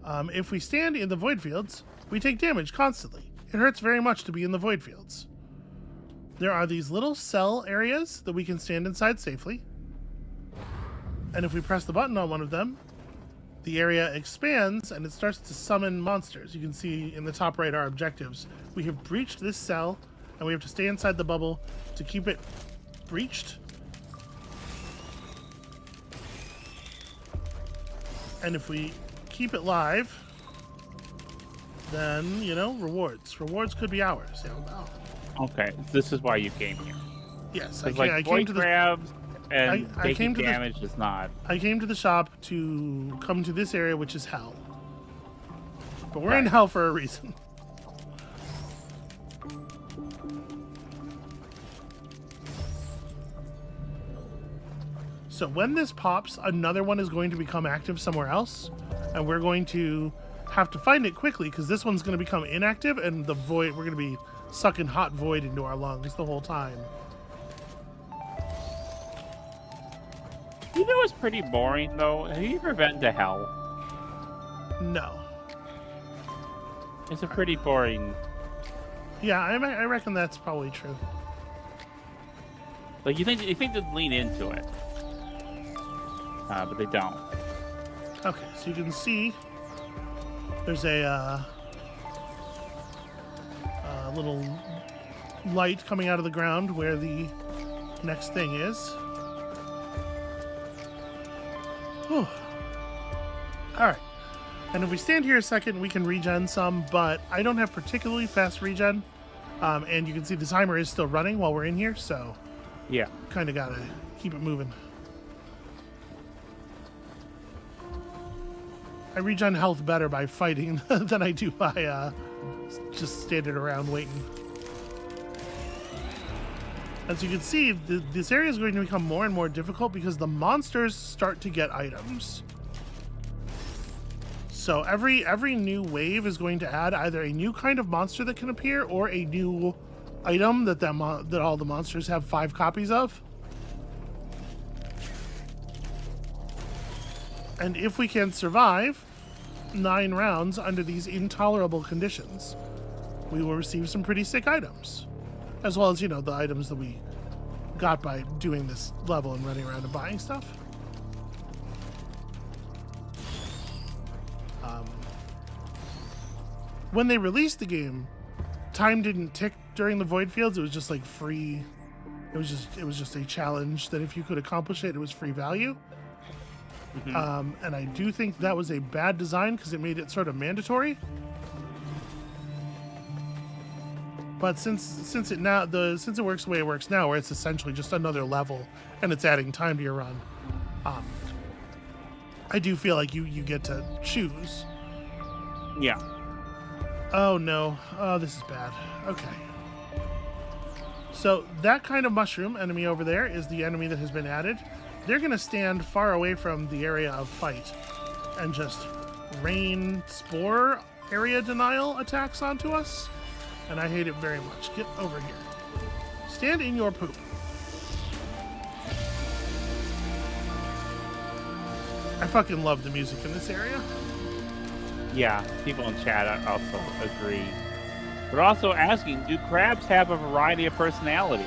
[SPEAKER 1] If we stand in the void fields, we take damage constantly. It hurts very much to be in the void fields. There are these little cell areas that we can stand inside safely. And if we press the button on one of them, the area expands and it starts to summon monsters. You can see in the top right our objectives. We have breached this cell and we have to stay inside the bubble to keep it breached. And if we keep it live, then, rewards. Rewards could be ours.
[SPEAKER 2] Okay, this is why you came here.
[SPEAKER 1] Yes,
[SPEAKER 2] I came to crabs and taking damage is not.
[SPEAKER 1] I came to the shop to come to this area, which is hell. But we're in hell for a reason. So when this pops, another one is going to become active somewhere else, and we're going to have to find it quickly because this one's going to become inactive, and the void, we're going to be sucking hot void into our lungs the whole time.
[SPEAKER 2] You know what's pretty boring, though? Have you ever been to hell?
[SPEAKER 1] No.
[SPEAKER 2] It's a pretty boring...
[SPEAKER 1] Yeah, I reckon that's probably true.
[SPEAKER 2] Like, you think they'd lean into it. But they don't.
[SPEAKER 1] Okay, so you can see there's a little light coming out of the ground where the next thing is. Whew. Alright. And if we stand here a second, we can regen some, but I don't have particularly fast regen. And you can see the timer is still running while we're in here, so
[SPEAKER 2] yeah,
[SPEAKER 1] kind of gotta keep it moving. I regen health better by fighting than I do by just standing around waiting. As you can see, this area is going to become more and more difficult because the monsters start to get items. So every new wave is going to add either a new kind of monster that can appear or a new item that all the monsters have 5 copies of. And if we can survive, 9 rounds under these intolerable conditions, we will receive some pretty sick items. As well as, the items that we got by doing this level and running around and buying stuff. When they released the game, time didn't tick during the void fields. It was just like free. It was just a challenge that if you could accomplish it, it was free value. Mm-hmm. And I do think that was a bad design because it made it sort of mandatory. But since it works the way it works now, where it's essentially just another level and it's adding time to your run, I do feel like you get to choose.
[SPEAKER 2] Yeah.
[SPEAKER 1] Oh no. Oh, this is bad. Okay. So that kind of mushroom enemy over there is the enemy that has been added. They're going to stand far away from the area of fight and just rain spore area denial attacks onto us. And I hate it very much. Get over here. Stand in your poop. I fucking love the music in this area.
[SPEAKER 2] Yeah, people in chat also agree. We're also asking, do crabs have a variety of personalities?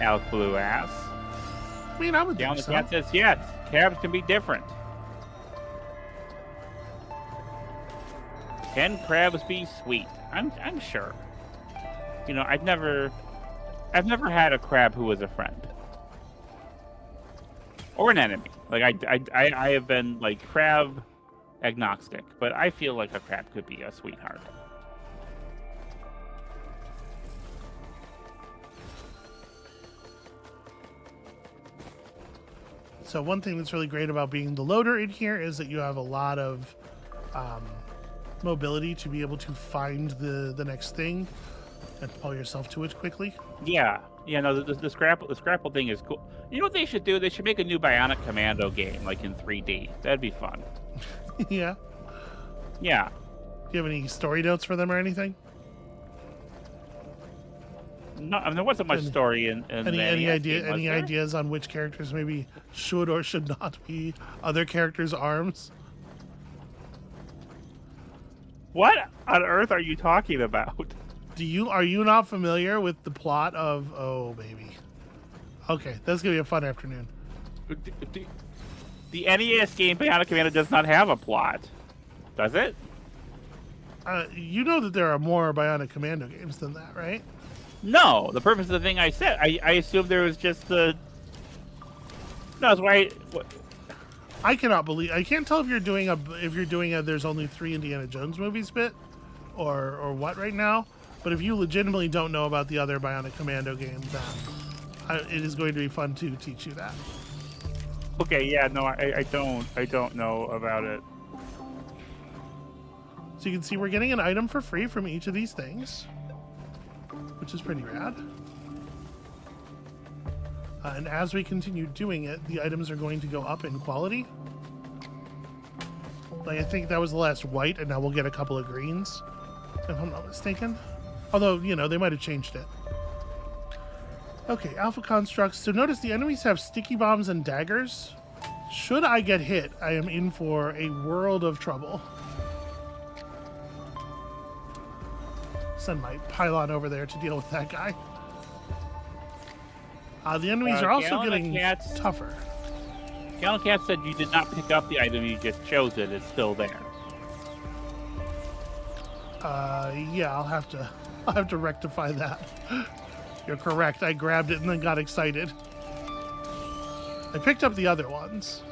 [SPEAKER 2] Alec Blue asks.
[SPEAKER 1] I mean, I would
[SPEAKER 2] Down
[SPEAKER 1] think
[SPEAKER 2] the
[SPEAKER 1] so.
[SPEAKER 2] cat says yes. Crabs can be different. Can crabs be sweet? I'm sure. I've never had a crab who was a friend or an enemy. Like I have been like crab agnostic, but I feel like a crab could be a sweetheart.
[SPEAKER 1] So one thing that's really great about being the loader in here is that you have a lot of mobility to be able to find the next thing and pull yourself to it quickly.
[SPEAKER 2] Yeah. No, the scrapple thing is cool. You know what they should do? They should make a new Bionic Commando game, like in 3D. That'd be fun.
[SPEAKER 1] Yeah.
[SPEAKER 2] Yeah.
[SPEAKER 1] Do you have any story notes for them or anything?
[SPEAKER 2] No, I mean, there wasn't much story in
[SPEAKER 1] any ideas on which characters maybe should or should not be other characters' arms?
[SPEAKER 2] What on earth are you talking about?
[SPEAKER 1] Are you not familiar with the plot of Oh Baby? Okay, that's gonna be a fun afternoon.
[SPEAKER 2] The NES game Bionic Commando does not have a plot, does it?
[SPEAKER 1] You know that there are more Bionic Commando games than that, right?
[SPEAKER 2] No, the purpose of the thing I said. I assumed there was just the. No, that's why.
[SPEAKER 1] I cannot believe. I can't tell if you're doing a there's only 3 Indiana Jones movies bit, or what right now. But if you legitimately don't know about the other Bionic Commando games, it is going to be fun to teach you that.
[SPEAKER 2] Okay, yeah, no, I don't know about it.
[SPEAKER 1] So you can see we're getting an item for free from each of these things, which is pretty rad. And as we continue doing it, the items are going to go up in quality. Like, I think that was the last white, and now we'll get a couple of greens, if I'm not mistaken. Although, they might have changed it. Okay, Alpha Constructs. So notice the enemies have sticky bombs and daggers. Should I get hit, I am in for a world of trouble. Send my pylon over there to deal with that guy. The enemies are also getting tougher.
[SPEAKER 2] Gallon Cat said you did not pick up the item, you just chose it. It's still there.
[SPEAKER 1] Yeah, I'll have to rectify that. You're correct. I grabbed it and then got excited. I picked up the other ones.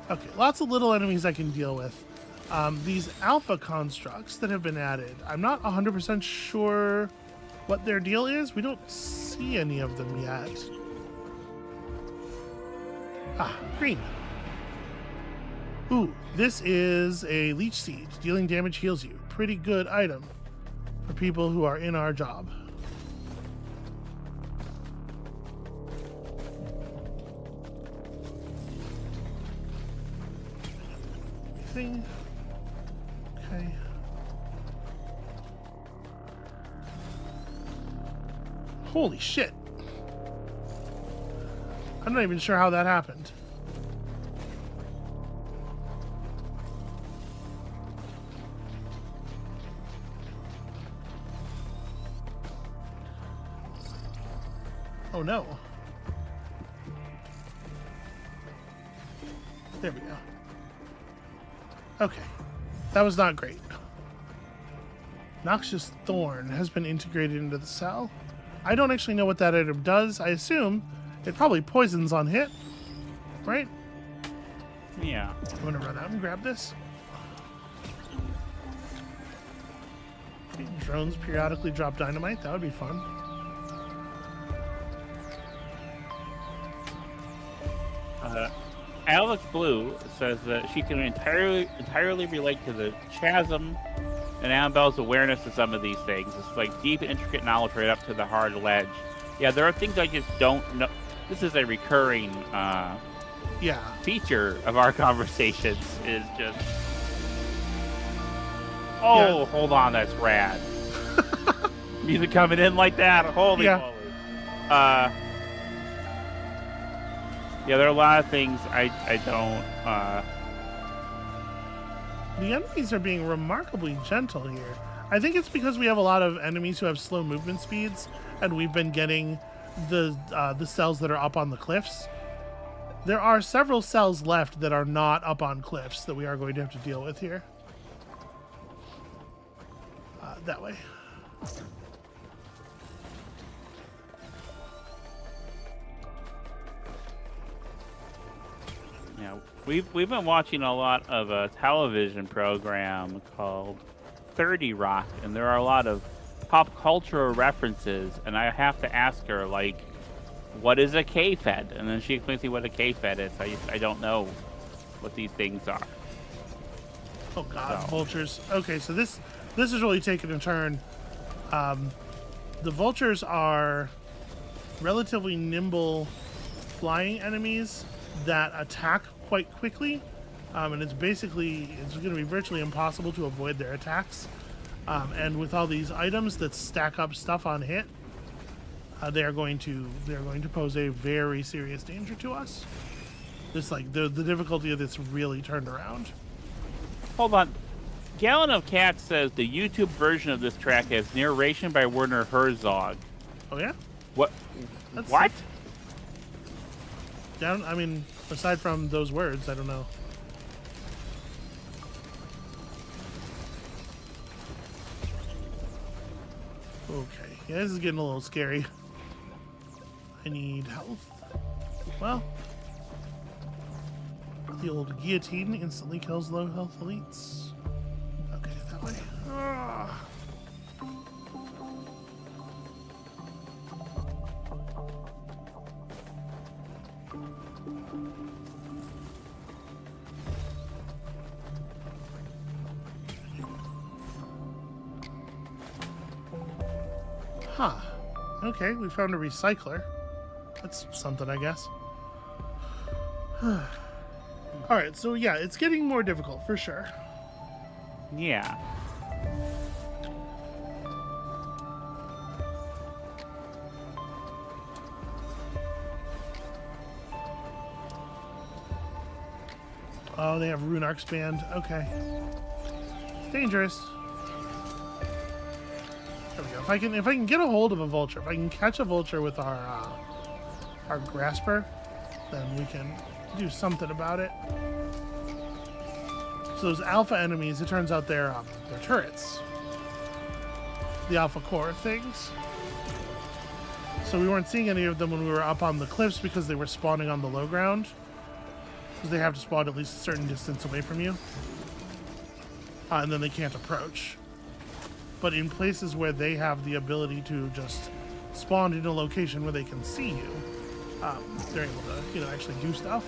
[SPEAKER 1] Okay, lots of little enemies I can deal with. These alpha constructs that have been added, I'm not 100% sure what their deal is. We don't see any of them yet. Green. Ooh, this is a leech seed. Dealing damage heals you. Pretty good item for people who are in our job. Thing. Okay. Holy shit. I'm not even sure how that happened. Oh no. There we go. Okay. That was not great. Noxious Thorn has been integrated into the cell. I don't actually know what that item does. I assume it probably poisons on hit, right?
[SPEAKER 2] Yeah.
[SPEAKER 1] I'm gonna run out and grab this. Drones periodically drop dynamite. That would be fun.
[SPEAKER 2] Alex Blue says that she can entirely relate to the chasm and Amabel's awareness of some of these things. It's like deep, intricate knowledge right up to the hard ledge. Yeah, there are things I just don't know. This is a recurring feature of our conversations. Is just hold on, that's rad. Music coming in like that. Holy moly. Yeah, there are a lot of things I don't.
[SPEAKER 1] The enemies are being remarkably gentle here. I think it's because we have a lot of enemies who have slow movement speeds, and we've been getting the cells that are up on the cliffs. There are several cells left that are not up on cliffs that we are going to have to deal with here. That way.
[SPEAKER 2] Yeah, we've been watching a lot of a television program called 30 Rock, and there are a lot of pop culture references, and I have to ask her, like, what is a K-Fed? And then she explains to me what a K-Fed is. I don't know what these things are.
[SPEAKER 1] Oh god, so. Vultures. Okay, so this is really taking a turn. The vultures are relatively nimble flying enemies that attack quite quickly, and it's going to be virtually impossible to avoid their attacks. And with all these items that stack up stuff on hit, they are going to pose a very serious danger to us. This the difficulty of this really turned around.
[SPEAKER 2] Hold on. Gallon of Cats says the YouTube version of this track has narration by Werner Herzog.
[SPEAKER 1] Oh yeah?
[SPEAKER 2] What? What?
[SPEAKER 1] I mean, aside from those words, I don't know. Okay, yeah, this is getting a little scary. I need health. Well, the old guillotine instantly kills low health elites. Okay, that way. Ah. Huh. Okay, we found a recycler. That's something, I guess. Alright, so yeah, it's getting more difficult, for sure.
[SPEAKER 2] Yeah.
[SPEAKER 1] Oh, they have Rune Arc's band. Okay. It's dangerous. There we go. If I can get a hold of a vulture, if I can catch a vulture with our grasper, then we can do something about it. So those alpha enemies, it turns out they're turrets. The alpha core things. So we weren't seeing any of them when we were up on the cliffs because they were spawning on the low ground. Because they have to spawn at least a certain distance away from you. And then they can't approach. But in places where they have the ability to just spawn in a location where they can see you, they're able to, actually do stuff.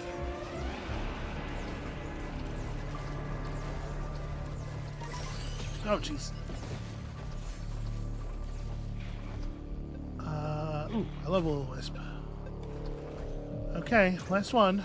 [SPEAKER 1] Oh, jeez. Ooh, I love a little wisp. Okay, last one.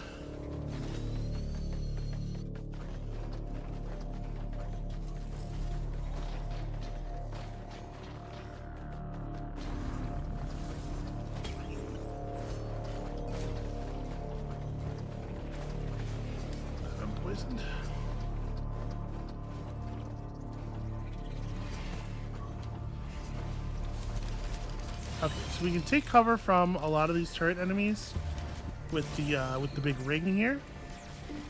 [SPEAKER 1] Okay, so we can take cover from a lot of these turret enemies with the big ring here.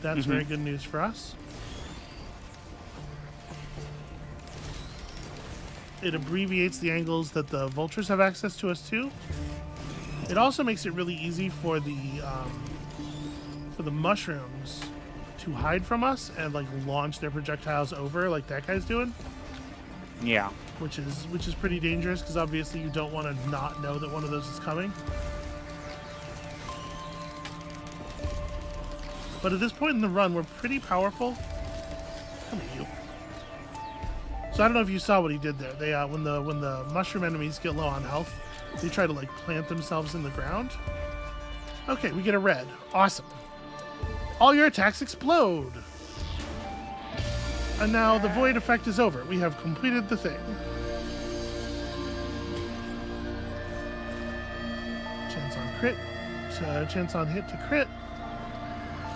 [SPEAKER 1] That's very good news for us. It abbreviates the angles that the vultures have access to us too. It also makes it really easy for the mushrooms to hide from us and like launch their projectiles over, like that guy's doing.
[SPEAKER 2] Yeah.
[SPEAKER 1] Which is pretty dangerous because obviously you don't want to not know that one of those is coming. But at this point in the run, we're pretty powerful. Come here, you. So I don't know if you saw what he did there. They when the mushroom enemies get low on health, they try to like plant themselves in the ground. Okay, we get a red. Awesome. All your attacks explode. And now the void effect is over. We have completed the thing. Chance on crit. Chance on hit to crit.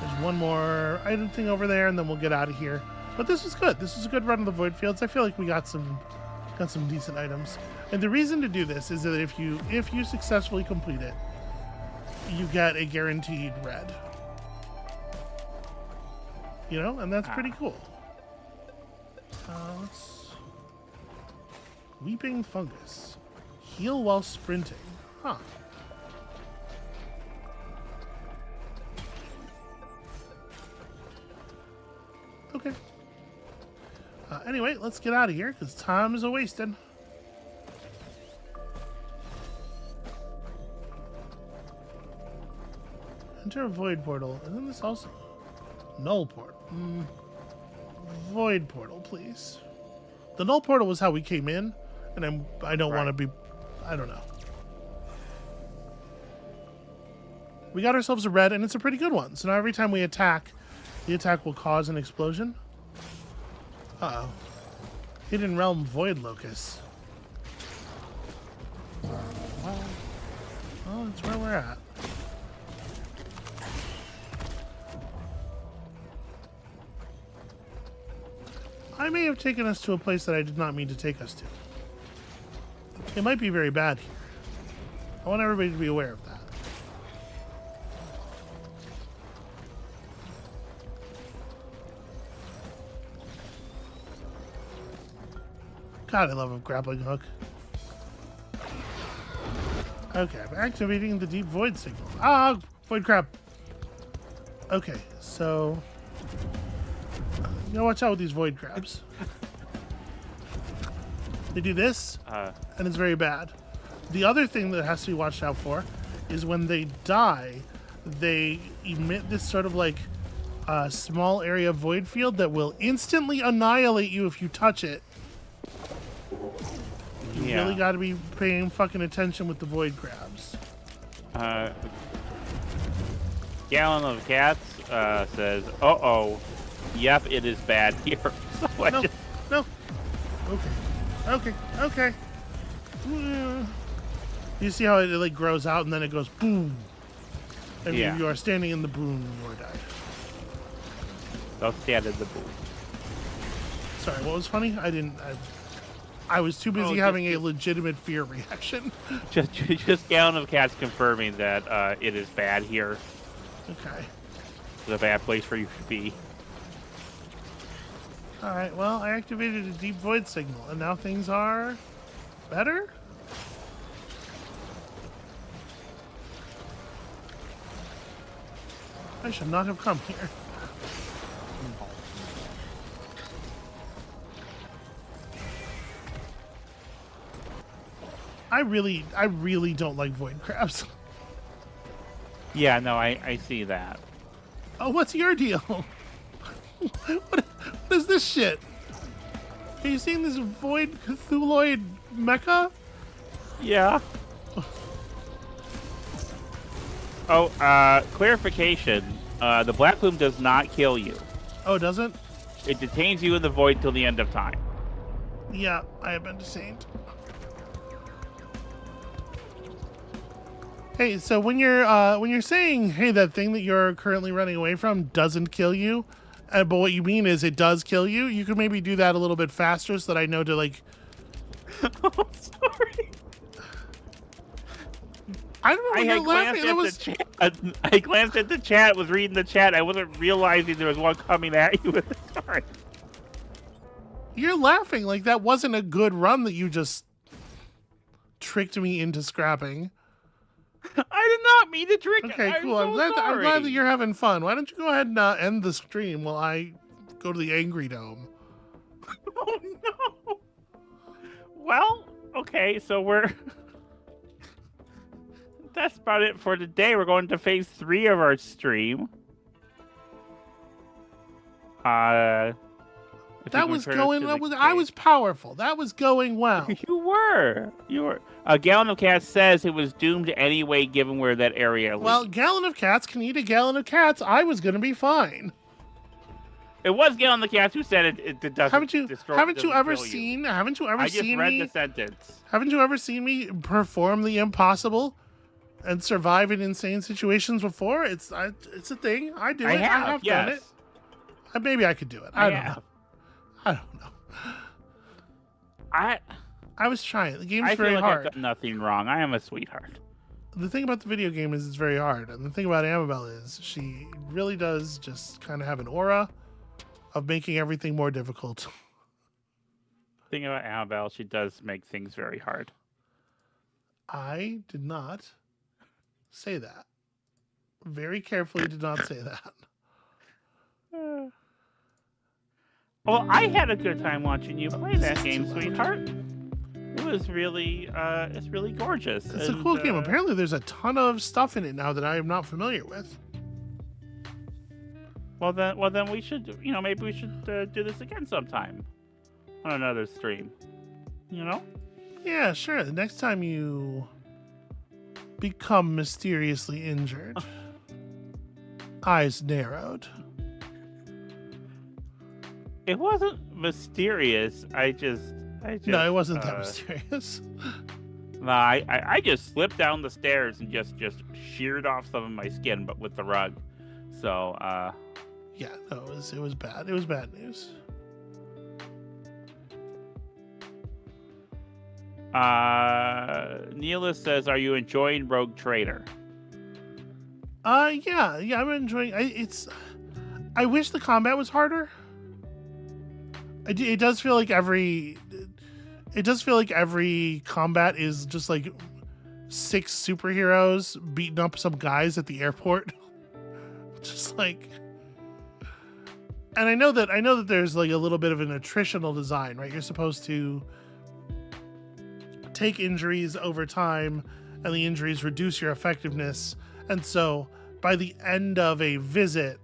[SPEAKER 1] There's one more item thing over there, and then we'll get out of here. But this was good. This was a good run of the void fields. I feel like we got some decent items. And the reason to do this is that if you successfully complete it, you get a guaranteed red. You know, and that's pretty cool. Let's... Weeping fungus. Heal while sprinting. Huh. Okay. Anyway, let's get out of here because time is a-wasting. Enter a void portal. And then this also... Null portal. Void portal, please. The null portal was how we came in, and I don't want to be... I don't know. We got ourselves a red, and it's a pretty good one. So now every time we attack, the attack will cause an explosion. Uh-oh. Hidden Realm Void Locus. Well, that's where we're at. I may have taken us to a place that I did not mean to take us to. It might be very bad here. I want everybody to be aware of that. God, I love a grappling hook. Okay, I'm activating the deep void signal. Ah, void crab. Okay, so... You gotta watch out with these void crabs. They do this, and it's very bad. The other thing that has to be watched out for is when they die, they emit this sort of like small area void field that will instantly annihilate you if you touch it. You really got to be paying fucking attention with the void crabs.
[SPEAKER 2] Gallon of Cats says, "Uh-oh, yep, it is bad here." So
[SPEAKER 1] no. Okay. You see how it like grows out and then it goes boom, and you are standing in the boom and you are died.
[SPEAKER 2] Don't stand in the boom.
[SPEAKER 1] Sorry, what was funny? I was too busy having a legitimate fear reaction.
[SPEAKER 2] Just Gallon of Cats confirming that it is bad here.
[SPEAKER 1] Okay.
[SPEAKER 2] It's a bad place for you to be.
[SPEAKER 1] Alright, well, I activated a deep void signal, and now things are better? I should not have come here. I really don't like void crabs.
[SPEAKER 2] Yeah, no, I see that.
[SPEAKER 1] Oh, what's your deal? What is this shit? Are you seeing this void Cthulhuid mecha?
[SPEAKER 2] Yeah. Oh, clarification. The Black Plume does not kill you.
[SPEAKER 1] Oh, it doesn't?
[SPEAKER 2] It detains you in the void till the end of time.
[SPEAKER 1] Yeah, I have been detained. Hey, so when you're saying, hey, that thing that you're currently running away from doesn't kill you, but what you mean is it does kill you, you could maybe do that a little bit faster so that I know to, like...
[SPEAKER 2] Oh, sorry.
[SPEAKER 1] I don't know.
[SPEAKER 2] I
[SPEAKER 1] You're
[SPEAKER 2] had
[SPEAKER 1] laughing.
[SPEAKER 2] glanced
[SPEAKER 1] That
[SPEAKER 2] at
[SPEAKER 1] was.
[SPEAKER 2] the chat. I glanced at the chat. Was reading the chat. I wasn't realizing there was one coming at you at the time.
[SPEAKER 1] You're laughing like that wasn't a good run that you just tricked me into scrapping.
[SPEAKER 2] I did not mean to trick.
[SPEAKER 1] Okay, cool.
[SPEAKER 2] I'm so sorry.
[SPEAKER 1] I'm glad that you're having fun. Why don't you go ahead and end the stream while I go to the Angry Dome?
[SPEAKER 2] Oh no. Well, okay, so we're. That's about it for today. We're going to phase 3 of our stream.
[SPEAKER 1] That was going. I was powerful. That was going well.
[SPEAKER 2] You were. A Gallon of Cats says it was doomed anyway, given where that area leads.
[SPEAKER 1] Well, Gallon of Cats can eat a gallon of cats. I was going to be fine.
[SPEAKER 2] It was Gallon of Cats who said it doesn't.
[SPEAKER 1] Haven't you ever
[SPEAKER 2] kill
[SPEAKER 1] seen?
[SPEAKER 2] you.
[SPEAKER 1] Haven't you ever
[SPEAKER 2] I just
[SPEAKER 1] seen
[SPEAKER 2] read
[SPEAKER 1] me?
[SPEAKER 2] the sentence.
[SPEAKER 1] Haven't you ever seen me perform the impossible and survive in insane situations before? It's a thing. I do it. I have done it. Maybe I could do it. I don't know. I was trying. The game's very hard.
[SPEAKER 2] I've done nothing wrong. I am a sweetheart.
[SPEAKER 1] The thing about the video game is it's very hard. And the thing about Amabel is she really does just kind of have an aura of making everything more difficult.
[SPEAKER 2] The thing about Amabel, she does make things very hard.
[SPEAKER 1] I did not say that. Very carefully did not say that.
[SPEAKER 2] Well, I had a good time watching you play that game, sweetheart. It was really, it's really gorgeous.
[SPEAKER 1] It's a cool game. Apparently, there's a ton of stuff in it now that I am not familiar with.
[SPEAKER 2] Well then we should, maybe we should do this again sometime on another stream.
[SPEAKER 1] Yeah, sure. The next time you become mysteriously injured, eyes narrowed.
[SPEAKER 2] It wasn't mysterious. I just.
[SPEAKER 1] No, it wasn't that mysterious.
[SPEAKER 2] No, I just slipped down the stairs and just sheared off some of my skin, but with the rug. So.
[SPEAKER 1] Yeah, no, it was bad. It was bad news.
[SPEAKER 2] Neelis says, "Are you enjoying Rogue Trader?"
[SPEAKER 1] Yeah, I'm enjoying. I wish the combat was harder. It does feel like every combat is just like 6 superheroes beating up some guys at the airport. Just like, and I know that there's like a little bit of an attritional design, right? You're supposed to take injuries over time, and the injuries reduce your effectiveness. And so by the end of a visit,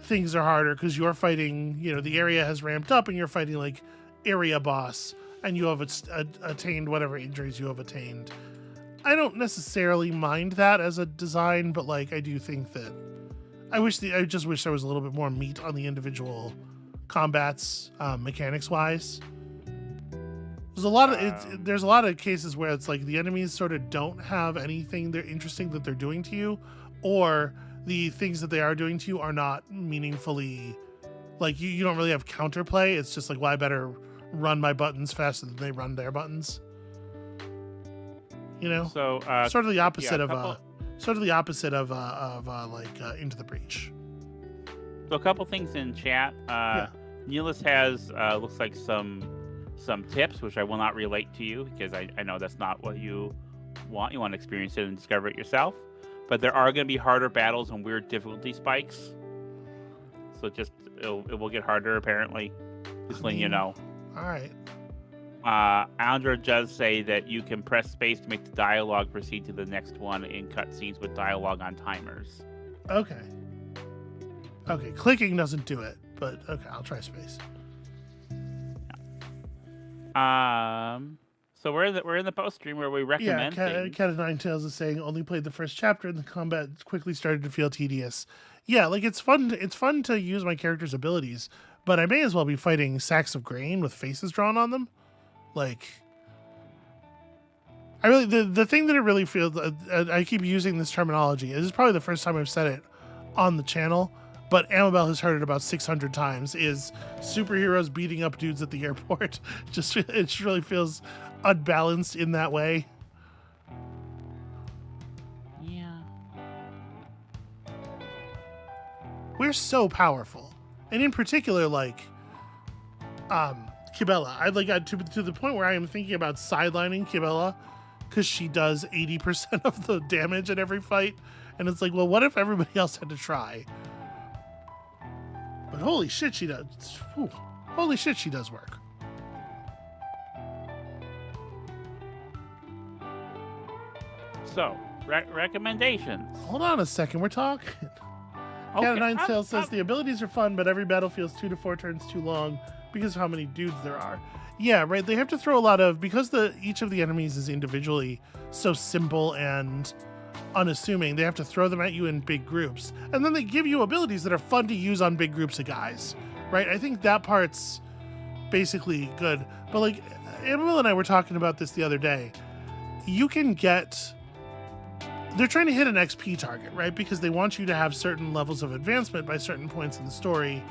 [SPEAKER 1] things are harder because you're fighting, the area has ramped up and you're fighting like area boss, and you have attained whatever injuries you have attained. I don't necessarily mind that as a design, but like I do think that I just wish there was a little bit more meat on the individual combats, mechanics wise. There's a lot of cases where it's like the enemies sort of don't have anything they're interesting that they're doing to you, or the things that they are doing to you are not meaningfully, like you don't really have counterplay. It's just like, well, I better run my buttons faster than they run their buttons.
[SPEAKER 2] So
[SPEAKER 1] sort of the opposite of Into the Breach.
[SPEAKER 2] So a couple things in chat. Neelis has looks like some tips, which I will not relate to you because I know that's not what you want. You want to experience it and discover it yourself. But there are going to be harder battles and weird difficulty spikes. So it will get harder apparently. Just letting you know.
[SPEAKER 1] All right.
[SPEAKER 2] Andra does say that you can press space to make the dialogue proceed to the next one in cutscenes with dialogue on timers.
[SPEAKER 1] Okay. Clicking doesn't do it, but okay, I'll try space.
[SPEAKER 2] So we're in the post stream where we recommend things.
[SPEAKER 1] Cat of Nine Tails is saying only played the first chapter and the combat quickly started to feel tedious. Yeah, like it's fun to use my character's abilities, but I may as well be fighting sacks of grain with faces drawn on them. Like, the thing that it really feels, I keep using this terminology. This is probably the first time I've said it on the channel, but Amabel has heard it about 600 times, is superheroes beating up dudes at the airport. It really feels unbalanced in that way. we're so powerful. And in particular, like, Kibella. I like got to the point where I am thinking about sidelining Kibella because she does 80% of the damage in every fight. And it's like, well, what if everybody else had to try? But holy shit, she does. Whew, holy shit, she does work.
[SPEAKER 2] So, recommendations.
[SPEAKER 1] Hold on a second, we're talking.
[SPEAKER 2] Okay,
[SPEAKER 1] Cat of Nine Tails says the abilities are fun, but every battle feels 2 to 4 turns too long because of how many dudes there are. Yeah, right. They have to throw a lot of, because each of the enemies is individually so simple and unassuming, they have to throw them at you in big groups. And then they give you abilities that are fun to use on big groups of guys, right? I think that part's basically good. But like, Amabel and I were talking about this the other day. You can get... They're trying to hit an XP target, right? Because they want you to have certain levels of advancement by certain points in the story.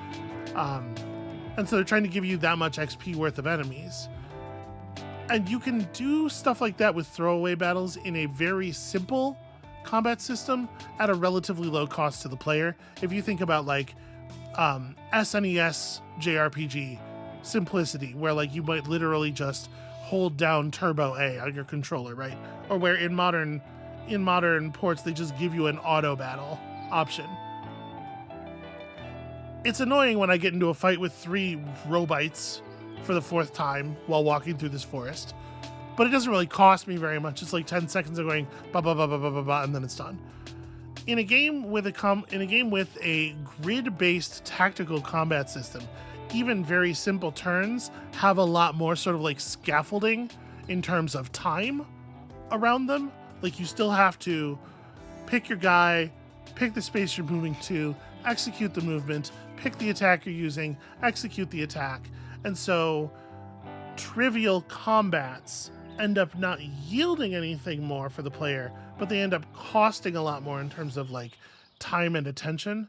[SPEAKER 1] And so they're trying to give you that much XP worth of enemies. And you can do stuff like that with throwaway battles in a very simple combat system at a relatively low cost to the player. If you think about like SNES JRPG simplicity, where like you might literally just hold down Turbo A on your controller, right? Or where in modern ports they just give you an auto battle option. It's annoying when I get into a fight with 3 robites for the 4th time while walking through this forest, but it doesn't really cost me very much. It's like 10 seconds of going ba ba ba ba ba ba ba, and then it's done. In a game with a grid-based tactical combat system, even very simple turns have a lot more sort of like scaffolding in terms of time around them. Like, you still have to pick your guy, pick the space you're moving to, execute the movement, pick the attack you're using, execute the attack. And so trivial combats end up not yielding anything more for the player, but they end up costing a lot more in terms of like time and attention.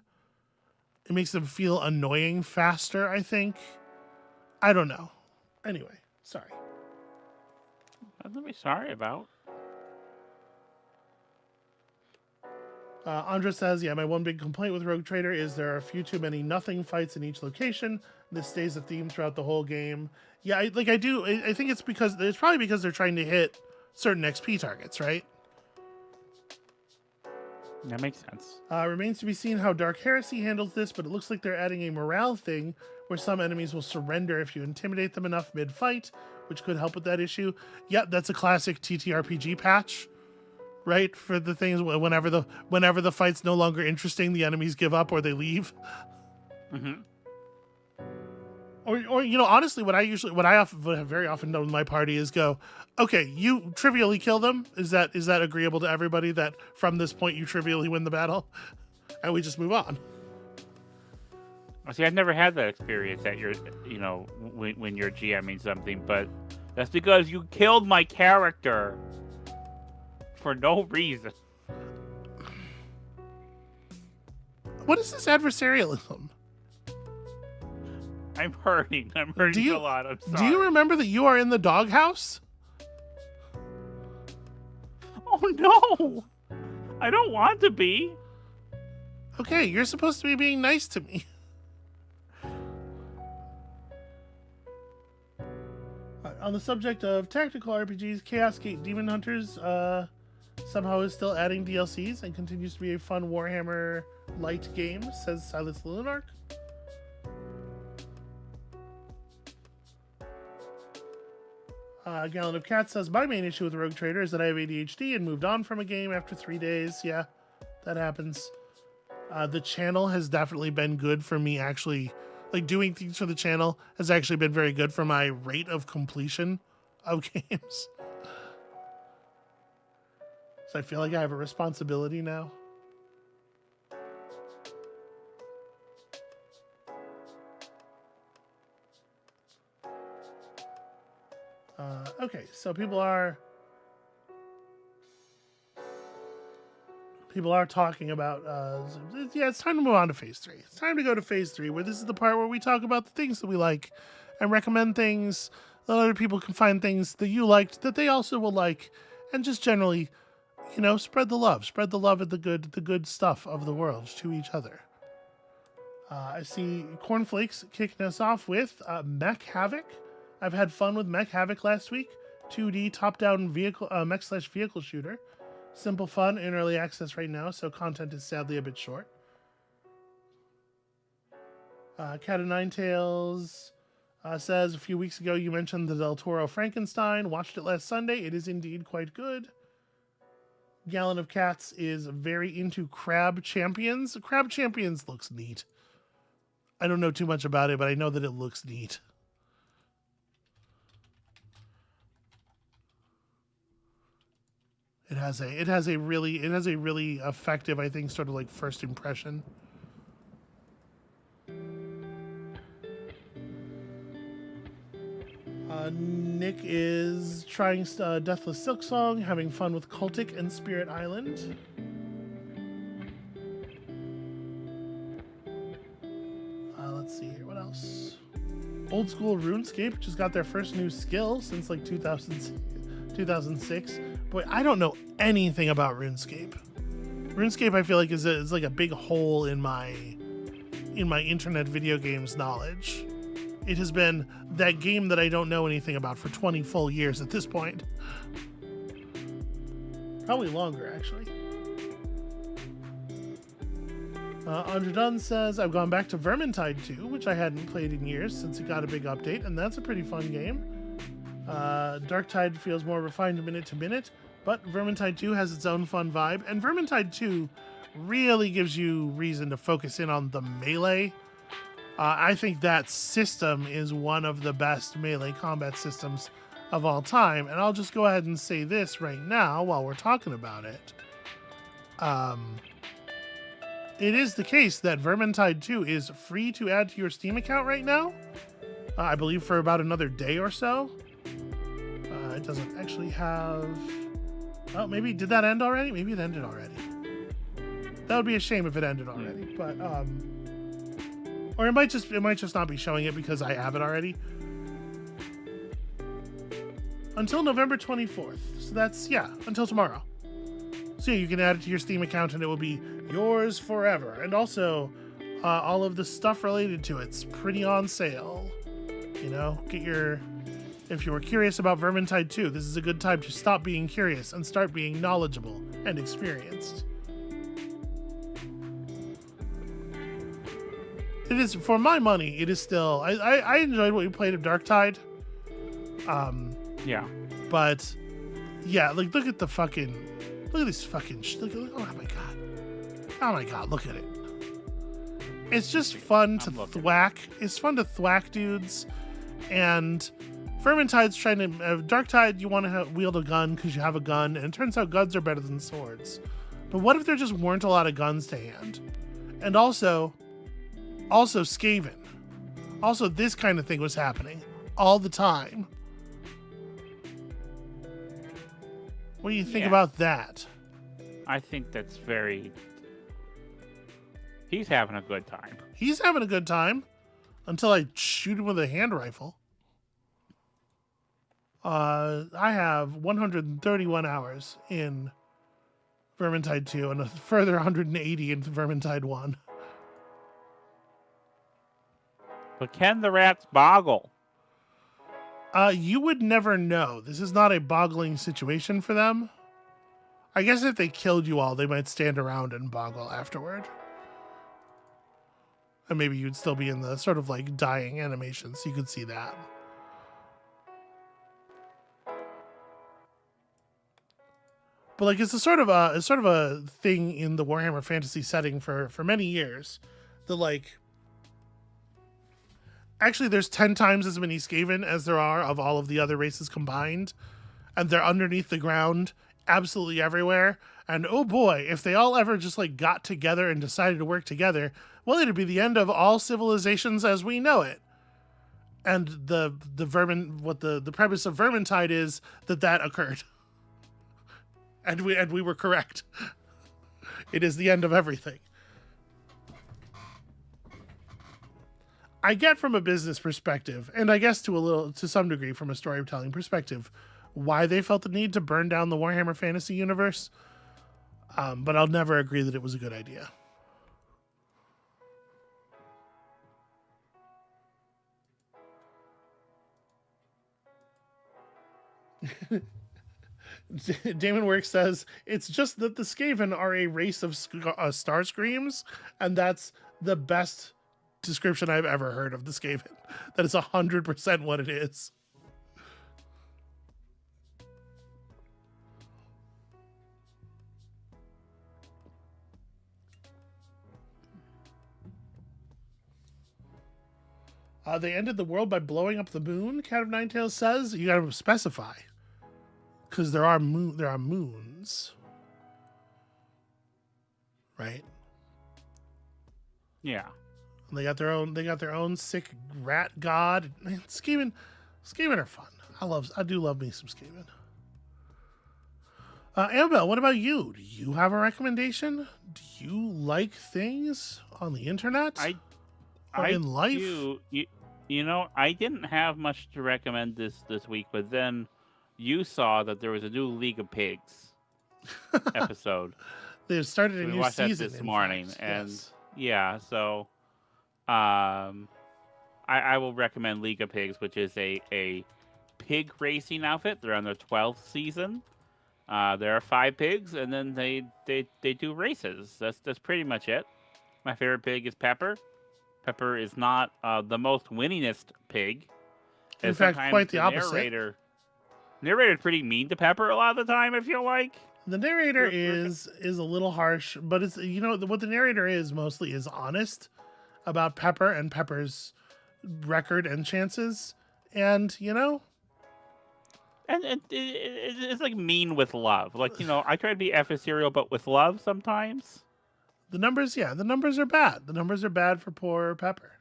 [SPEAKER 1] It makes them feel annoying faster, I think. I don't know. Anyway, sorry.
[SPEAKER 2] Nothing to be sorry about.
[SPEAKER 1] Andra says, yeah, my one big complaint with Rogue Trader is there are a few too many nothing fights in each location. This stays a theme throughout the whole game. Yeah, I think it's probably because they're trying to hit certain XP targets, right?
[SPEAKER 2] That makes sense.
[SPEAKER 1] Remains to be seen how Dark Heresy handles this, but it looks like they're adding a morale thing where some enemies will surrender if you intimidate them enough mid-fight, which could help with that issue. Yep, that's a classic TTRPG patch. Right, for the things whenever the fight's no longer interesting, the enemies give up or they leave.
[SPEAKER 2] Mm-hmm.
[SPEAKER 1] Or you know, honestly, what I very often done with my party is go, okay, you trivially kill them. Is that agreeable to everybody that from this point you trivially win the battle, and we just move on?
[SPEAKER 2] See, I've never had that experience that when you're GMing something, but that's because you killed my character. For no reason.
[SPEAKER 1] What is this adversarialism?
[SPEAKER 2] I'm hurting. I'm hurting a lot. I'm sorry.
[SPEAKER 1] Do you remember that you are in the doghouse?
[SPEAKER 2] Oh no! I don't want to be.
[SPEAKER 1] Okay, you're supposed to be being nice to me. On the subject of tactical RPGs, Chaos Gate Demon Hunters somehow is still adding DLCs and continues to be a fun Warhammer light game, says Silas Lillinark. Gallon of Cat says, my main issue with Rogue Trader is that I have ADHD and moved on from a game after 3 days. Yeah, that happens. The channel has definitely been good for me, actually. Like, doing things for the channel has actually been very good for my rate of completion of games. So I feel like I have a responsibility now. Okay, so people are talking about yeah, it's time to move on to phase 3. It's time to go to phase 3, where this is the part where we talk about the things that we like and recommend things that other people can find things that you liked that they also will like, and just generally, you know, spread the love and the good stuff of the world to each other. I see Cornflakes kicking us off with Mech Havoc. I've had fun with Mech Havoc last week. 2D top-down vehicle mech/vehicle shooter. Simple fun in early access right now, so content is sadly a bit short. Cat of Nine Tails says, a few weeks ago you mentioned the Del Toro Frankenstein. Watched it last Sunday. It is indeed quite good. Gallon of Cats is very into Crab Champions. Crab Champions looks neat. I don't know too much about it, but I know that it looks neat. It has a really effective, I think, sort of like first impression. Nick is trying Deathless Silk Song, having fun with Cultic and Spirit Island. Let's see here, what else? Old School RuneScape just got their first new skill since like 2006. Boy, I don't know anything about RuneScape. RuneScape, I feel like is like a big hole in my internet video games knowledge. It has been that game that I don't know anything about for 20 full years at this point. Probably longer, actually. Andre Dunn says, I've gone back to Vermintide 2, which I hadn't played in years since it got a big update, and that's a pretty fun game. Darktide feels more refined minute to minute, but Vermintide 2 has its own fun vibe, and Vermintide 2 really gives you reason to focus in on the melee. I think that system is one of the best melee combat systems of all time, and I'll just go ahead and say this right now while we're talking about it. It is the case that Vermintide 2 is free to add to your Steam account right now. I believe for about another day or so. It doesn't actually have... Oh, maybe... Did that end already? Maybe it ended already. That would be a shame if it ended already. But, or it might just not be showing it because I have it already. Until November 24th. So that's, yeah, until tomorrow. So you can add it to your Steam account and it will be yours forever. And also, all of the stuff related to it's pretty on sale. You know, if you were curious about Vermintide 2, this is a good time to stop being curious and start being knowledgeable and experienced. It is, for my money, it is still... I enjoyed what we played of Darktide.
[SPEAKER 2] Yeah.
[SPEAKER 1] But, yeah, like, look at this fucking... oh my god. Oh my god, look at it. It's just fun to thwack. It's fun to thwack dudes. And Vermintide's trying to... Darktide, you want to wield a gun because you have a gun. And it turns out guns are better than swords. But what if there just weren't a lot of guns to hand? And also Skaven. Also, this kind of thing was happening all the time. What do you think about that?
[SPEAKER 2] I think that's very... He's having a good time.
[SPEAKER 1] He's having a good time until I shoot him with a hand rifle. I have 131 hours in Vermintide 2 and a further 180 in Vermintide 1.
[SPEAKER 2] But can the rats boggle?
[SPEAKER 1] You would never know. This is not a boggling situation for them. I guess if they killed you all, they might stand around and boggle afterward. And maybe you'd still be in the sort of like dying animation, so you could see that. But like it's a sort of a thing in the Warhammer Fantasy setting for many years. The like actually there's 10 times as many Skaven as there are of all of the other races combined. And they're underneath the ground absolutely everywhere. And oh boy, if they all ever just like got together and decided to work together, well, it'd be the end of all civilizations as we know it. And the premise of Vermintide is that occurred. And we were correct. It is the end of everything. I get from a business perspective, and I guess to some degree from a storytelling perspective, why they felt the need to burn down the Warhammer Fantasy universe. But I'll never agree that it was a good idea. Damon Work says it's just that the Skaven are a race of star screams, and that's the best description I've ever heard of the Skaven. That is 100% what it is. They ended the world by blowing up the moon. Cat of Nine Tails says you got to specify, because there are moons, right?
[SPEAKER 2] Yeah.
[SPEAKER 1] And they got their own sick rat god. Man, Skaven are fun. I do love me some Skaven. Amabel, what about you? Do you have a recommendation? Do you like things on the internet? Or in life?
[SPEAKER 2] Do. You know, I didn't have much to recommend this week, but then you saw that there was a new League of Pigs episode.
[SPEAKER 1] They've started a
[SPEAKER 2] we
[SPEAKER 1] new
[SPEAKER 2] watched
[SPEAKER 1] season
[SPEAKER 2] that this morning,
[SPEAKER 1] fact.
[SPEAKER 2] and
[SPEAKER 1] yes.
[SPEAKER 2] yeah, so I will recommend League of Pigs, which is a pig racing outfit. They're on their 12th season. There are 5 pigs, and then they do races. That's pretty much it. My favorite pig is Pepper. Pepper is not the most winningest pig.
[SPEAKER 1] In fact, quite the opposite.
[SPEAKER 2] Narrator's pretty mean to Pepper a lot of the time, I feel like.
[SPEAKER 1] The narrator is a little harsh, but it's, you know, what the narrator is mostly is honest about Pepper and Pepper's record and chances, and you know,
[SPEAKER 2] and it's like mean with love. Like, you know, I try to be adversarial, but with love sometimes.
[SPEAKER 1] The numbers are bad. The numbers are bad for poor Pepper.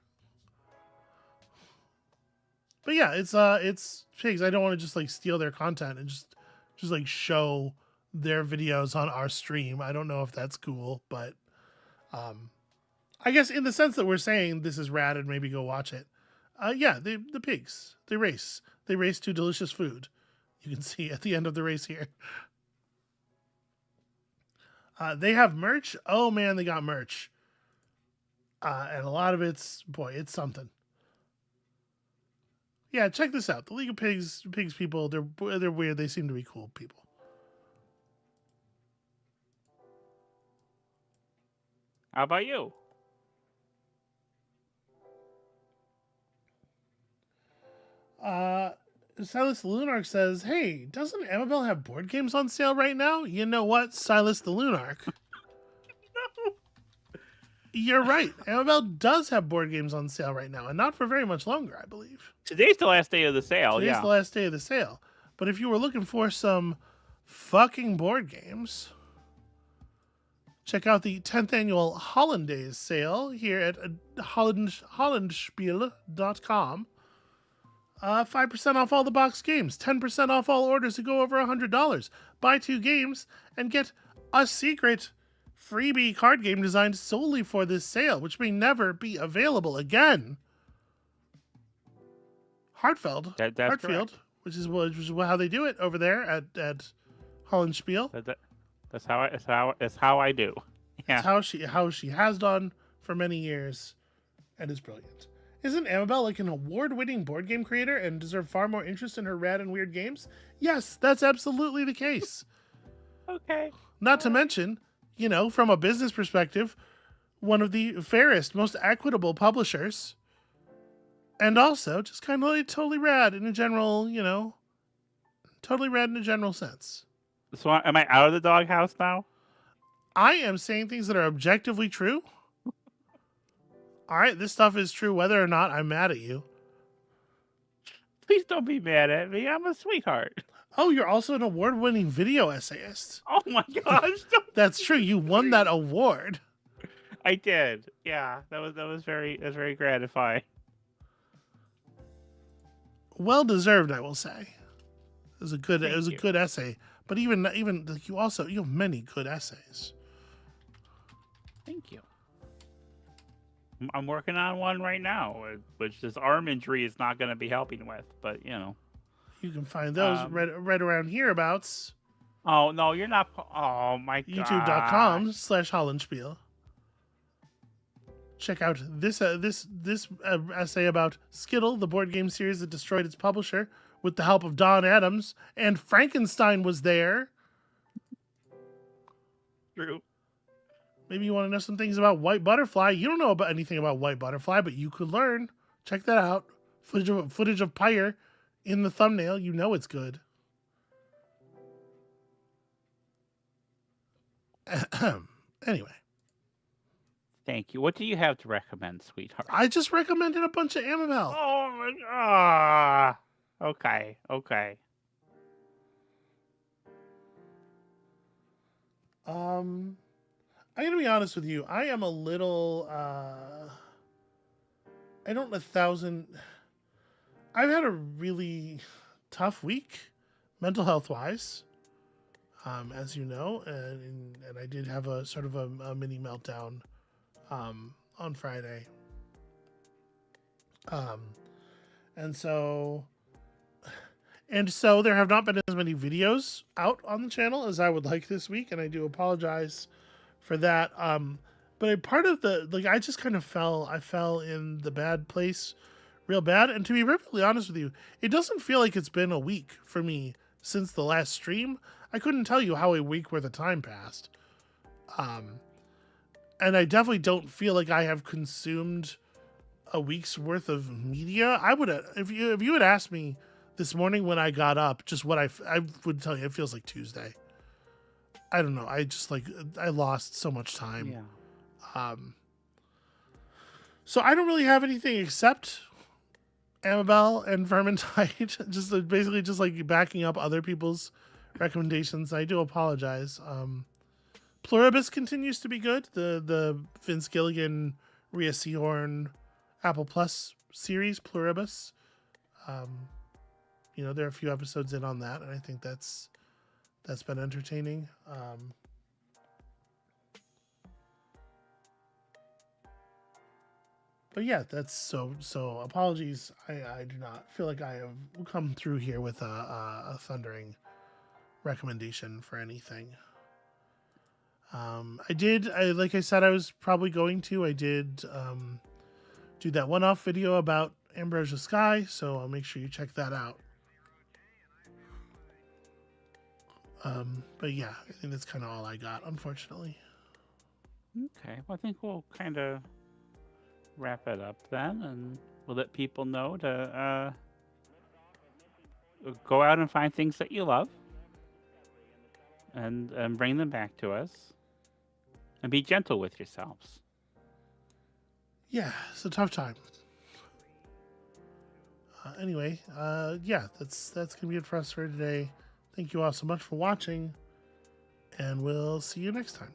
[SPEAKER 1] But yeah, it's pigs. I don't want to just like steal their content and just like show their videos on our stream. I don't know if that's cool, but I guess in the sense that we're saying this is rad and maybe go watch it. Yeah, the pigs, they race to delicious food. You can see at the end of the race here. They have merch. Oh man, they got merch. And a lot of it's something. Yeah, check this out. The League of Pigs people, they're weird. They seem to be cool people.
[SPEAKER 2] How about you?
[SPEAKER 1] Silas the Lunarch says, hey, doesn't Amabel have board games on sale right now? You know what, Silas the Lunarch?
[SPEAKER 2] No.
[SPEAKER 1] You're right. Amabel does have board games on sale right now, and not for very much longer, I believe.
[SPEAKER 2] Today's the last day of the sale,
[SPEAKER 1] Today's the last day of the sale. But if you were looking for some fucking board games, check out the 10th annual Hollandaise sale here at hollandspiel.com. 5% off all the box games, 10% off all orders that go over $100. Buy 2 games and get a secret freebie card game designed solely for this sale, which may never be available again. Hartfield, which is how they do it over there at Hollandspiel.
[SPEAKER 2] That's how I do. Yeah.
[SPEAKER 1] It's how she has done for many years, and is brilliant. Isn't Amabel like an award-winning board game creator and deserve far more interest in her rad and weird games? Yes, that's absolutely the case.
[SPEAKER 2] Okay.
[SPEAKER 1] Not to mention, you know, from a business perspective, one of the fairest, most equitable publishers. And also, just kind of like totally rad in a general, you know, totally rad in a general sense.
[SPEAKER 2] So am I out of the doghouse now?
[SPEAKER 1] I am saying things that are objectively true. All right, this stuff is true whether or not I'm mad at you.
[SPEAKER 2] Please don't be mad at me. I'm a sweetheart.
[SPEAKER 1] Oh, you're also an award-winning video essayist.
[SPEAKER 2] Oh my gosh.
[SPEAKER 1] That's true. You won that award.
[SPEAKER 2] I did. Yeah, that was very gratifying.
[SPEAKER 1] Well deserved, I will say. It was a good
[SPEAKER 2] Thank you.
[SPEAKER 1] good essay. But even like you have many good essays.
[SPEAKER 2] Thank you. I'm working on one right now, which this arm injury is not going to be helping with, but you know.
[SPEAKER 1] You can find those right around hereabouts.
[SPEAKER 2] Oh no, you're not. Oh my god.
[SPEAKER 1] YouTube.com/Hollandspiel. Check out this essay about Skittle, the board game series that destroyed its publisher, with the help of Don Adams, and Frankenstein was there.
[SPEAKER 2] True.
[SPEAKER 1] Maybe you want to know some things about White Butterfly. You don't know about anything about White Butterfly, but you could learn. Check that out. Footage of Pyre in the thumbnail. You know it's good. Anyway.
[SPEAKER 2] Thank you. What do you have to recommend, sweetheart?
[SPEAKER 1] I just recommended a bunch of Amabel.
[SPEAKER 2] Oh my god. Okay.
[SPEAKER 1] I'm gonna be honest with you. I am a little I don't 1,000. I've had a really tough week, mental health wise, as you know, and I did have a sort of a mini meltdown on Friday. And so there have not been as many videos out on the channel as I would like this week, and I do apologize for that. But a part of I just kind of fell in the bad place real bad. And to be perfectly honest with you, it doesn't feel like it's been a week for me since the last stream. I couldn't tell you how a week worth of time passed. And I definitely don't feel like I have consumed a week's worth of media. I would, if you had asked me this morning when I got up, just what I would tell you, it feels like Tuesday. I don't know. I lost so much time.
[SPEAKER 2] Yeah.
[SPEAKER 1] So I don't really have anything except Amabel and Vermintide. Basically just like backing up other people's recommendations. I do apologize. Pluribus continues to be good. The Vince Gilligan, Rhea Seahorn, Apple Plus series, Pluribus. There are a few episodes in on that, and I think that's been entertaining. But yeah, that's so apologies. I do not feel like I have come through here with a thundering recommendation for anything. Like I said, I was probably going to. I did do that one-off video about Ambrosia Sky, so I'll make sure you check that out. But yeah, I think that's kind of all I got, unfortunately.
[SPEAKER 2] Okay. Well, I think we'll kind of wrap it up then, and we'll let people know to go out and find things that you love, and bring them back to us, and be gentle with yourselves.
[SPEAKER 1] Yeah, it's a tough time. Anyway, yeah, that's gonna be it for us for today. Thank you all so much for watching, and we'll see you next time.